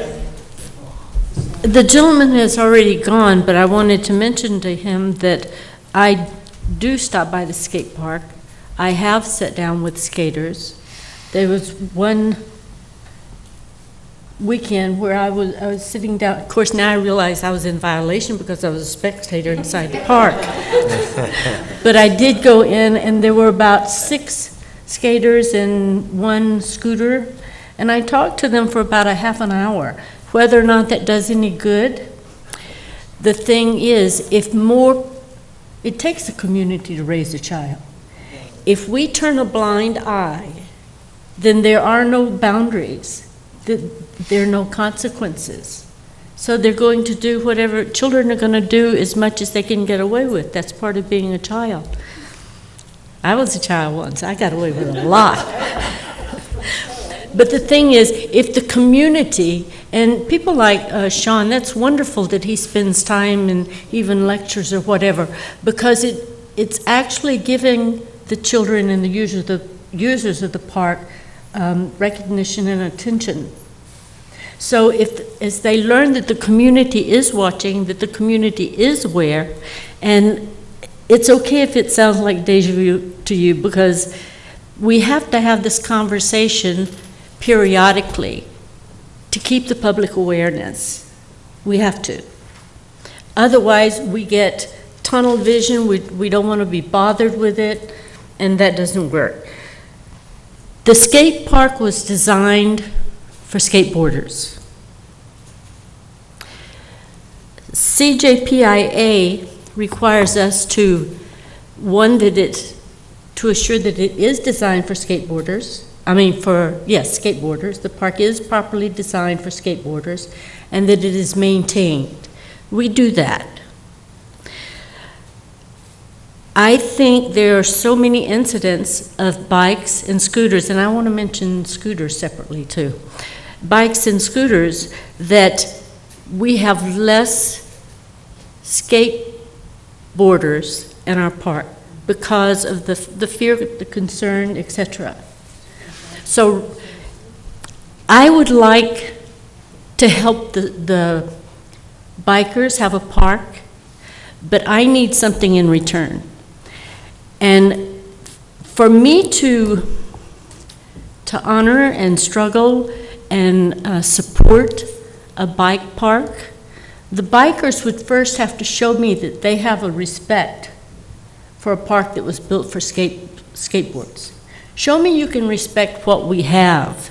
the gentleman has already gone, but I wanted to mention to him that I do stop by the skate park. I have sat down with skaters. There was one weekend where I was sitting down. Of course, now I realize I was in violation because I was a spectator inside the park. But I did go in, and there were about 6 skaters and 1 scooter, and I talked to them for about a half an hour. Whether or not that does any good, the thing is, it takes a community to raise a child. If we turn a blind eye, then there are no boundaries. There are no consequences. So they're going to do whatever children are going to do, as much as they can get away with. That's part of being a child. I was a child once. I got away with a lot. But the thing is, if the community, and people like Sean, that's wonderful that he spends time and even lectures or whatever, because it's actually giving the children and the users of the park recognition and attention. So as they learn that the community is watching, that the community is aware, and it's okay if it sounds like deja vu to you, because we have to have this conversation periodically to keep the public awareness. We have to. Otherwise, we get tunnel vision, we don't want to be bothered with it, and that doesn't work. The skate park was designed for skateboarders. CJPIA requires us to assure that it is designed for skateboarders. Skateboarders. The park is properly designed for skateboarders, and that it is maintained. We do that. I think there are so many incidents of bikes and scooters, and I want to mention scooters separately too. Bikes and scooters, that we have less skateboarders in our park because of the fear, the concern, etc. So I would like to help the bikers have a park, but I need something in return. And for me to honor and struggle and support a bike park, the bikers would first have to show me that they have a respect for a park that was built for skateboards. Show me you can respect what we have,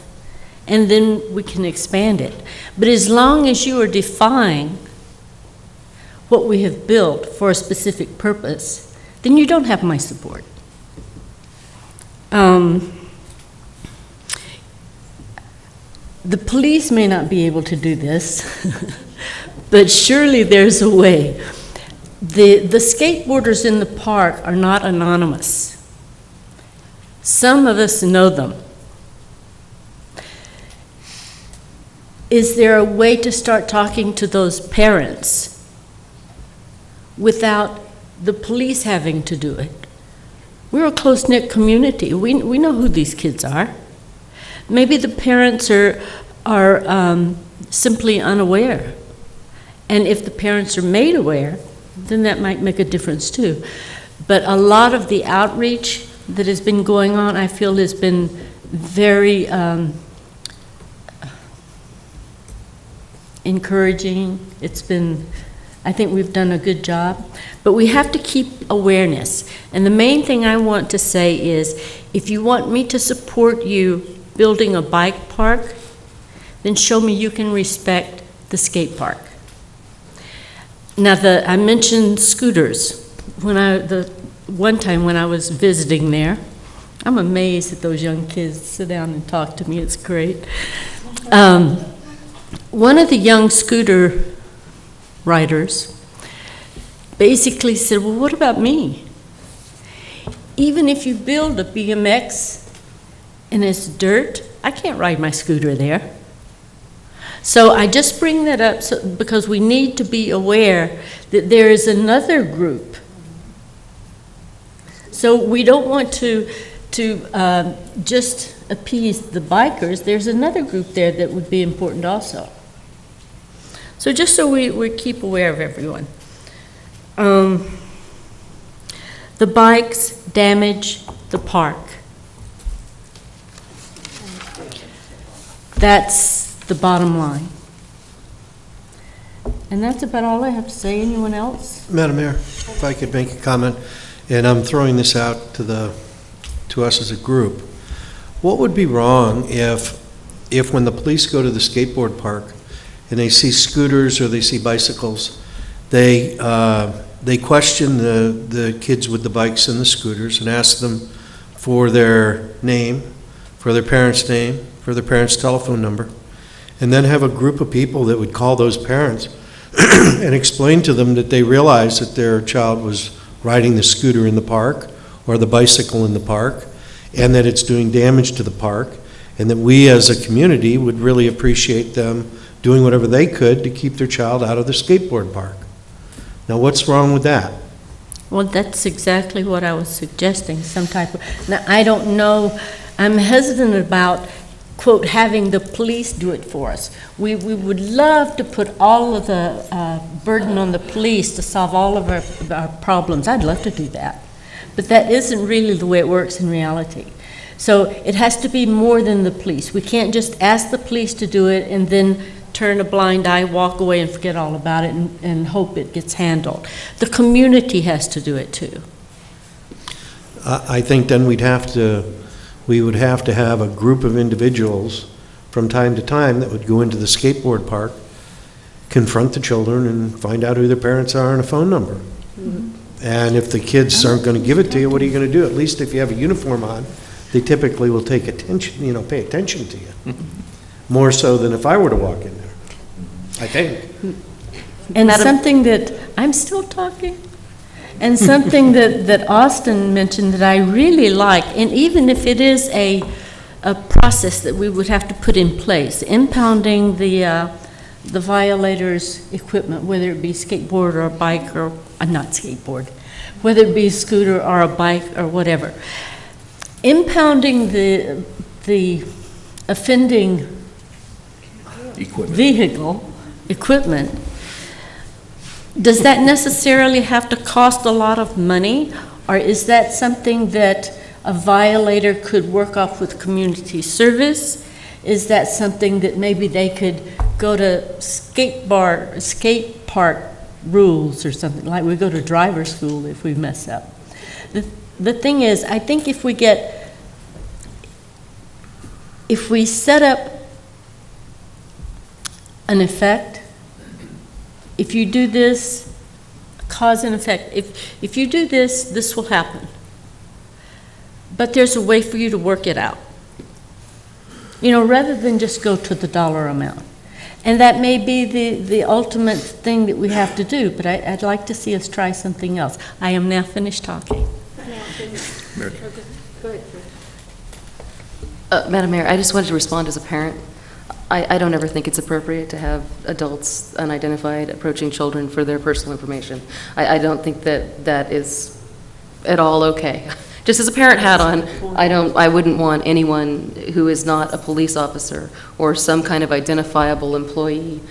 and then we can expand it. But as long as you are defying what we have built for a specific purpose, then you don't have my support. The police may not be able to do this, but surely there's a way. The skateboarders in the park are not anonymous. Some of us know them. Is there a way to start talking to those parents without the police having to do it? We're a close-knit community. We know who these kids are. Maybe the parents are simply unaware. And if the parents are made aware, then that might make a difference too. But a lot of the outreach that has been going on, I feel, has been very encouraging. It's been, I think we've done a good job. But we have to keep awareness. And the main thing I want to say is, if you want me to support you building a bike park, then show me you can respect the skate park. Now, I mentioned scooters. One time when I was visiting there, I'm amazed that those young kids sit down and talk to me. It's great. One of the young scooter riders basically said, well, what about me? Even if you build a BMX and it's dirt, I can't ride my scooter there. So I just bring that up because we need to be aware that there is another group. So we don't want to just appease the bikers. There's another group there that would be important also. So just so we keep aware of everyone. The bikes damage the park. That's the bottom line. And that's about all I have to say. Anyone else?
Madam Mayor, if I could make a comment, and I'm throwing this out to us as a group. What would be wrong if when the police go to the skateboard park and they see scooters or they see bicycles, they question the kids with the bikes and the scooters and ask them for their name, for their parents' name, for their parents' telephone number, and then have a group of people that would call those parents and explain to them that they realize that their child was riding the scooter in the park or the bicycle in the park, and that it's doing damage to the park, and that we as a community would really appreciate them doing whatever they could to keep their child out of the skateboard park. Now, what's wrong with that?
Well, that's exactly what I was suggesting, some type of, now, I don't know, I'm hesitant about, quote, having the police do it for us. We would love to put all of the burden on the police to solve all of our problems. I'd love to do that. But that isn't really the way it works in reality. So it has to be more than the police. We can't just ask the police to do it and then turn a blind eye, walk away and forget all about it and hope it gets handled. The community has to do it too.
I think then we would have to have a group of individuals from time to time that would go into the skateboard park, confront the children and find out who their parents are and a phone number. Mm-hmm. And if the kids aren't going to give it to you, what are you going to do? At least if you have a uniform on, they typically will take attention, pay attention to you. More so than if I were to walk in there, I think.
And something that, I'm still talking? And something that Austin mentioned that I really like, and even if it is a process that we would have to put in place, impounding the violators' equipment, whether it be skateboard or a bike or, not skateboard, whether it be a scooter or a bike or whatever. Impounding the offending equipment, does that necessarily have to cost a lot of money, or is that something that a violator could work off with community service? Is that something that maybe they could go to skate park rules or something, like we go to driver school if we mess up? The thing is, I think if we set up an effect, if you do this, cause and effect, if you do this, this will happen. But there's a way for you to work it out. rather than just go to the dollar amount. And that may be the ultimate thing that we have to do, but I'd like to see us try something else. I am now finished talking.
Madam Mayor, I just wanted to respond as a parent. I don't ever think it's appropriate to have adults unidentified approaching children for their personal information. I don't think that is at all okay. Just as a parent hat on, I wouldn't want anyone who is not a police officer or some kind of identifiable employee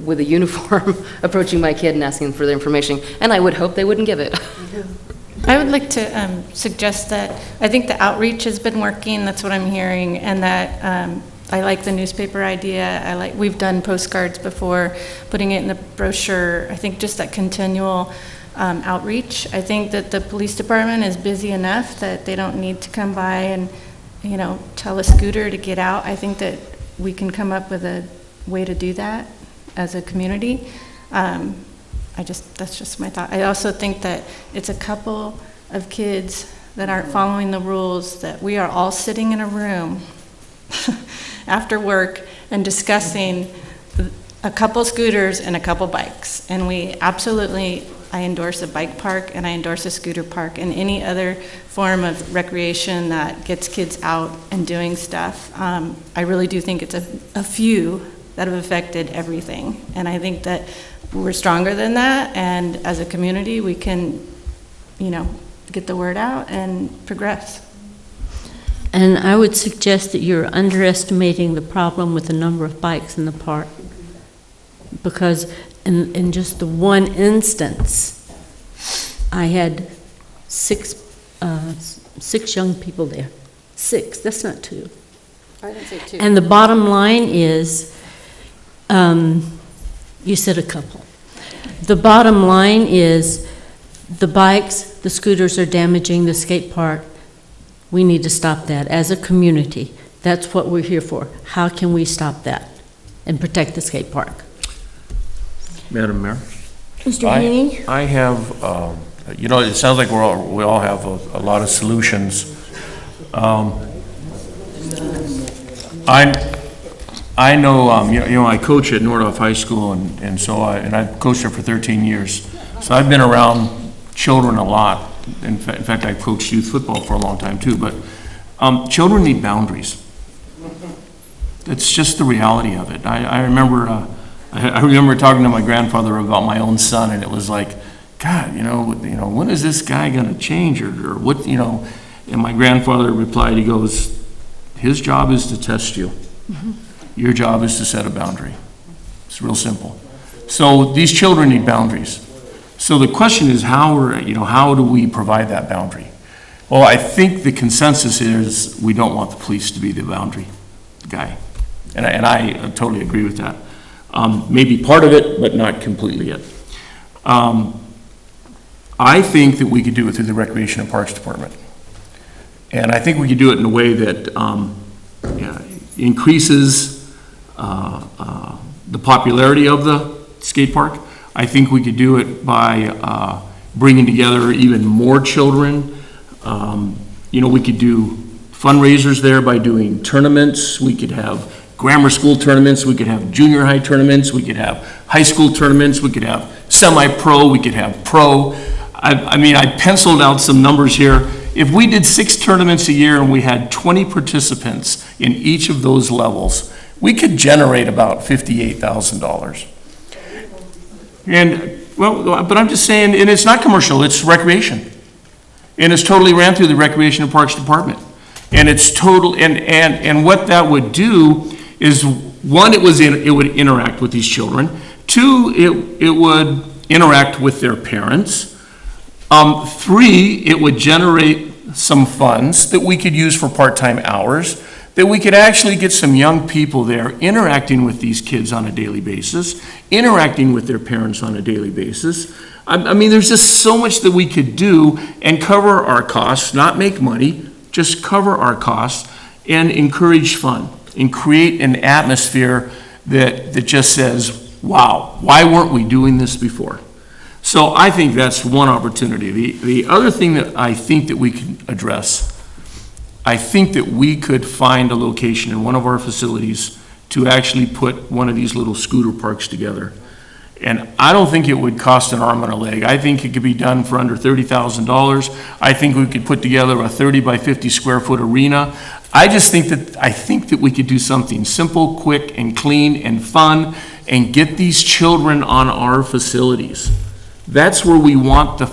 with a uniform approaching my kid and asking for their information, and I would hope they wouldn't give it.
I would like to suggest that I think the outreach has been working, that's what I'm hearing, and that I like the newspaper idea. We've done postcards before, putting it in the brochure. I think just that continual outreach. I think that the police department is busy enough that they don't need to come by and, tell a scooter to get out. I think that we can come up with a way to do that as a community. That's just my thought. I also think that it's a couple of kids that aren't following the rules, that we are all sitting in a room after work and discussing a couple scooters and a couple bikes. And I endorse a bike park and I endorse a scooter park and any other form of recreation that gets kids out and doing stuff. I really do think it's a few that have affected everything. And I think that we're stronger than that, and as a community, we can, get the word out and progress.
And I would suggest that you're underestimating the problem with the number of bikes in the park. Because in just the one instance, I had six young people there. 6, that's not 2.
I didn't say 2.
And the bottom line is, you said a couple. The bottom line is the bikes, the scooters are damaging the skate park. We need to stop that as a community. That's what we're here for. How can we stop that and protect the skate park?
Madam Mayor?
Mr. Haney?
I have, it sounds like we all have a lot of solutions. I know, I coach at Nordhoff High School, and so I've coached there for 13 years. So I've been around children a lot. In fact, I coached youth football for a long time too. But children need boundaries. It's just the reality of it. I remember talking to my grandfather about my own son, and it was like, God, when is this guy going to change, or what, And my grandfather replied, he goes, his job is to test you. Mm-hmm. Your job is to set a boundary. It's real simple. So these children need boundaries. So the question is, how do we provide that boundary? Well, I think the consensus is we don't want the police to be the boundary guy. And I totally agree with that. Maybe part of it, but not completely it. I think that we could do it through the Recreation and Parks Department. And I think we could do it in a way that increases the popularity of the skate park. I think we could do it by bringing together even more children. We could do fundraisers there by doing tournaments. We could have grammar school tournaments. We could have junior high tournaments. We could have high school tournaments. We could have semi-pro. We could have pro. I penciled out some numbers here. If we did 6 tournaments a year and we had 20 participants in each of those levels, we could generate about $58,000. But I'm just saying, and it's not commercial, it's recreation. And it's totally ran through the Recreation and Parks Department. And it's total, and what that would do is, 1, it would interact with these children. 2, it would interact with their parents. 3, it would generate some funds that we could use for part-time hours, that we could actually get some young people there interacting with these kids on a daily basis, interacting with their parents on a daily basis. There's just so much that we could do and cover our costs, not make money, just cover our costs and encourage fun and create an atmosphere that just says, wow, why weren't we doing this before? So I think that's one opportunity. The other thing that I think that we can address I think that we could find a location in one of our facilities to actually put one of these little scooter parks together. And I don't think it would cost an arm and a leg. I think it could be done for under $30,000. I think we could put together a 30 by 50 square foot arena. I think that we could do something simple, quick, and clean, and fun, and get these children on our facilities. That's where we want the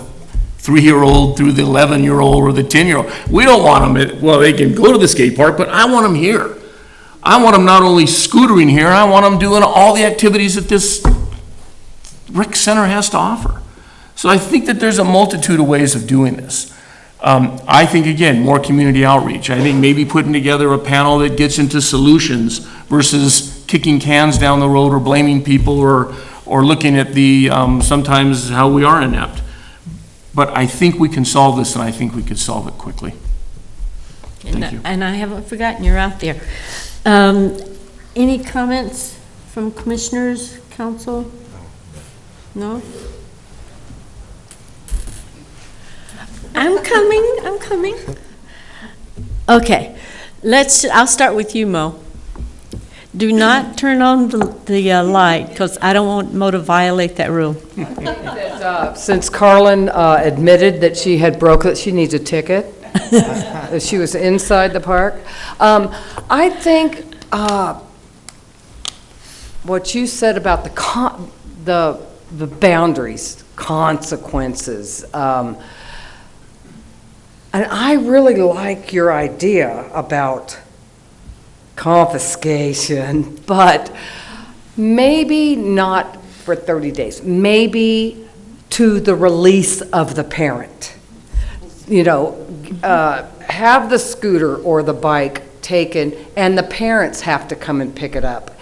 3-year-old through the 11-year-old or the 10-year-old. We don't want them they can go to the skate park, but I want them here. I want them not only scootering here, I want them doing all the activities that this rec center has to offer. So I think that there's a multitude of ways of doing this. I think, again, more community outreach. I think maybe putting together a panel that gets into solutions versus kicking cans down the road or blaming people or looking at the sometimes how we are inept. But I think we can solve this, and I think we could solve it quickly. Thank you.
And I haven't forgotten you're out there. Any comments from commissioners, council? No? I'm coming. Okay, I'll start with you, Mo. Do not turn on the light, because I don't want Mo to violate that rule.
Since Carlin admitted that she had broken, she needs a ticket. She was inside the park. I think what you said about the boundaries, consequences, and I really like your idea about confiscation, but maybe not for 30 days, maybe to the release of the parent. Have the scooter or the bike taken, and the parents have to come and pick it up.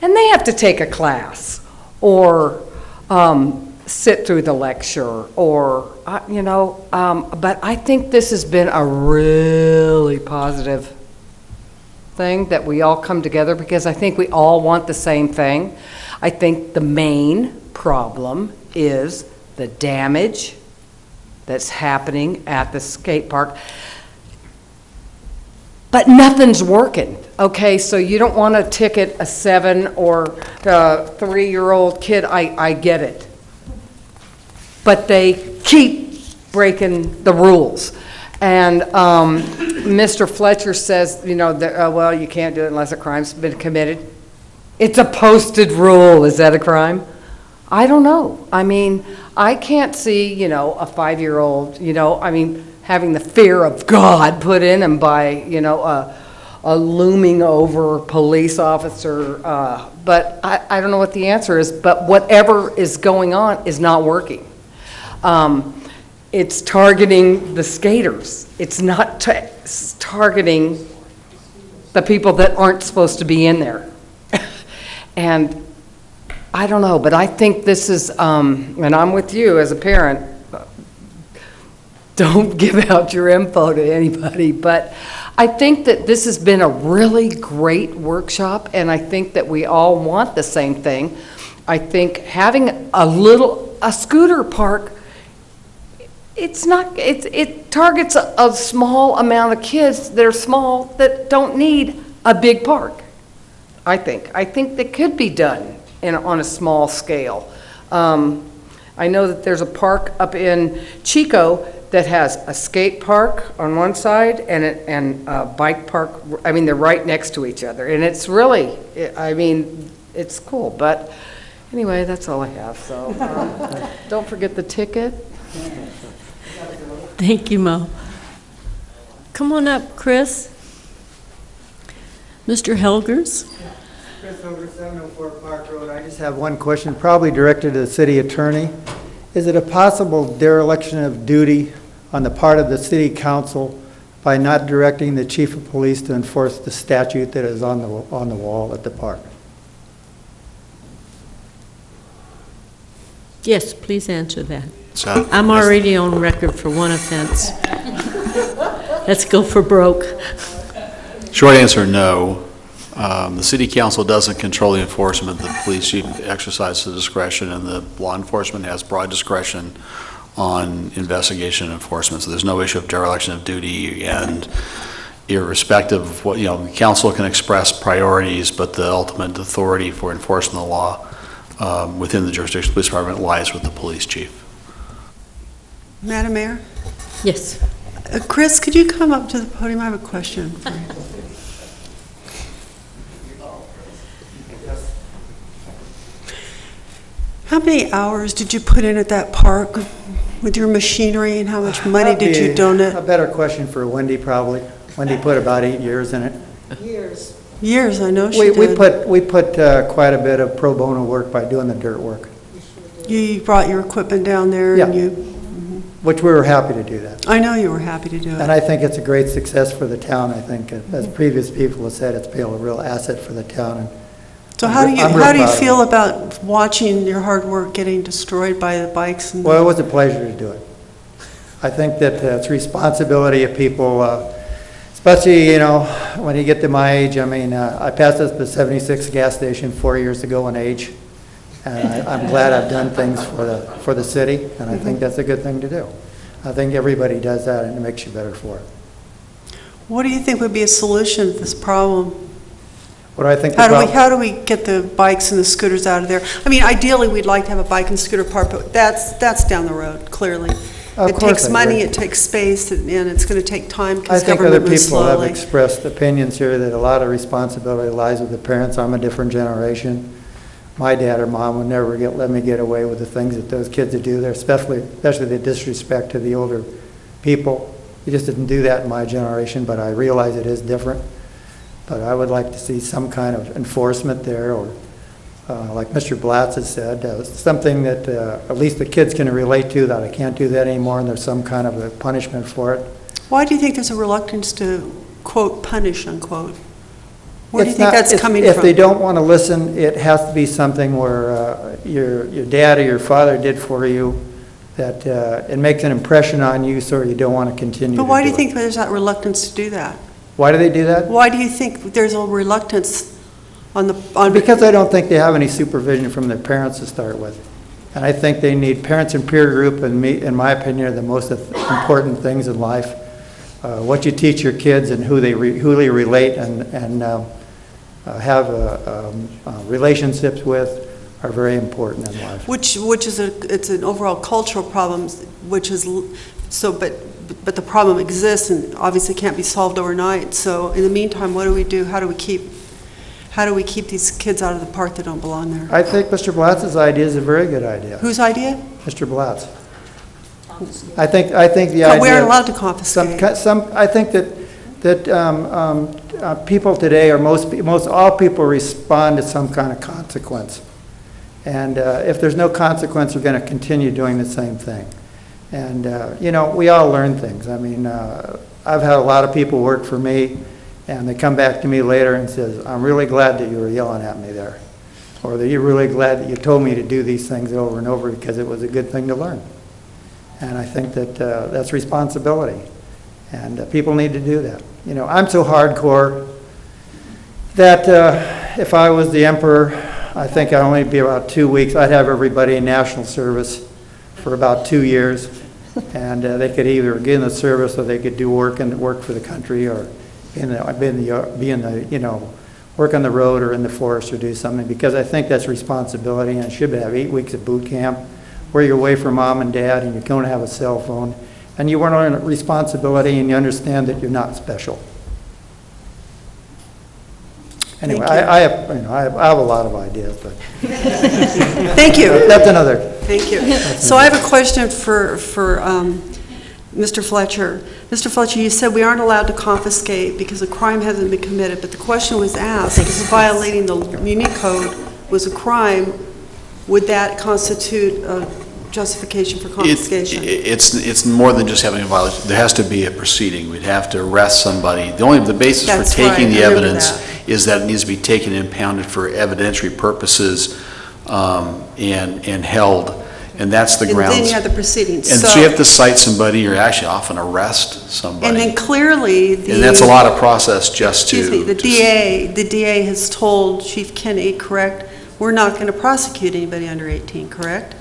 And they have to take a class, or sit through the lecture, or, but I think this has been a really positive thing that we all come together, because I think we all want the same thing. I think the main problem is the damage that's happening at the skate park. But nothing's working, okay? So you don't want to ticket a 7 or 3-year-old kid, I get it. But they keep breaking the rules. And Mr. Fletcher says, well, you can't do it unless a crime's been committed. It's a posted rule. Is that a crime? I don't know. I mean, I can't see, a 5-year-old, having the fear of God put in him by, a looming over police officer. But I don't know what the answer is. But whatever is going on is not working. It's targeting the skaters. It's not targeting the people that aren't supposed to be in there. And I don't know, but I think this is, and I'm with you as a parent, don't give out your info to anybody, but I think that this has been a really great workshop, and I think that we all want the same thing. I think having a scooter park, it targets a small amount of kids that are small that don't need a big park. I think that could be done on a small scale. I know that there's a park up in Chico that has a skate park on one side and a bike park. I mean, they're right next to each other, and it's really, it's cool. But anyway, that's all I have. So don't forget the ticket.
Thank you, Mo. Come on up, Chris. Mr. Helgers.
Chris over 704 Park Road. I just have one question, probably directed to the city attorney. Is it a possible dereliction of duty on the part of the city council by not directing the chief of police to enforce the statute that is on the wall at the park?
Yes, please answer that. I'm already on record for one offense. Let's go for broke.
Short answer, no. The city council doesn't control the enforcement. The police chief exercises discretion, and the law enforcement has broad discretion on investigation and enforcement. So there's no issue of dereliction of duty. And irrespective of what, the council can express priorities, but the ultimate authority for enforcement of the law within the jurisdiction of the police department lies with the police chief.
Madam Mayor?
Yes.
Chris, could you come up to the podium? I have a question for you. How many hours did you put in at that park with your machinery, and how much money did you donate?
A better question for Wendy, probably. Wendy put about 8 years in it.
Years, I know she
We
did.
put quite a bit of pro bono work by doing the dirt work,
You brought your equipment down there, and
Yeah. which we were happy to do that.
I know you were happy to do it.
And I think it's a great success for the town. I think, as previous people have said, it's been a real asset for the town. And
So
I'm
how do
real
you
proud of
feel
it.
about watching your hard work getting destroyed by the bikes? And
Well, it was a pleasure to do it. I think that it's responsibility of people, especially, when you get to my age. I mean, I passed the 76 gas station 4 years ago in age, and I'm glad I've done things for the city, and I think that's a good thing to do. I think everybody does that, and it makes you better for it.
What do you think would be a solution to this problem?
What do I think?
How do we get the bikes and the scooters out of there? I mean, ideally, we'd like to have a bike and scooter park, but that's down the road, clearly.
Of
It
course
takes
I
money,
agree.
it takes space, and it's going to take time
I
because
think other
government moves
people have
slowly.
expressed opinions here that a lot of responsibility lies with the parents. I'm a different generation. My dad or mom would never let me get away with the things that those kids would do there, especially the disrespect to the older people. You just didn't do that in my generation, but I realize it is different. But I would like to see some kind of enforcement there, or like Mr. Blatz has said, something that at least the kids can relate to, that I can't do that anymore, and there's some kind of a punishment for it.
Why do you think there's a reluctance to, quote, punish, unquote? Where do you
It's
think
not-
that's coming
If
from?
they don't want to listen, it has to be something where your dad or your father did for you, that it makes an impression on you, so you don't want to continue to
But why do you
it.
think there's that reluctance to do that?
Why do they do that?
Why do you think there's a reluctance on the,
Because I don't think they have any supervision from their parents to start with. And I think they need parents and peer group, and in my opinion, are the most important things in life. What you teach your kids and who they relate and have relationships with are very important in life.
which is it's an overall cultural problem, which is, but the problem exists and obviously can't be solved overnight. So in the meantime, what do we do? How do we keep these kids out of the park that don't belong there?
I think Mr. Blatz's idea is a very good idea.
Whose idea?
Mr. Blatz. I think the idea.
But we aren't allowed to confiscate.
I think that people today, or most all people, respond to some kind of consequence. And if there's no consequence, we're going to continue doing the same thing. And, we all learn things. I mean, I've had a lot of people work for me, and they come back to me later and says, I'm really glad that you were yelling at me there. Or that you're really glad that you told me to do these things over and over, because it was a good thing to learn. And I think that that's responsibility. And people need to do that. I'm so hardcore that if I was the emperor, I think I'd only be about 2 weeks. I'd have everybody in national service for about 2 years. And they could either get in the service, or they could do work for the country, or work on the road or in the forest, or do something, because I think that's responsibility. And it should have 8 weeks of boot camp where you're away from mom and dad, and you don't have a cell phone, and you learn responsibility, and you understand that you're not special. Anyway, I have a lot of ideas, but
Thank you.
That's another.
Thank you. So I have a question for Mr. Fletcher. Mr. Fletcher, you said we aren't allowed to confiscate because a crime hasn't been committed, but the question was asked, if violating the Muni Code was a crime, would that constitute a justification for confiscation?
It's more than just having a violation. There has to be a proceeding. We'd have to arrest somebody. The basis
That's
for taking
right.
the
I remember
evidence
that.
is that it needs to be taken and impounded for evidentiary purposes, and held, and that's the grounds.
And then you have the proceedings.
And so you have to cite somebody, or actually often arrest somebody.
And then clearly
And that's a lot of process just to...
Excuse me, the DA has told Chief Kinney, correct, we're not going to prosecute anybody under 18, correct?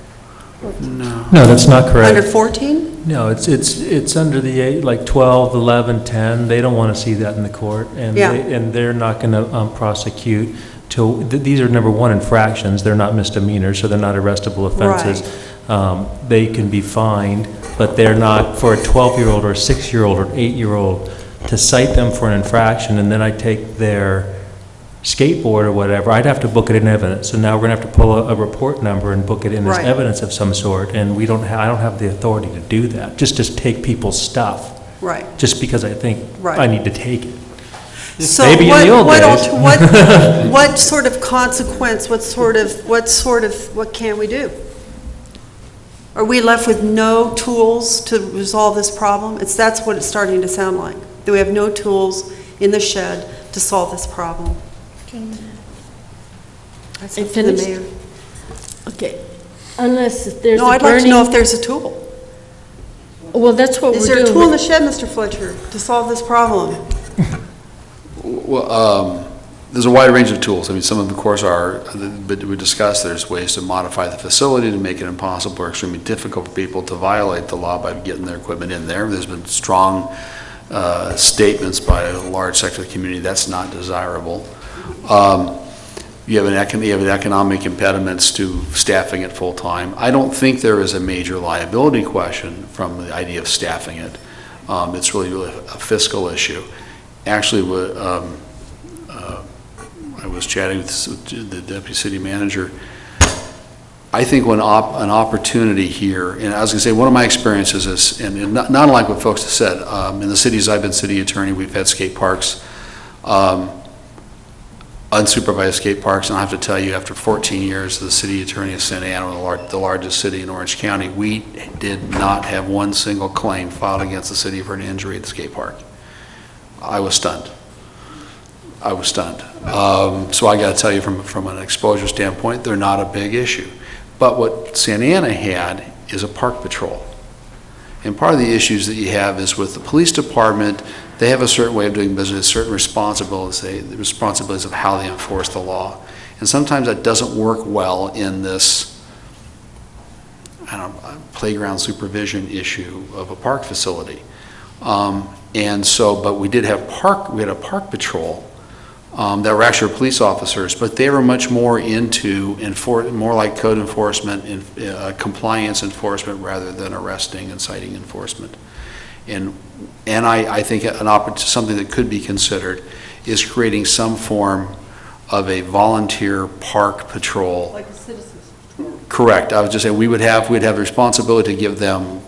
No.
No, that's not correct.
Under 14?
No, it's under the age, like 12, 11, 10. They don't want to see that in the court, and
Yeah.
and they're not going to prosecute till, these are number one infractions. They're not misdemeanors, so they're not arrestable offenses. They can be fined, but they're not, for a 12-year-old or a 6-year-old or 8-year-old, to cite them for an infraction, and then I take their skateboard or whatever, I'd have to book it in evidence. So now we're gonna have to pull a report number and book it in as
Right.
evidence of some sort, and I don't have the authority to do that, just to take people's stuff,
Right.
just because I think
Right.
I need to take it.
So
Maybe in the old days.
what sort of consequence, what can we do? Are we left with no tools to resolve this problem? That's what it's starting to sound like, that we have no tools in the shed to solve this problem. That's up to the mayor.
Okay, unless there's a
No, I'd like to know if
burning,
there's a tool.
well, that's what we're
Is
doing.
there a tool in the shed, Mr. Fletcher, to solve this problem?
Well, there's a wide range of tools. I mean, some of them, of course, are, but we discussed, there's ways to modify the facility to make it impossible or extremely difficult for people to violate the law by getting their equipment in there. There's been strong statements by a large sector of the community that's not desirable. You have economic impediments to staffing it full-time. I don't think there is a major liability question from the idea of staffing it. It's really a fiscal issue. Actually, I was chatting with the deputy city manager. I think when an opportunity here, and I was going to say, one of my experiences is, and not unlike what folks have said, in the cities I've been city attorney, we've had skate parks, unsupervised skate parks, and I have to tell you, after 14 years, the city attorney of Santa Ana, the largest city in Orange County, we did not have one single claim filed against the city for an injury at the skate park. I was stunned. So I got to tell you, from an exposure standpoint, they're not a big issue. But what Santa Ana had is a park patrol. And part of the issues that you have is with the police department, they have a certain way of doing business, certain responsibilities, the responsibilities of how they enforce the law. And sometimes that doesn't work well in this, playground supervision issue of a park facility. And so, but we had a park patrol that were actually police officers, but they were much more into more like code enforcement and compliance enforcement rather than arresting and citing enforcement. And I think something that could be considered is creating some form of a volunteer park patrol.
Like a citizen's patrol.
Correct. I was just saying we'd have the responsibility to give them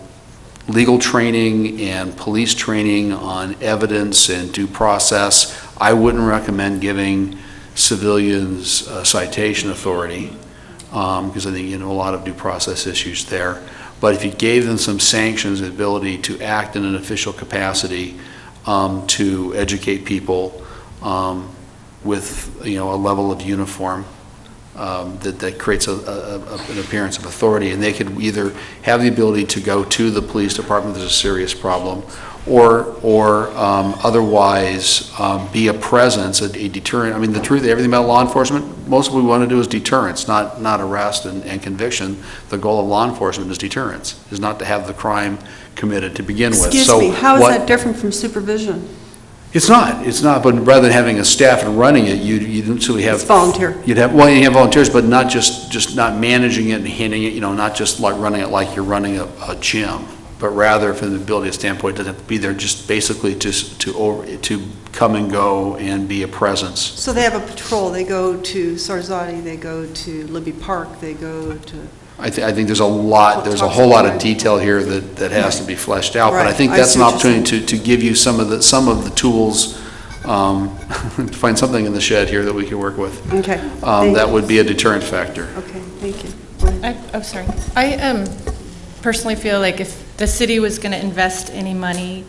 legal training and police training on evidence and due process. I wouldn't recommend giving civilians citation authority because I think a lot of due process issues there. But if you gave them some sanctions, the ability to act in an official capacity to educate people with a level of uniform that creates an appearance of authority, and they could either have the ability to go to the police department if there's a serious problem, or otherwise be a presence, a deterrent. I mean, the truth, everything about law enforcement, most of what we want to do is deterrence, not arrest and conviction. The goal of law enforcement is deterrence, is not to have the crime committed to begin with.
Excuse me, how is that different from supervision?
It's not, but rather than having a staff and running it, you'd actually have.
It's volunteer.
You have volunteers, but not just not managing it and handing it, not just like running it like you're running a gym, but rather from the ability standpoint, doesn't have to be there, just basically to come and go and be a presence.
So they have a patrol, they go to Sarzati, they go to Libby Park, they go to...
I think there's a whole lot of detail here that has to be fleshed out, but I think that's an opportunity to give you some of the tools, to find something in the shed here that we can work with.
Okay.
That would be a deterrent factor.
Okay, thank you.
I'm sorry. I personally feel like if the city was going to invest any money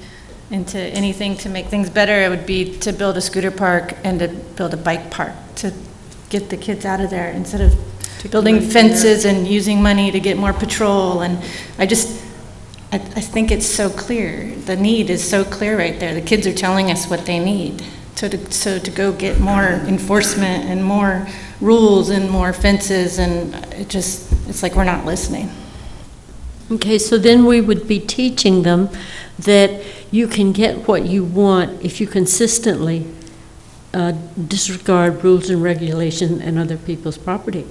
into anything to make things better, it would be to build a scooter park and to build a bike park to get the kids out of there instead of building fences and using money to get more patrol. And I think it's so clear. The need is so clear right there. The kids are telling us what they need. So to go get more enforcement and more rules and more fences, and it's like we're not listening.
Okay, so then we would be teaching them that you can get what you want if you consistently disregard rules and regulations and other people's property.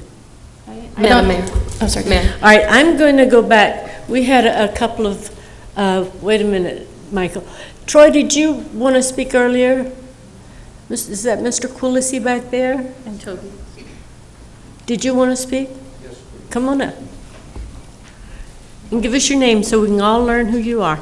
Madam Mayor. Oh, sorry. Mayor.
All right, I'm going to go back. We had a couple of, wait a minute, Michael. Troy, did you want to speak earlier? Is that Mr. Coucil back there? And Toby. Did you want to speak? Yes. Come on up. And give us your name so we can all learn who you are.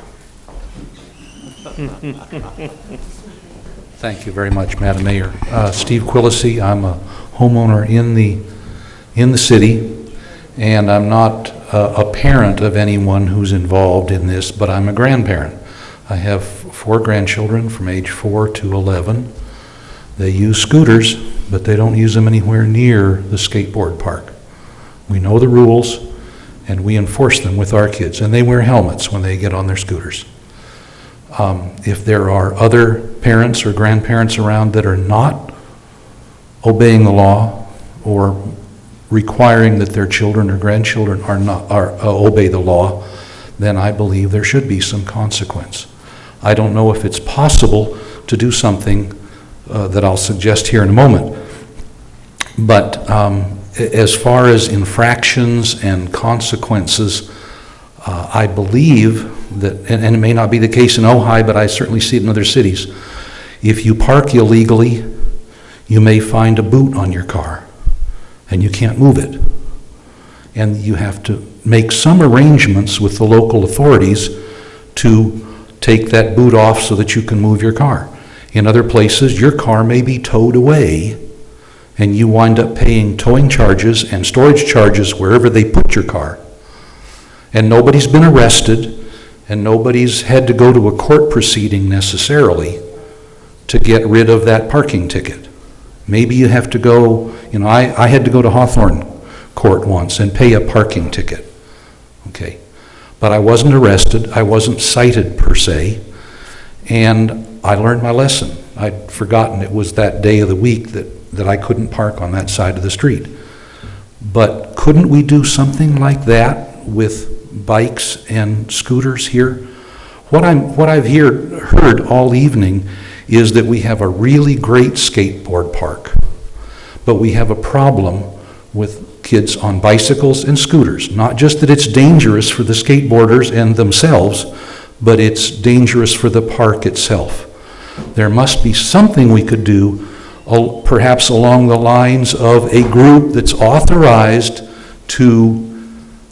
Thank you very much, Madam Mayor. Steve Coucil, I'm a homeowner in the city, and I'm not a parent of anyone who's involved in this, but I'm a grandparent. I have 4 grandchildren from age 4 to 11. They use scooters, but they don't use them anywhere near the skateboard park. We know the rules, and we enforce them with our kids, and they wear helmets when they get on their scooters. If there are other parents or grandparents around that are not obeying the law or requiring that their children or grandchildren obey the law, then I believe there should be some consequence. I don't know if it's possible to do something that I'll suggest here in a moment, but as far as infractions and consequences, I believe that, and it may not be the case in Ojai, but I certainly see it in other cities, if you park illegally, you may find a boot on your car, and you can't move it. And you have to make some arrangements with the local authorities to take that boot off so that you can move your car. In other places, your car may be towed away, and you wind up paying towing charges and storage charges wherever they put your car. And nobody's been arrested, and nobody's had to go to a court proceeding necessarily to get rid of that parking ticket. Maybe you have to go, I had to go to Hawthorne Court once and pay a parking ticket, okay? But I wasn't arrested, I wasn't cited per se, and I learned my lesson. I'd forgotten it was that day of the week that I couldn't park on that side of the street. But couldn't we do something like that with bikes and scooters here? What I've heard all evening is that we have a really great skateboard park, but we have a problem with kids on bicycles and scooters. Not just that it's dangerous for the skateboarders and themselves, but it's dangerous for the park itself. There must be something we could do, perhaps along the lines of a group that's authorized to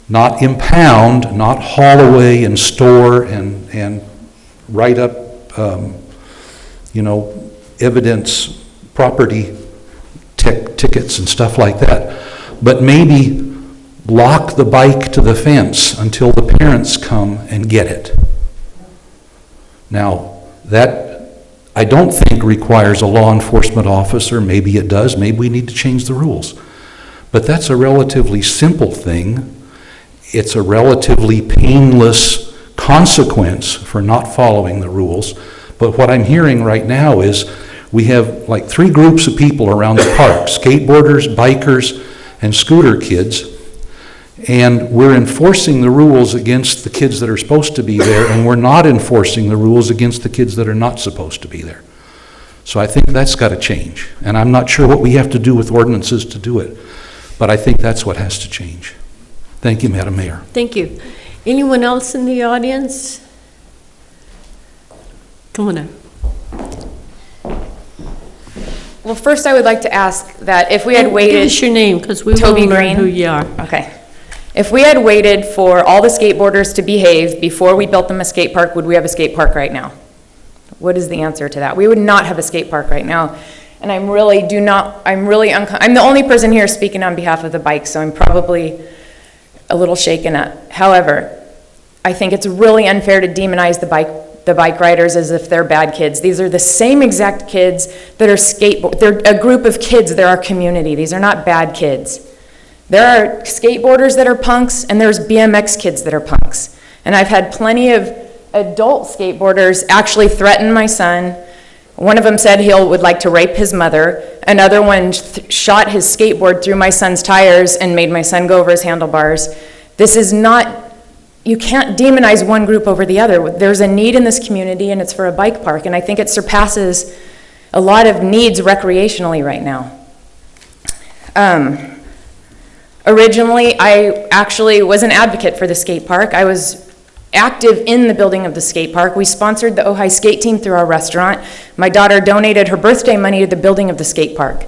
not impound, not haul away and store and write up, evidence, property tickets and stuff like that. But maybe lock the bike to the fence until the parents come and get it. Now, that I don't think requires a law enforcement officer. Maybe it does. Maybe we need to change the rules. But that's a relatively simple thing. It's a relatively painless consequence for not following the rules. But what I'm hearing right now is we have like 3 groups of people around the park: skateboarders, bikers, and scooter kids. And we're enforcing the rules against the kids that are supposed to be there, and we're not enforcing the rules against the kids that are not supposed to be there. So I think that's got to change. And I'm not sure what we have to do with ordinances to do it, but I think that's what has to change. Thank you, Madam Mayor.
Thank you. Anyone else in the audience? Come on up.
Well, first I would like to ask that if we had
And
waited...
Give us your name, because we want
Toby
to learn
Green.
who you are.
Okay. If we had waited for all the skateboarders to behave before we built them a skate park, would we have a skate park right now? What is the answer to that? We would not have a skate park right now. And I'm the only person here speaking on behalf of the bike, so I'm probably a little shaken up. However, I think it's really unfair to demonize the bike riders as if they're bad kids. These are the same exact kids that are they're a group of kids, they're our community. These are not bad kids. There are skateboarders that are punks, and there's BMX kids that are punks. And I've had plenty of adult skateboarders actually threaten my son. One of them said he would like to rape his mother. Another one shot his skateboard through my son's tires and made my son go over his handlebars. This is not you can't demonize one group over the other. There's a need in this community, and it's for a bike park, and I think it surpasses a lot of needs recreationally right now. Originally, I actually was an advocate for the skate park. I was active in the building of the skate park. We sponsored the Ojai skate team through our restaurant. My daughter donated her birthday money to the building of the skate park.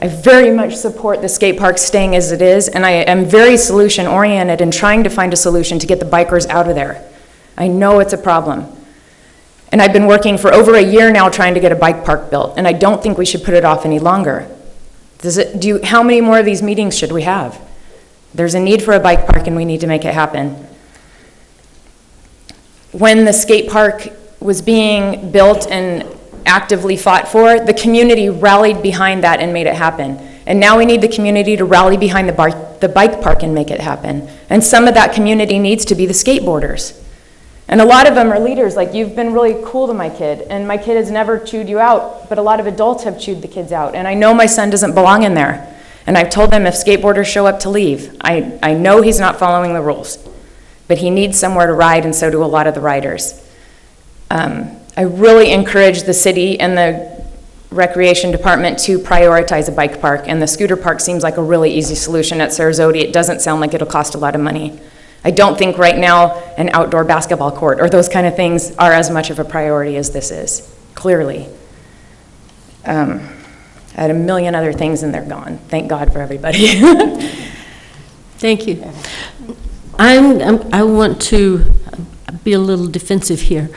I very much support the skate park staying as it is, and I am very solution-oriented in trying to find a solution to get the bikers out of there. I know it's a problem. And I've been working for over a year now trying to get a bike park built, and I don't think we should put it off any longer. How many more of these meetings should we have? There's a need for a bike park, and we need to make it happen. When the skate park was being built and actively fought for, the community rallied behind that and made it happen. And now we need the community to rally behind the bike park and make it happen. And some of that community needs to be the skateboarders. And a lot of them are leaders, like, you've been really cool to my kid, and my kid has never chewed you out, but a lot of adults have chewed the kids out. And I know my son doesn't belong in there. And I've told them if skateboarders show up to leave, I know he's not following the rules, but he needs somewhere to ride, and so do a lot of the riders. I really encourage the city and the recreation department to prioritize a bike park, and the scooter park seems like a really easy solution at Sarasota. It doesn't sound like it'll cost a lot of money. I don't think right now an outdoor basketball court or those kind of things are as much of a priority as this is, clearly. I had a million other things and they're gone. Thank God for everybody.
Thank you. I want to be a little defensive here.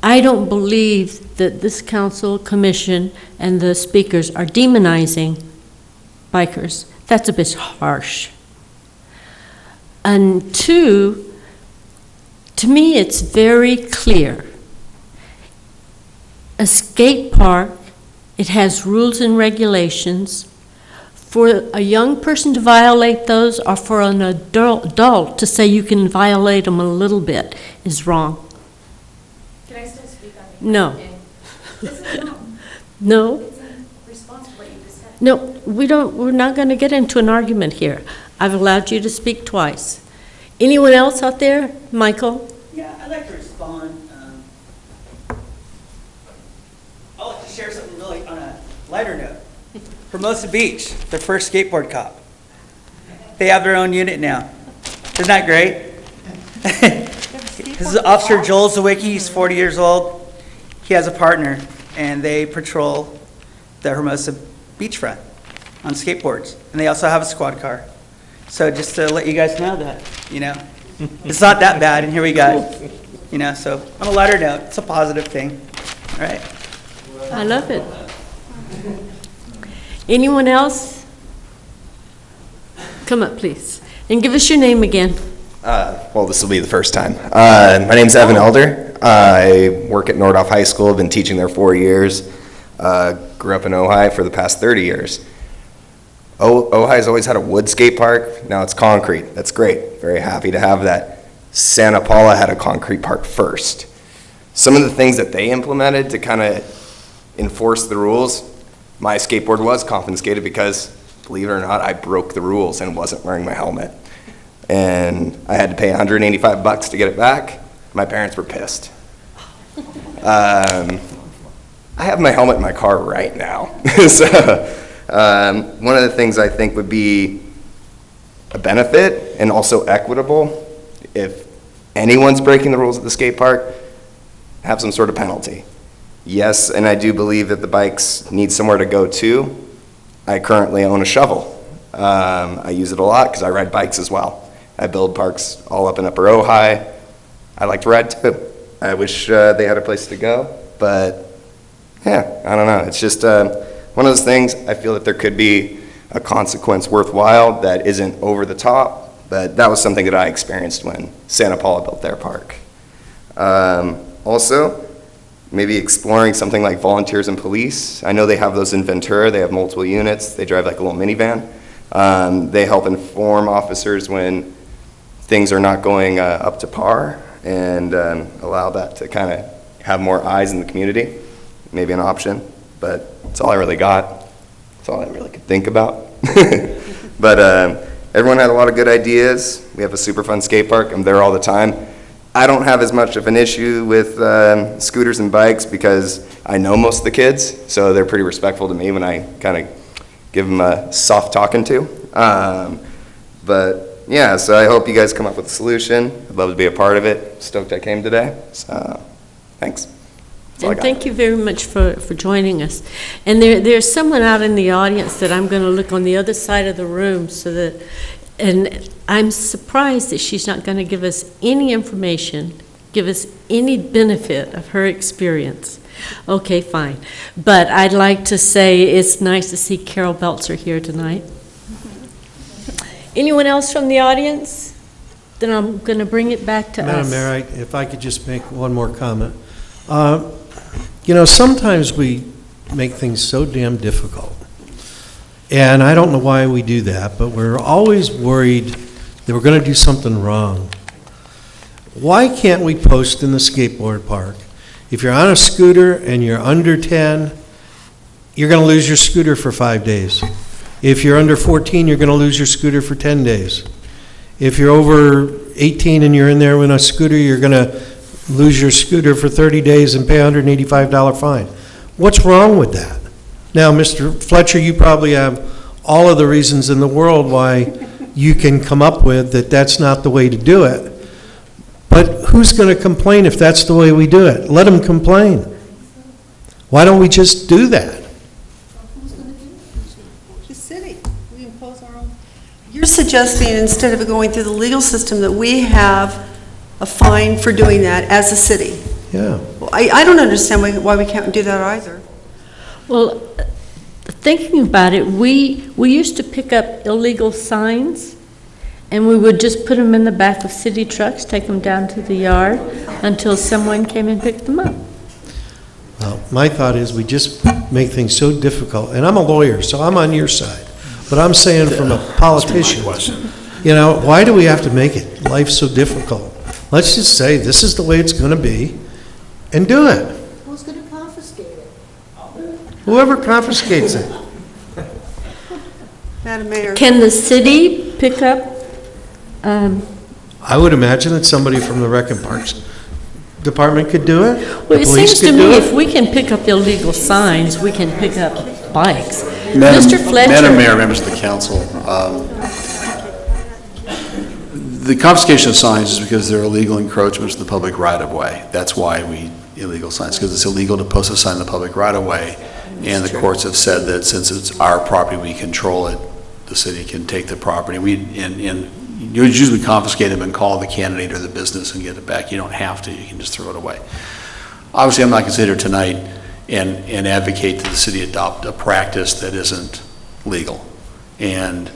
I don't believe that this council, commission, and the speakers are demonizing bikers. That's a bit harsh. And two, to me, it's very clear. A skate park, it has rules and regulations. For a young person to violate those, or for an adult to say you can violate them a little bit, is wrong.
Can I still speak on it?
No.
No.
No.
It's in response to what you just said.
No, we're not going to get into an argument here. I've allowed you to speak twice. Anyone else out there? Michael?
Yeah, I'd like to respond. I'd like to share something really on a lighter note. Hermosa Beach, their first skateboard cop. They have their own unit now. Isn't that great? This is Officer Joel Zawicki. He's 40 years old. He has a partner, and they patrol the Hermosa beachfront on skateboards. And they also have a squad car. So just to let you guys know that, it's not that bad, and here we go. So on a lighter note, it's a positive thing, all right?
I love it. Anyone else? Come up, please, and give us your name again.
Well, this will be the first time. My name's Evan Elder. I work at Nordhoff High School. I've been teaching there 4 years. Grew up in Ojai for the past 30 years. Ojai's always had a wood skate park. Now it's concrete. That's great. Very happy to have that. Santa Paula had a concrete park first. Some of the things that they implemented to kind of enforce the rules, my skateboard was confiscated because, believe it or not, I broke the rules and wasn't wearing my helmet. And I had to pay $185 to get it back. My parents were pissed. I have my helmet in my car right now. So, one of the things I think would be a benefit and also equitable, if anyone's breaking the rules of the skate park, have some sort of penalty. Yes, and I do believe that the bikes need somewhere to go to. I currently own a shovel. I use it a lot because I ride bikes as well. I build parks all up in Upper Ojai. I like to ride too. I wish they had a place to go, but yeah, I don't know. It's just one of those things. I feel that there could be a consequence worthwhile that isn't over the top, but that was something that I experienced when Santa Paula built their park. Also, maybe exploring something like volunteers and police. I know they have those in Ventura. They have multiple units. They drive like a little minivan. They help inform officers when things are not going up to par and allow that to kind of have more eyes in the community. Maybe an option, but that's all I really got. That's all I really could think about. But everyone had a lot of good ideas. We have a super fun skate park. I'm there all the time. I don't have as much of an issue with scooters and bikes because I know most of the kids, so they're pretty respectful to me when I kind of give them a soft talking to. But yeah, so I hope you guys come up with a solution. I'd love to be a part of it. Stoked I came today. So thanks.
And thank you very much for joining us. And there's someone out in the audience that I'm going to look on the other side of the room so that, and I'm surprised that she's not going to give us any information, give us any benefit of her experience. Okay, fine. But I'd like to say it's nice to see Carol Belzer here tonight. Anyone else from the audience? Then I'm going to bring it back to us.
Madam Mayor, if I could just make one more comment. You know, sometimes we make things so damn difficult. And I don't know why we do that, but we're always worried that we're going to do something wrong. Why can't we post in the skateboard park, if you're on a scooter and you're under 10, you're going to lose your scooter for 5 days. If you're under 14, you're going to lose your scooter for 10 days. If you're over 18 and you're in there with a scooter, you're going to lose your scooter for 30 days and pay a $185 fine. What's wrong with that? Now, Mr. Fletcher, you probably have all of the reasons in the world why you can come up with that that's not the way to do it. But who's going to complain if that's the way we do it? Let them complain. Why don't we just do that?
The city. We impose our own. You're suggesting instead of going through the legal system that we have a fine for doing that as a city.
Yeah.
Well, I don't understand why we can't do that either.
Well, thinking about it, we used to pick up illegal signs, and we would just put them in the back of city trucks, take them down to the yard until someone came and picked them up.
Well, my thought is we just make things so difficult, and I'm a lawyer, so I'm on your side, but I'm saying from a politician, you know, why do we have to make it life so difficult? Let's just say this is the way it's going to be, and do it.
Who's going to confiscate it?
Whoever confiscates it.
Madam Mayor.
Can the city pick up?
I would imagine that somebody from the Rec and Parks Department could do it.
Well, it seems to me if we can pick up illegal signs, we can pick up bikes. Mr. Fletcher.
Madam Mayor, members of the council, the confiscation of signs is because they're illegal encroachments to the public right-of-way. That's why we illegal signs, because it's illegal to post a sign in the public right-of-way. And the courts have said that since it's our property, we control it, the city can take the property. And you usually confiscate them and call the candidate or the business and get it back. You don't have to, you can just throw it away. Obviously, I'm not considered tonight and advocate that the city adopt a practice that isn't legal. And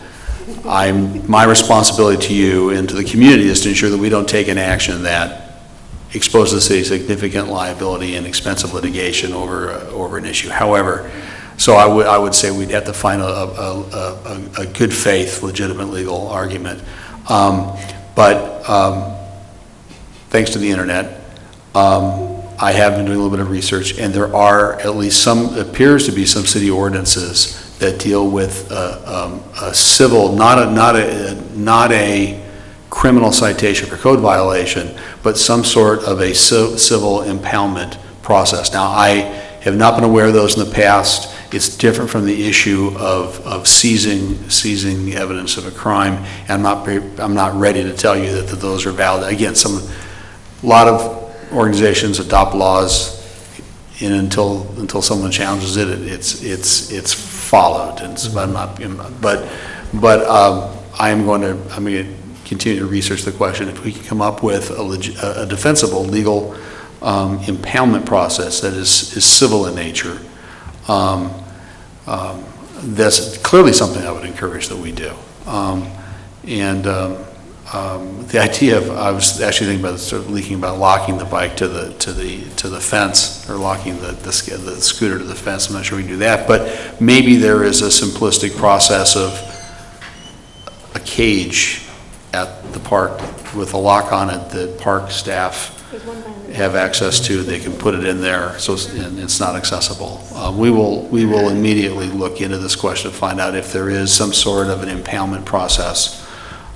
my responsibility to you and to the community is to ensure that we don't take an action that exposes the city to significant liability and expensive litigation over an issue. However, so I would say we'd have to find a good faith, legitimate legal argument. But thanks to the internet, I have been doing a little bit of research, and there are at least appears to be some city ordinances that deal with a civil, not a criminal citation for code violation, but some sort of a civil impoundment process. Now, I have not been aware of those in the past. It's different from the issue of seizing the evidence of a crime. And I'm not ready to tell you that those are valid. Again, a lot of organizations adopt laws, and until someone challenges it, it's followed. And so I'm going to continue to research the question. If we can come up with a defensible legal impoundment process that is civil in nature, that's clearly something I would encourage that we do. The idea of, I was actually thinking about sort of locking the bike to the fence, or locking the scooter to the fence. I'm not sure we can do that, but maybe there is a simplistic process of a cage at the park with a lock on it that park staff have access to. They can put it in there, and it's not accessible. We will immediately look into this question to find out if there is some sort of an impoundment process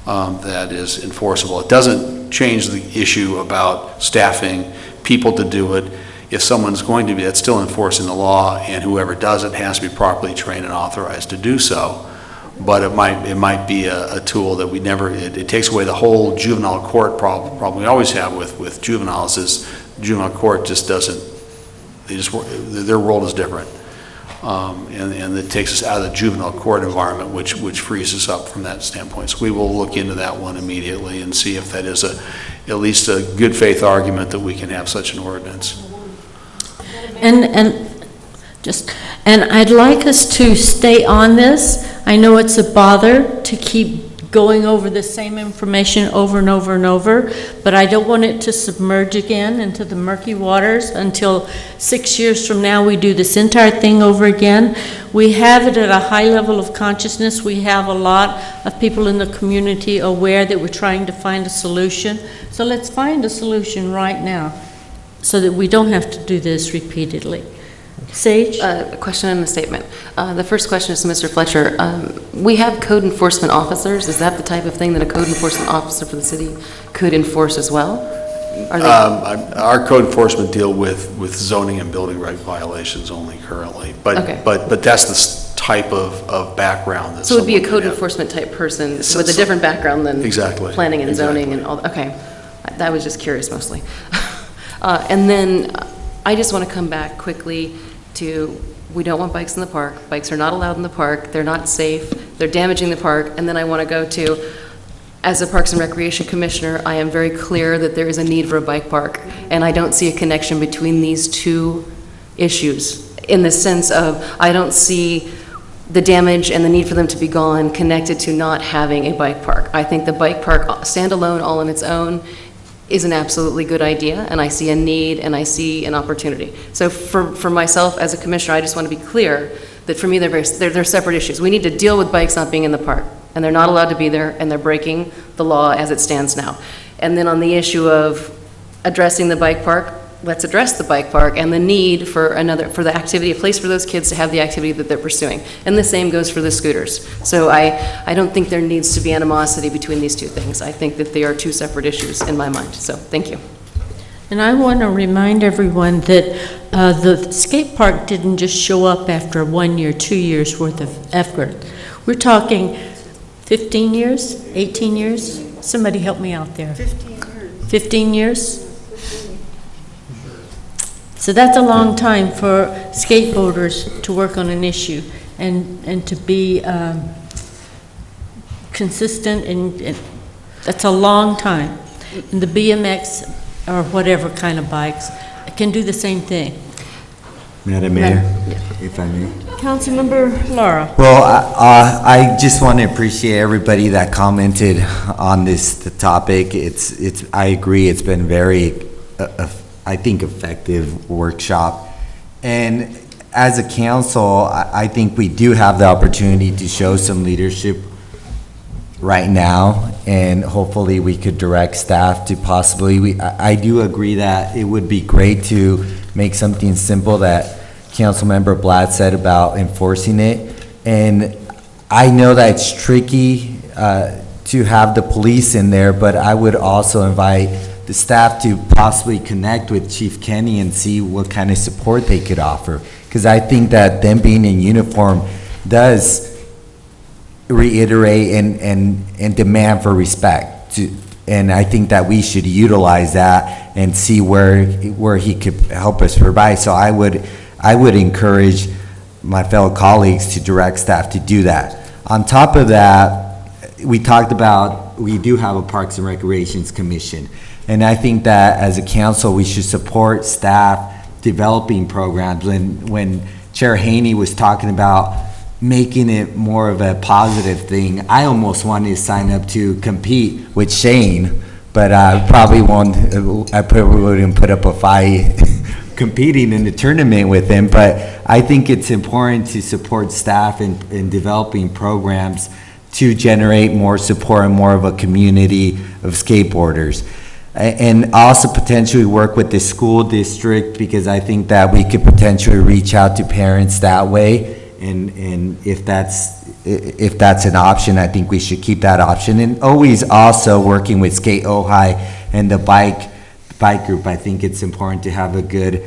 that is enforceable. It doesn't change the issue about staffing, people to do it. If someone's going to be, that's still enforcing the law, and whoever does it has to be properly trained and authorized to do so. But it might be a tool that we never, it takes away the whole juvenile court problem we always have with juveniles, is juvenile court just doesn't, their world is different. And it takes us out of the juvenile court environment, which frees us up from that standpoint. So we will look into that one immediately and see if that is at least a good faith argument that we can have such an ordinance.
And I'd like us to stay on this. I know it's a bother to keep going over the same information over and over and over, but I don't want it to submerge again into the murky waters until 6 years from now we do this entire thing over again. We have it at a high level of consciousness. We have a lot of people in the community aware that we're trying to find a solution. So let's find a solution right now so that we don't have to do this repeatedly. Sage?
A question and a statement. The first question is to Mr. Fletcher. We have code enforcement officers. Is that the type of thing that a code enforcement officer for the city could enforce as well? Are they
Our code enforcement deal with zoning and building right violations only currently. But that's the type of background that
so it would be a
someone
code
would have.
enforcement type person with a different background than planning and zoning and all that. Okay. I was just curious mostly. And then I just want to come back quickly to, we don't want bikes in the park. Bikes are not allowed in the park. They're not safe. They're damaging the park. And then I want to go to, as a Parks and Recreation Commissioner, I am very clear that there is a need for a bike park. And I don't see a connection between these two issues in the sense of, I don't see the damage and the need for them to be gone connected to not having a bike park. I think the bike park standalone, all on its own, is an absolutely good idea, and I see a need and I see an opportunity. So for myself as a commissioner, I just want to be clear that for me they're separate issues. We need to deal with bikes not being in the park, and they're not allowed to be there, and they're breaking the law as it stands now. And then on the issue of addressing the bike park, let's address the bike park and the need for the activity, a place for those kids to have the activity that they're pursuing. And the same goes for the scooters. So I don't think there needs to be animosity between these two things. I think that they are two separate issues in my mind. So thank you.
And I want to remind everyone that the skate park didn't just show up after 1 year, 2 years worth of effort. We're talking 15 years, 18 years? Somebody help me out there.
15 years.
15 years? So that's a long time for skateboarders to work on an issue and to be consistent, and that's a long time. And the BMX or whatever kind of bikes can do the same thing.
Madam Mayor, if I may.
Councilmember Laura.
Well, I just want to appreciate everybody that commented on the topic. I agree, it's been very, I think, effective workshop. And as a council, I think we do have the opportunity to show some leadership right now, and hopefully we could direct staff to possibly, I do agree that it would be great to make something simple that Councilmember Blatt said about enforcing it. And I know that it's tricky to have the police in there, but I would also invite the staff to possibly connect with Chief Kenny and see what kind of support they could offer. Because I think that them being in uniform does reiterate and demand for respect. And I think that we should utilize that and see where he could help us provide. So I would encourage my fellow colleagues to direct staff to do that. On top of that, we talked about, we do have a Parks and Recreations Commission. And I think that as a council, we should support staff developing programs. When Chair Haney was talking about making it more of a positive thing, I almost wanted to sign up to compete with Shane, but I probably wouldn't put up a fight competing in the tournament with him. But I think it's important to support staff in developing programs to generate more support and more of a community of skateboarders. And also potentially work with the school district, because I think that we could potentially reach out to parents that way And if that's an option, I think we should keep that option. And always also working with Skate Ojai and the bike group, I think it's important to have a good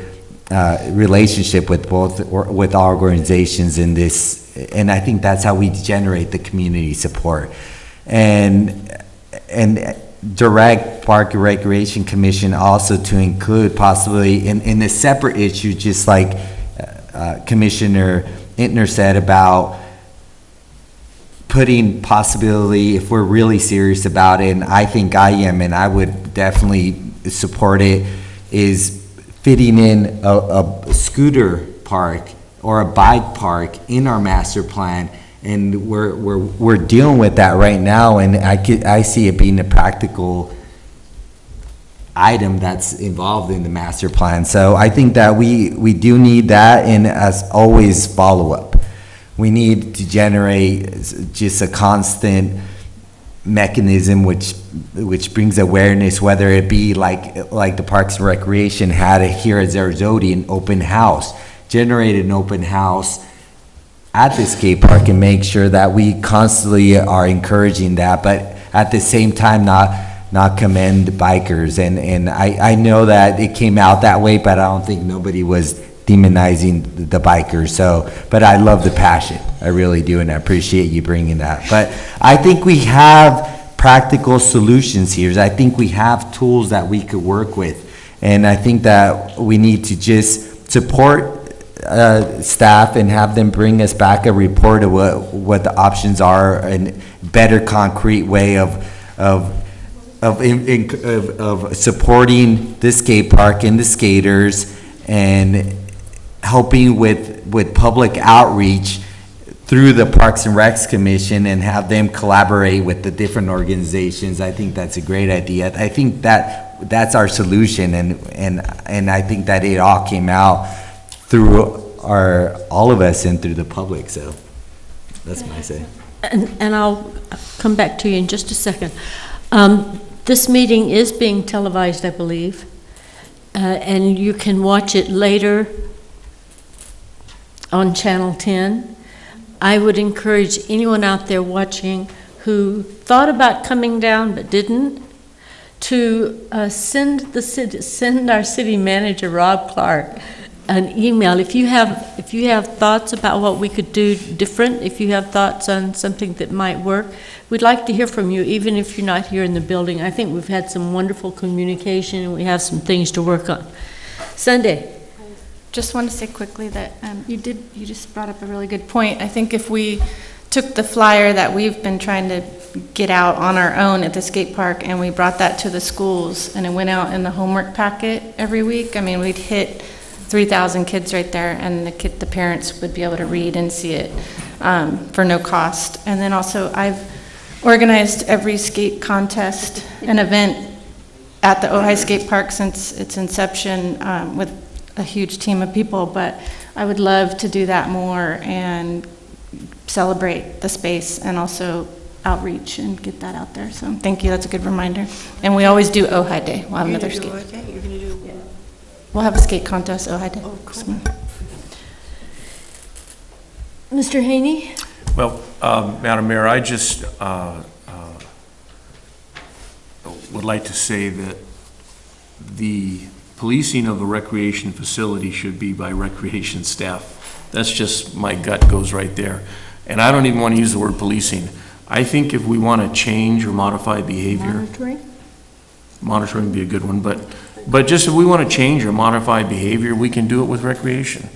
relationship with with our organizations in this, and I think that's how we generate the community support. And direct Park and Recreation Commission also to include possibly in a separate issue, just like Commissioner Intner said about putting possibility, if we're really serious about it, and I think I am, and I would definitely support it, is fitting in a scooter park or a bike park in our master plan. And we're dealing with that right now, and I see it being a practical item that's involved in the master plan. So I think that we do need that, and as always, follow-up. We need to generate just a constant mechanism which brings awareness, whether it be like the Parks and Recreation had it here at Zarzoti, an open house, generated an open house at the skate park, and make sure that we constantly are encouraging that, but at the same time not commend bikers. And I know that it came out that way, but I don't think nobody was demonizing the bikers. So, but I love the passion, I really do, and I appreciate you bringing that. But I think we have practical solutions here. I think we have tools that we could work with, and I think that we need to just support staff and have them bring us back a report of what the options are, and better concrete way of supporting the skate park and the skaters, and helping with public outreach through the Parks and Recs Commission, and have them collaborate with the different organizations. I think that's a great idea. I think that's our solution, and I think that it all came out through all of us and through the public. So that's my say.
And I'll come back to you in just a second. This meeting is being televised, I believe, and you can watch it later on Channel 10. I would encourage anyone out there watching who thought about coming down but didn't, to send our city manager, Rob Clark, an email. If you have thoughts about what we could do different, if you have thoughts on something that might work, we'd like to hear from you, even if you're not here in the building. I think we've had some wonderful communication, and we have some things to work on. Sunday.
Just want to say quickly that you just brought up a really good point. I think if we took the flyer that we've been trying to get out on our own at the skate park, and we brought that to the schools, and it went out in the homework packet every week, I mean, we'd hit 3,000 kids right there, and the parents would be able to read and see it for no cost. And then also, I've organized every skate contest and event at the Ojai Skate Park since its inception, with a huge team of people, but I would love to do that more and celebrate the space, and also outreach and get that out there. So thank you, that's a good reminder. And we always do Ojai Day. We'll have another skate.
You're gonna do. Yeah.
We'll have a skate contest Ojai Day.
Oh, cool.
Mr. Haney?
Well, Madam Mayor, I just would like to say that the policing of a recreation facility should be by recreation staff. That's just, my gut goes right there. And I don't even want to use the word policing. I think if we want to change or modify behavior. Monitoring would be a good one, but just if we want to change or modify behavior, we can do it with recreation.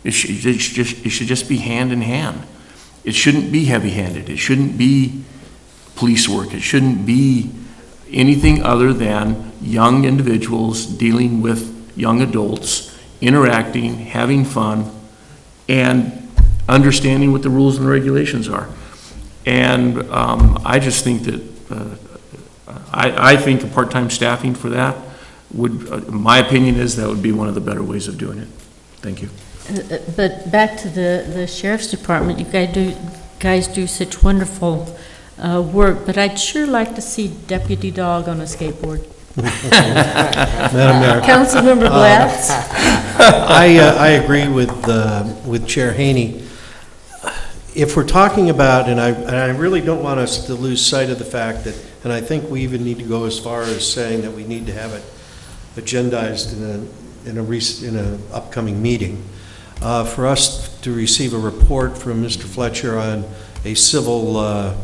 It should just be hand in hand. It shouldn't be heavy-handed. It shouldn't be police work. It shouldn't be anything other than young individuals dealing with young adults, interacting, having fun, and understanding what the rules and the regulations are. And I just think that I think a part-time staffing for that would, my opinion is that would be one of the better ways of doing it. Thank you.
But back to the Sheriff's Department, you guys do such wonderful work, but I'd sure like to see Deputy Dog on a skateboard.
Madam Mayor.
Councilmember Blatz?
I agree with Chair Haney. if we're talking about, and I really don't want us to lose sight of the fact that, and I think we even need to go as far as saying that we need to have it agendized in an upcoming meeting, for us to receive a report from Mr. Fletcher on a civil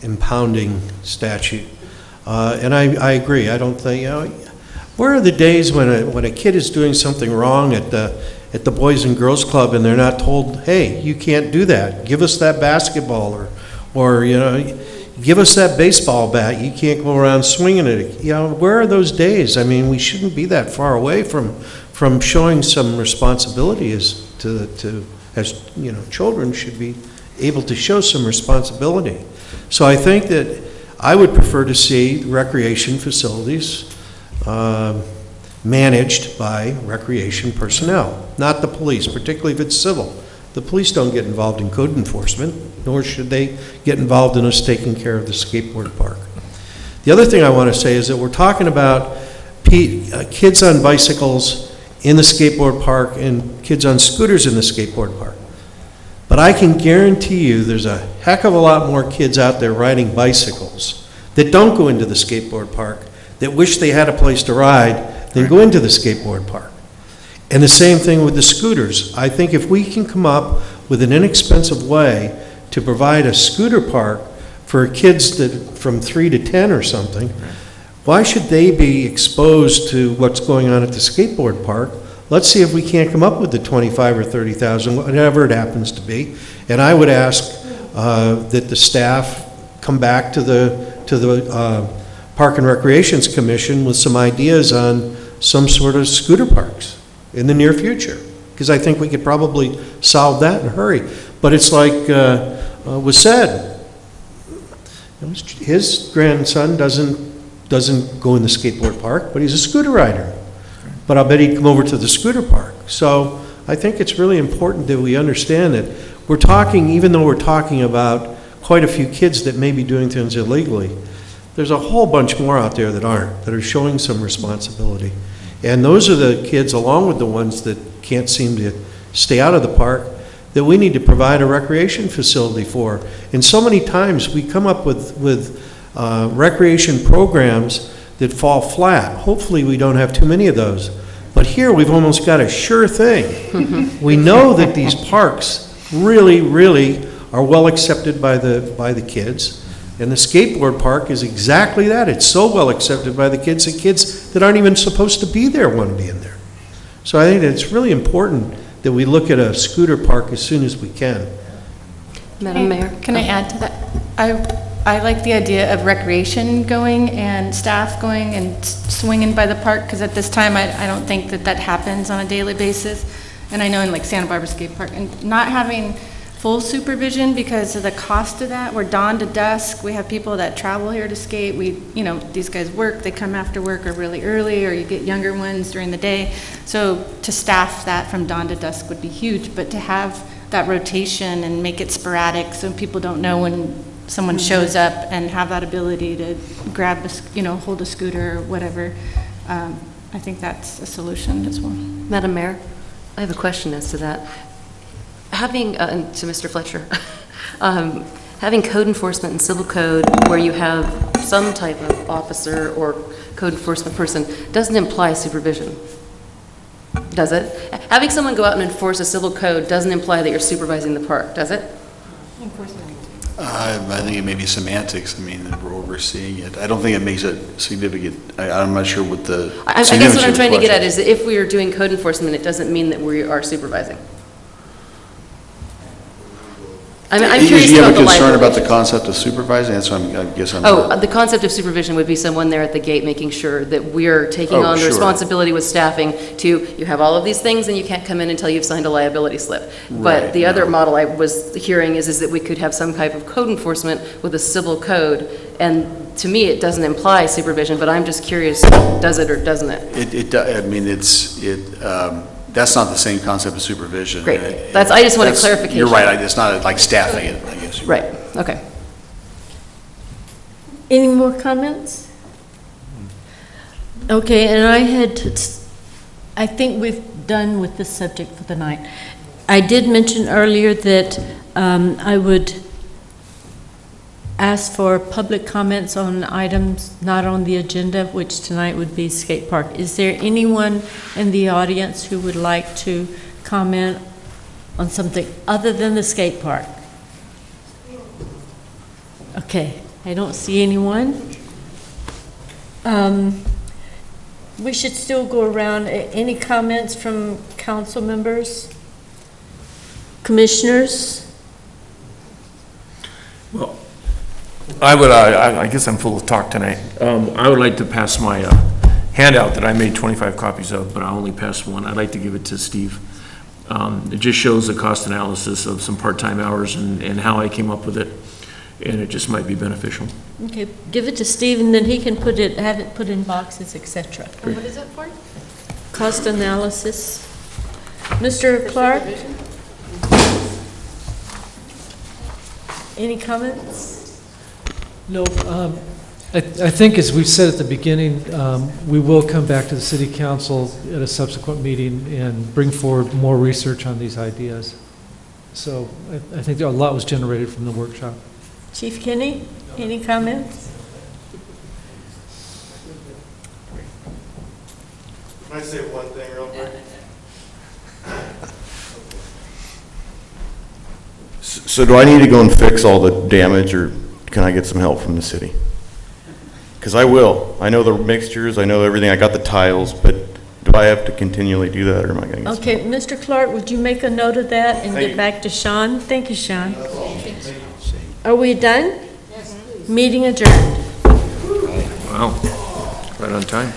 impounding statute. And I agree. I don't think, where are the days when a kid is doing something wrong at the Boys and Girls Club and they're not told, hey, you can't do that. Give us that basketball or give us that baseball bat. You can't go around swinging it. Where are those days? I mean, we shouldn't be that far away from showing some responsibility as children should be able to show some responsibility. So I think that I would prefer to see recreation facilities managed by recreation personnel, not the police, particularly if it's civil. The police don't get involved in code enforcement, nor should they get involved in us taking care of the skateboard park. The other thing I want to say is that we're talking about kids on bicycles in the skateboard park and kids on scooters in the skateboard park. But I can guarantee you there's a heck of a lot more kids out there riding bicycles that don't go into the skateboard park, that wish they had a place to ride, than go into the skateboard park. And the same thing with the scooters. I think if we can come up with an inexpensive way to provide a scooter park for kids that from 3 to 10 or something, why should they be exposed to what's going on at the skateboard park? Let's see if we can't come up with the 25 or 30,000, whatever it happens to be. And I would ask that the staff come back to the Park and Recreations Commission with some ideas on some sort of scooter parks in the near future, because I think we could probably solve that in a hurry. But it's like was said, his grandson doesn't go in the skateboard park, but he's a scooter rider. But I'll bet he'd come over to the scooter park. So I think it's really important that we understand that we're talking, even though we're talking about quite a few kids that may be doing things illegally, there's a whole bunch more out there that aren't, that are showing some responsibility. And those are the kids, along with the ones that can't seem to stay out of the park, that we need to provide a recreation facility for. And so many times we come up with recreation programs that fall flat. Hopefully we don't have too many of those. But here we've almost got a sure thing. We know that these parks really, really are well accepted by the kids. And the skateboard park is exactly that. It's so well accepted by the kids that kids that aren't even supposed to be there want to be in there. So I think that it's really important that we look at a scooter park as soon as we can.
Madam Mayor?
Can I add to that? I like the idea of recreation going and staff going and swinging by the park, because at this time I don't think that happens on a daily basis. And I know in like Santa Barbara Skate Park, and not having full supervision because of the cost of that. We're dawn to dusk. We have people that travel here to skate. These guys work. They come after work or really early, or you get younger ones during the day. So to staff that from dawn to dusk would be huge, but to have that rotation and make it sporadic so people don't know when someone shows up, and have that ability to grab hold a scooter or whatever, I think that's a solution as well.
Madam Mayor, I have a question as to that. Having, to Mr. Fletcher, having code enforcement and civil code where you have some type of officer or code enforcement person doesn't imply supervision, does it? Having someone go out and enforce a civil code doesn't imply that you're supervising the park, does it?
I think it may be semantics. I mean, we're overseeing it. I don't think it makes it significant. I'm not sure what the
I guess what I'm trying to get at is that if we are doing code enforcement, it doesn't mean that we are supervising. I'm curious
you
about
have a
the
concern
liability.
about the concept of supervising? That's what I guess I'm...
The concept of supervision would be someone there at the gate making sure that we're taking on the
sure.
responsibility with staffing you have all of these things and you can't come in until you've signed a liability slip.
Right,
But the other model I was hearing is that we could have some type of code enforcement with a civil code, and to me, it doesn't imply supervision, but I'm just curious, does it or doesn't it?
That's not the same concept of supervision.
Great. I just want a clarification.
You're right. It's not like staffing it, I guess.
Right. Okay.
Any more comments? Okay, and I think we've done with this subject for the night. I did mention earlier that I would ask for public comments on items not on the agenda, which tonight would be skate park. Is there anyone in the audience who would like to comment on something other than the skate park? Okay, I don't see anyone. We should still go around. Any comments from council members? Commissioners?
Well, I guess I'm full of talk tonight. I would like to pass my handout that I made 25 copies of, but I only passed one. I'd like to give it to Steve. It just shows the cost analysis of some part-time hours and how I came up with it, and it just might be beneficial.
Okay, give it to Steve, and then he can have it put in boxes, etc.
And what is it for?
Cost analysis. Mr. Clark? Any comments?
No, I think as we said at the beginning, we will come back to the city council at a subsequent meeting and bring forward more research on these ideas. So I think a lot was generated from the workshop.
Chief Kinney, any comments?
Can I say one thing real quick? So do I need to go and fix all the damage, or can I get some help from the city? Because I will. I know the mixtures, I know everything, I got the tiles, but do I have to continually do that, or am I going to get
Okay, Mr. Clark, would you make a note of that and
Thank
get
you.
back to Sean? Thank you, Sean. Are we done? Yes, please. Meeting adjourned.
Wow, right on time.